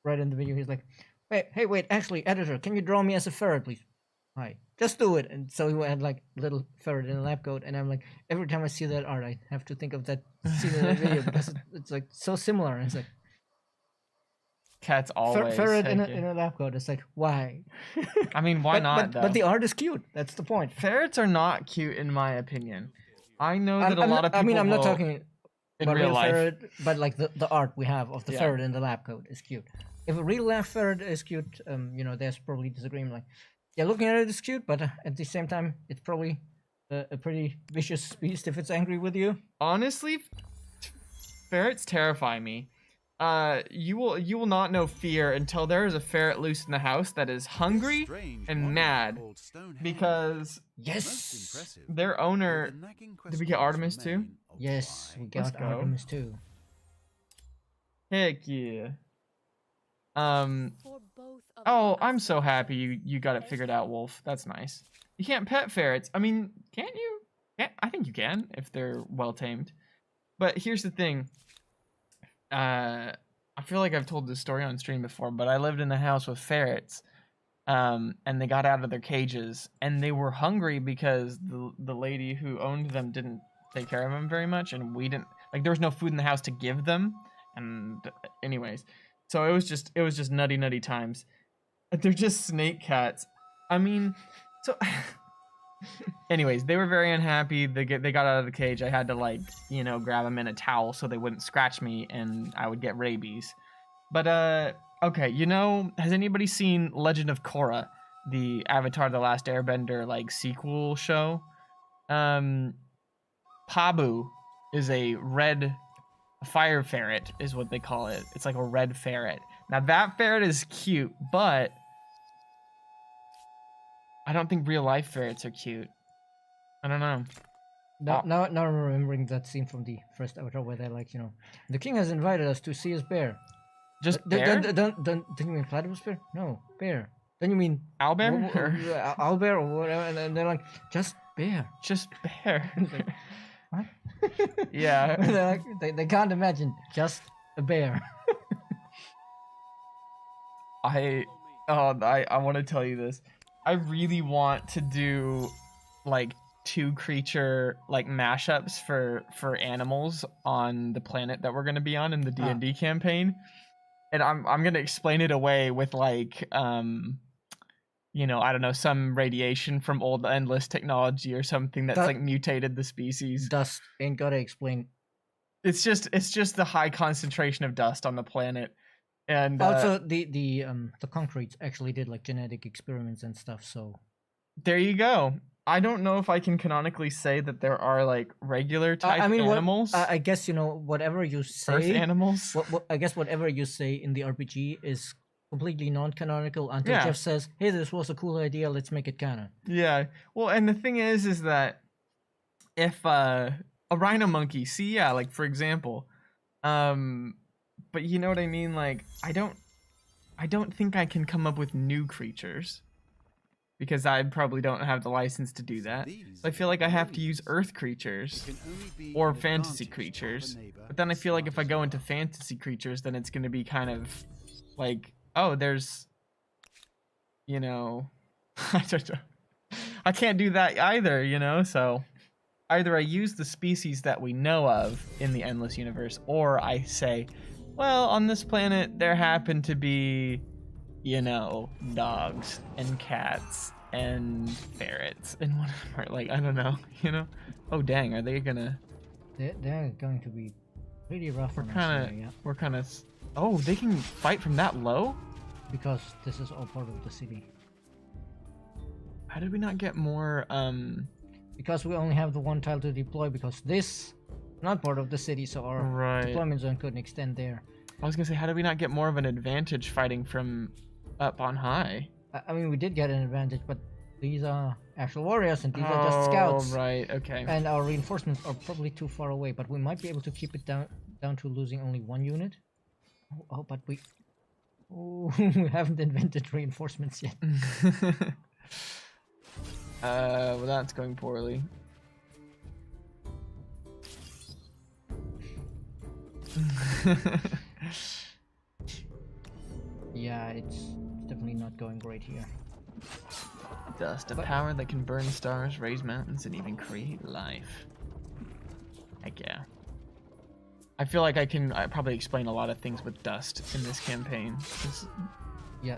S2: right in the video he's like, wait, actually, editor, can you draw me as a ferret, please? Hi, just do it. And so he had like little ferret in a lab coat, and I'm like, every time I see that art, I have to think of that scene in that video because it's like so similar. And it's like
S1: Cats always.
S2: ferret in
S1: heck
S2: a,
S1: yeah.
S2: in a lab coat. It's like, why?
S1: I mean, why not?
S2: But the art is cute. That's the point.
S1: Ferrets are not cute in my opinion. I know that
S2: I'm
S1: a lot
S2: not-
S1: of people.
S2: I mean, I'm not
S1: vote
S2: talking
S1: in
S2: about
S1: real
S2: real
S1: life.
S2: ferret, but like the art we have of the
S1: Yeah.
S2: ferret in the lab coat is cute. If a real lab ferret is cute, you know, there's probably disagreement. Like, yeah, looking at it is cute, but at the same time, it's probably a pretty vicious beast if it's angry with you.
S1: Honestly, ferrets terrify me. You will not know fear until there is a ferret loose in the house that is hungry and mad because
S2: Yes.
S1: their owner. Did we get Artemis too?
S2: Yes, we
S1: Let's
S2: got
S1: go.
S2: Artemis too.
S1: Heck yeah.
S4: For both of
S1: Oh,
S4: us.
S1: I'm so happy you got it figured out, Wolf. That's nice. You can't pet ferrets. I mean, can't you? Yeah, I think you can if they're well tamed. But here's the thing. I feel like I've told this story on stream before, but I lived in a house with ferrets. And they got out of their cages, and they were hungry because the lady who owned them didn't take care of them very much, and we didn't like there was no food in the house to give them. And anyways, so it was just nutty times. They're just snake cats. I mean, so anyways, they were very unhappy. They got out of the cage. I had to like, you know, grab them in a towel so they wouldn't scratch me and I would get rabies. But okay, you know, has anybody seen Legend of Korra, the Avatar: The Last Airbender like sequel show? Pabu is a red fire ferret is what they call it. It's like a red ferret. Now that ferret is cute, but I don't think real life ferrets are cute. I don't know.
S2: Now I'm remembering that scene from the first Avatar where they're like, you know, the king has invited us to see his bear.
S1: Just bear?
S2: Don't you mean platypus bear? No, bear. Then you mean
S1: Owlbear? Or
S2: owlbear or whatever? And then they're like, just bear.
S1: just bear?
S2: It's like, what?
S1: Yeah.
S2: They're like, they can't imagine just a bear.
S1: I want to tell you this. I really want to do like two creature like mashups for animals on the planet that we're gonna be on in the D&D campaign, and I'm gonna explain it away with like you know, I don't know, some radiation from old endless technology or something that's like mutated the species.
S2: Dust ain't gotta explain.
S1: It's just the high concentration of dust on the planet, and
S2: also the concretes actually did like genetic experiments and stuff. So
S1: there you go. I don't know if I can canonically say that there are like regular type animals.
S2: I guess you know whatever you say.
S1: Earth animals.
S2: I guess whatever you say in the RPG is completely non-canonical until Jeff says, "Hey, this was a cool idea. Let's make it canon."
S1: Yeah. Well, and the thing is that if a rhino monkey, see, yeah, like for example, but you know what I mean. Like I don't think I can come up with new creatures. Because I probably don't have the license to do that. So I feel like I have to use earth creatures or fantasy creatures. But then I feel like if I go into fantasy creatures, then it's going to be kind of like, oh, there's, you know, I can't do that either, you know? So either I use the species that we know of in the Endless Universe, or I say, well, on this planet, there happen to be, you know, dogs and cats and ferrets and whatever. Like, I don't know, you know? Oh, dang, are they gonna...
S2: They're going to be pretty rough.
S1: We're kind of... Oh, they can fight from that low?
S2: Because this is all part of the city.
S1: How did we not get more,
S2: Because we only have the one tile to deploy, because this not part of the city, so our deployment zone couldn't extend there.
S1: I was gonna say, how did we not get more of an advantage fighting from up on high?
S2: I mean, we did get an advantage, but these are actual warriors and these are just scouts.
S1: Oh, right, okay.
S2: And our reinforcements are probably too far away, but we might be able to keep it down to losing only one unit. Oh, but we haven't invented reinforcements yet.
S1: Well, that's going poorly.
S2: Yeah, it's definitely not going great here.
S1: Dust, a power that can burn stars, raise mountains, and even create life. Heck yeah. I feel like I can probably explain a lot of things with dust in this campaign.
S2: Yeah.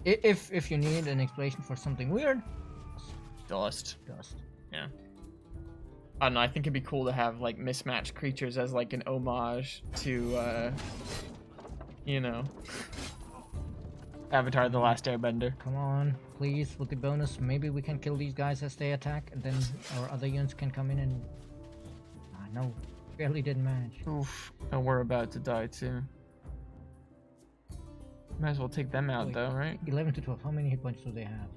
S2: If you need an explanation for something weird,
S1: Dust.
S2: Dust.
S1: Yeah. I don't know, I think it'd be cool to have like mismatched creatures as like an homage to you know, Avatar: The Last Airbender.
S2: Come on, please, with the bonus, maybe we can kill these guys as they attack, and then our other units can come in and... no, barely didn't manage.
S1: Oof, and we're about to die too. Might as well take them out though, right?
S2: 11 to 12, how many hit points do they have?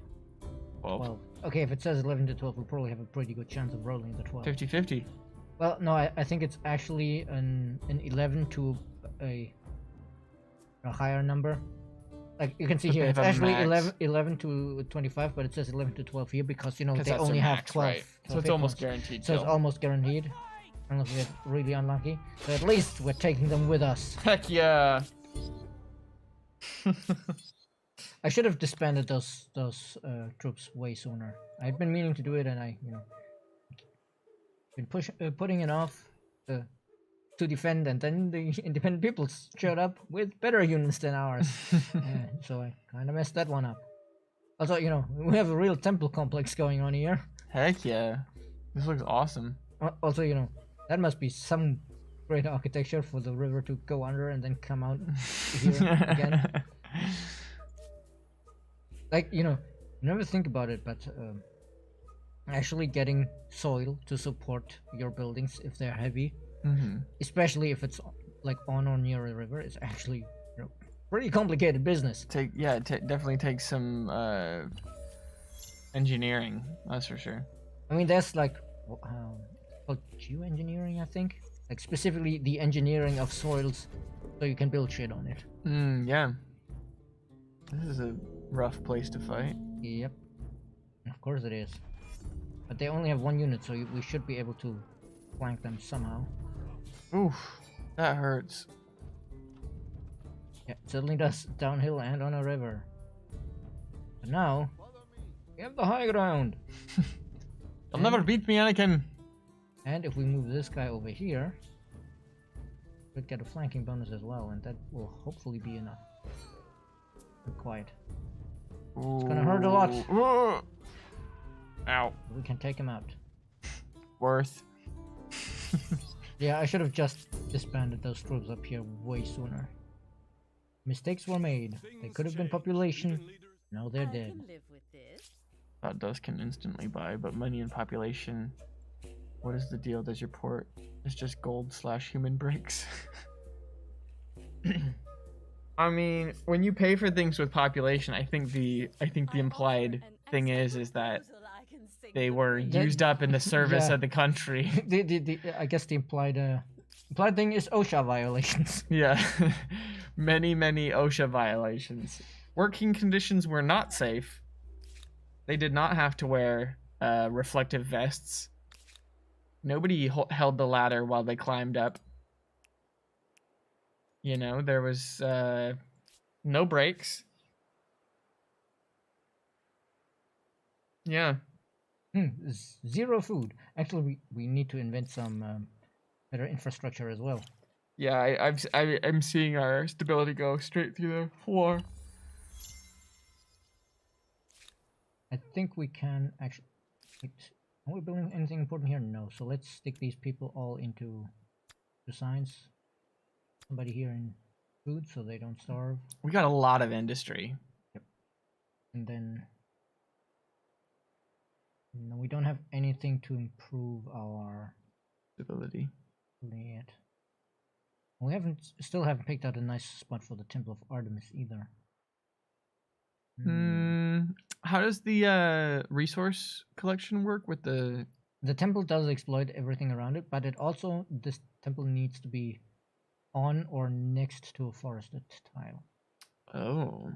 S1: 12.
S2: Okay, if it says 11 to 12, we'll probably have a pretty good chance of rolling the 12.
S1: 50-50.
S2: Well, no, I think it's actually an 11 to a higher number. Like, you can see here, it's actually 11 to 25, but it says 11 to 12 here because, you know, they only have 12.
S1: Right. So it's almost guaranteed.
S2: So it's almost guaranteed, unless we get really unlucky. So at least we're taking them with us.
S1: Heck yeah!
S2: I should have disbanded those troops way sooner. I've been meaning to do it, and I, you know, been putting it off to defend, and then the independent peoples showed up with better units than ours. So I kind of messed that one up. Also, you know, we have a real temple complex going on here.
S1: Heck yeah. This looks awesome.
S2: Also, you know, that must be some great architecture for the river to go under and then come out here again. Like, you know, you never think about it, but actually getting soil to support your buildings if they're heavy, especially if it's like on or near a river, is actually, you know, pretty complicated business.
S1: Definitely takes some engineering, that's for sure.
S2: I mean, there's like called geoengineering, I think, like specifically the engineering of soils so you can build shit on it.
S1: Yeah. This is a rough place to fight.
S2: Yep. Of course it is. But they only have one unit, so we should be able to flank them somehow.
S1: Oof, that hurts.
S2: Yeah, it certainly does, downhill and on a river. But now, we have the high ground.
S1: You'll never beat me, Anakin.
S2: And if we move this guy over here, we'll get a flanking bonus as well, and that will hopefully be enough. Not quite. It's gonna hurt a lot.
S1: Ow.
S2: We can take him out.
S1: Worth.
S2: Yeah, I should have just disbanded those troops up here way sooner. Mistakes were made. They could have been population. Now they're
S4: I
S2: dead.
S4: can live with this.
S1: That does can instantly buy, but money and population. What is the deal? Does your port? It's just gold/human bricks. I mean, when you pay for things with population, I think the implied thing is that they were used up in the service
S2: Yeah.
S1: of the country.
S2: I guess the implied thing is OSHA violations.
S1: Yeah, many OSHA violations. Working conditions were not safe. They did not have to wear reflective vests. Nobody held the ladder while they climbed up. You know, there was no breaks. Yeah.
S2: Zero food. Actually, we need to invent some better infrastructure as well.
S1: Yeah, I'm seeing our stability go straight through the floor.
S2: I think we can actually. Wait, are we building anything important here? No. So let's stick these people all into science. Somebody here in food, so they don't starve.
S1: We got a lot of industry.
S2: And then no, we don't have anything to improve our
S1: Stability.
S2: yet. We still haven't picked out a nice spot for the Temple of Artemis either.
S1: How does the resource collection work with the?
S2: The temple does exploit everything around it, but this temple needs to be on or next to a forested tile.
S1: Oh.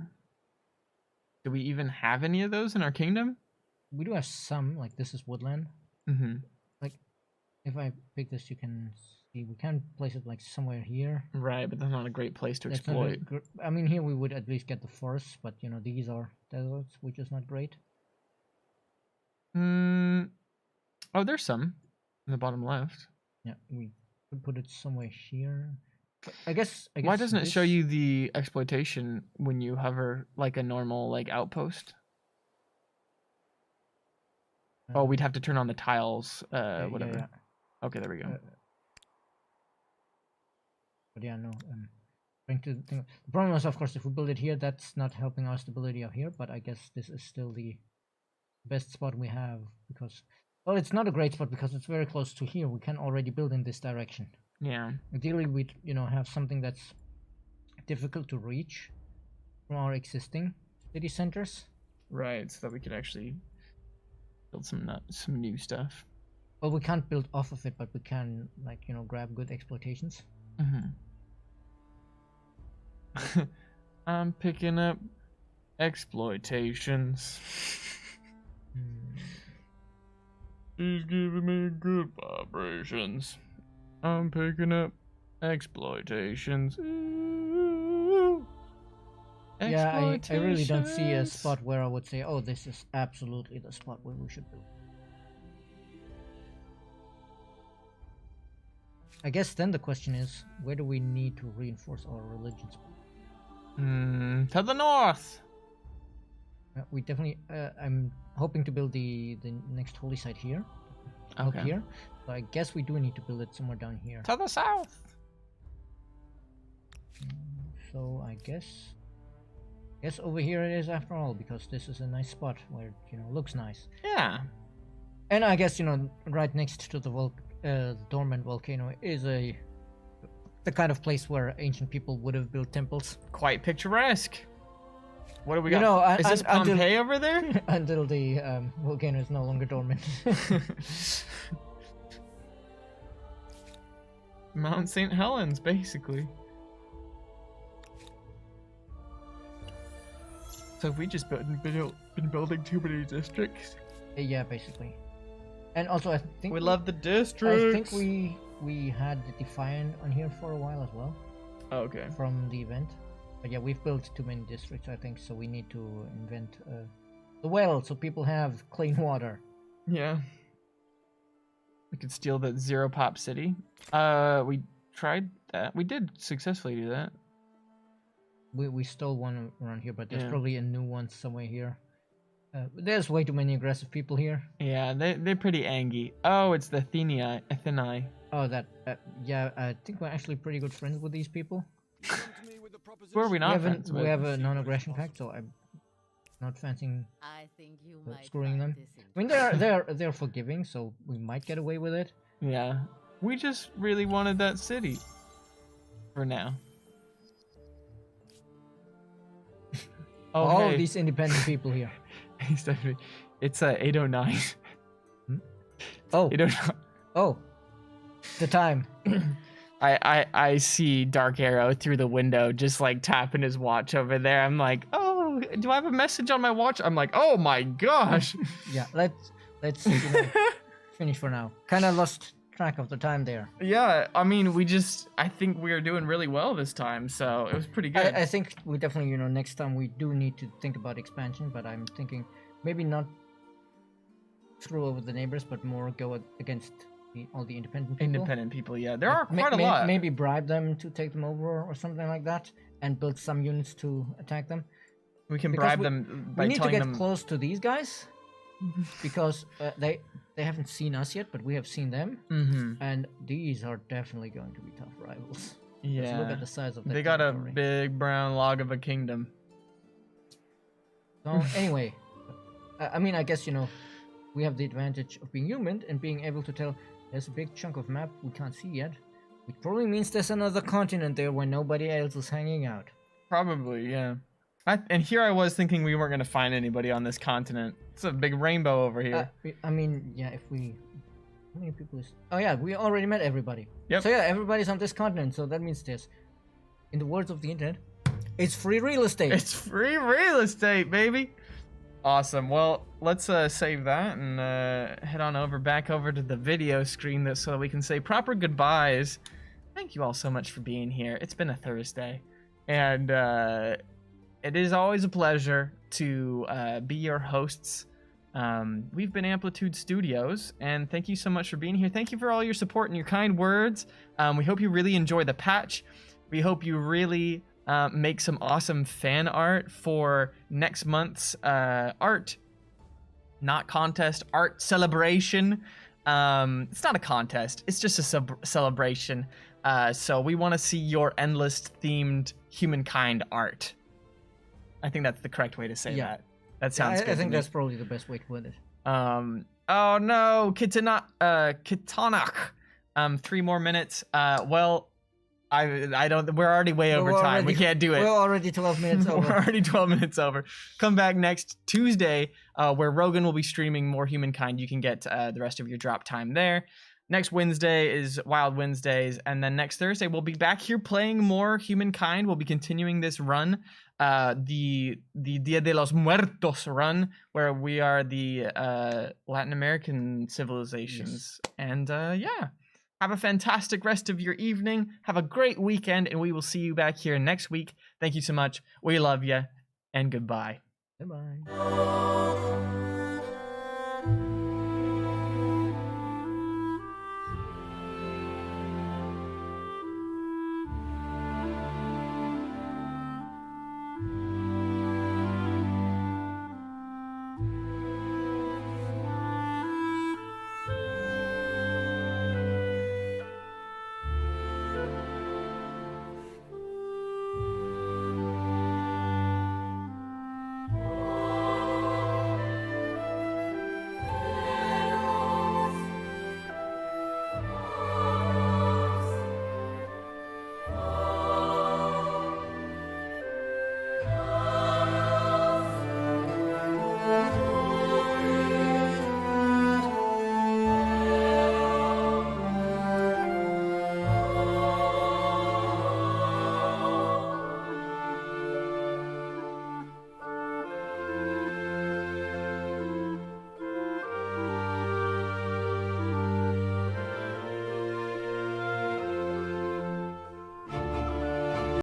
S1: Do we even have any of those in our kingdom?
S2: We do have some, like this is woodland.
S1: Mm-hmm.
S2: Like, if I pick this, you can see we can place it like somewhere here.
S1: Right, but that's not a great place to
S2: That's not a
S1: exploit.
S2: I mean, here we would at least get the forests, but you know, these are deserts, which is not great.
S1: Oh, there's some in the bottom left.
S2: Yeah, we could put it somewhere here. But I guess.
S1: Why doesn't it show you the exploitation when you hover like a normal like outpost? Oh, we'd have to turn on the tiles, whatever.
S2: Yeah.
S1: Okay, there we go.
S2: But yeah, no. The problem is, of course, if we build it here, that's not helping our stability up here. But I guess this is still the best spot we have because, well, it's not a great spot because it's very close to here. We can already build in this direction.
S1: Yeah.
S2: Ideally, we'd have something that's difficult to reach from our existing city centers.
S1: Right, so that we could actually build some new stuff.
S2: Well, we can't build off of it, but we can grab good exploitations.
S1: Mm-hmm. I'm picking up exploitations. He's giving me good vibrations. I'm picking up exploitations. Ooh.
S2: Yeah, I really don't see a spot where I would say, oh, this is absolutely the spot where we should build. I guess then the question is, where do we need to reinforce our religions?
S1: To the north.
S2: We definitely. I'm hoping to build the next holy site here.
S1: Okay.
S2: Up here. So I guess we do need to build it somewhere down here.
S1: To the south.
S2: So I guess over here it is after all, because this is a nice spot where looks nice.
S1: Yeah.
S2: And I guess right next to the dormant volcano is the kind of place where ancient people would have built temples.
S1: Quite picturesque. What do we got? Is this Pompeii over there?
S2: Until the volcano is no longer dormant.
S1: Mount St. Helens, basically. So have we just been building too many districts?
S2: Yeah, basically. And also, I think
S1: we love the districts.
S2: I think we had the Defiant on here for a while as well.
S1: Oh, okay.
S2: From the event. But yeah, we've built too many districts, I think, so we need to invent the well so people have clean water.
S1: Yeah. We could steal the Zero Pop City. We tried that. We did successfully do that.
S2: We stole one around here, but there's
S1: Yeah.
S2: probably a new one somewhere here. There's way too many aggressive people here.
S1: Yeah, they're pretty angry. Oh, it's the Athenai.
S2: Oh, yeah, I think we're actually pretty good friends with these people.
S1: Who are we not friends
S2: We
S1: with?
S2: have a non-aggression pact, so I'm not fancying
S4: I think you might
S2: screwing
S4: find
S2: them.
S4: this
S2: I mean, they're forgiving, so we might get away with it.
S1: Yeah. We just really wanted that city. For now.
S2: All
S1: hey.
S2: these independent people here.
S1: It's 809.
S2: Oh,
S1: 809.
S2: oh, the time.
S1: I see Dark Arrow through the window, just like tapping his watch over there. I'm like, oh, do I have a message on my watch? I'm like, oh my gosh.
S2: Yeah, let's finish for now. Kind of lost track of the time there.
S1: Yeah, I mean, I think we are doing really well this time, so it was pretty good.
S2: I think we definitely, next time we do need to think about expansion, but I'm thinking maybe not screw over the neighbors, but more go against all the independent people.
S1: Independent people, yeah. There are quite a lot.
S2: Maybe bribe them to take them over or something like that, and build some units to attack them.
S1: We can
S2: Because
S1: bribe them by
S2: We need to
S1: telling
S2: get
S1: them.
S2: close to these guys, because they haven't seen us yet, but we have seen them, and these are definitely going to be tough rivals. Just look
S1: Yeah.
S2: at the size of that
S1: They got a
S2: territory.
S1: big brown log of a kingdom.
S2: So anyway, I mean, I guess we have the advantage of being human and being able to tell there's a big chunk of map we can't see yet, which probably means there's another continent there where nobody else is hanging out.
S1: Probably, yeah. And here I was thinking we weren't going to find anybody on this continent. It's a big rainbow over here.
S2: I mean, yeah, how many people is? Oh yeah, we already met everybody.
S1: Yep.
S2: So yeah, everybody's on this continent, so that means there's, in the words of the internet, it's free real estate.
S1: It's free real estate, baby. Awesome. Well, let's save that and head on back over to the video screen so we can say proper goodbyes. Thank you all so much for being here. It's been a Thursday, and it is always a pleasure to be your hosts. We've been Amplitude Studios, and thank you so much for being here. Thank you for all your support and your kind words. We hope you really enjoy the patch. We hope you really make some awesome fan art for next month's art, not contest, art celebration. It's not a contest, it's just a celebration. So we want to see your endless themed Humankind art. I think that's the correct way to say that. That sounds good.
S2: I think that's probably the best way to put it.
S1: Oh no, Kitanak. 3 more minutes. Well, I don't. We're already way over time. We can't do it.
S2: We're already 12 minutes over.
S1: We're already 12 minutes over. Come back next Tuesday, where Rogan will be streaming more Humankind. You can get the rest of your drop time there. Next Wednesday is Wild Wednesdays, and then next Thursday we'll be back here playing more Humankind. We'll be continuing this run, the Dia de los Muertos run, where we are the Latin American civilizations. Yes. And yeah, have a fantastic rest of your evening. Have a great weekend, and we will see you back here next week. Thank you so much. We love you, and goodbye.
S2: Goodbye.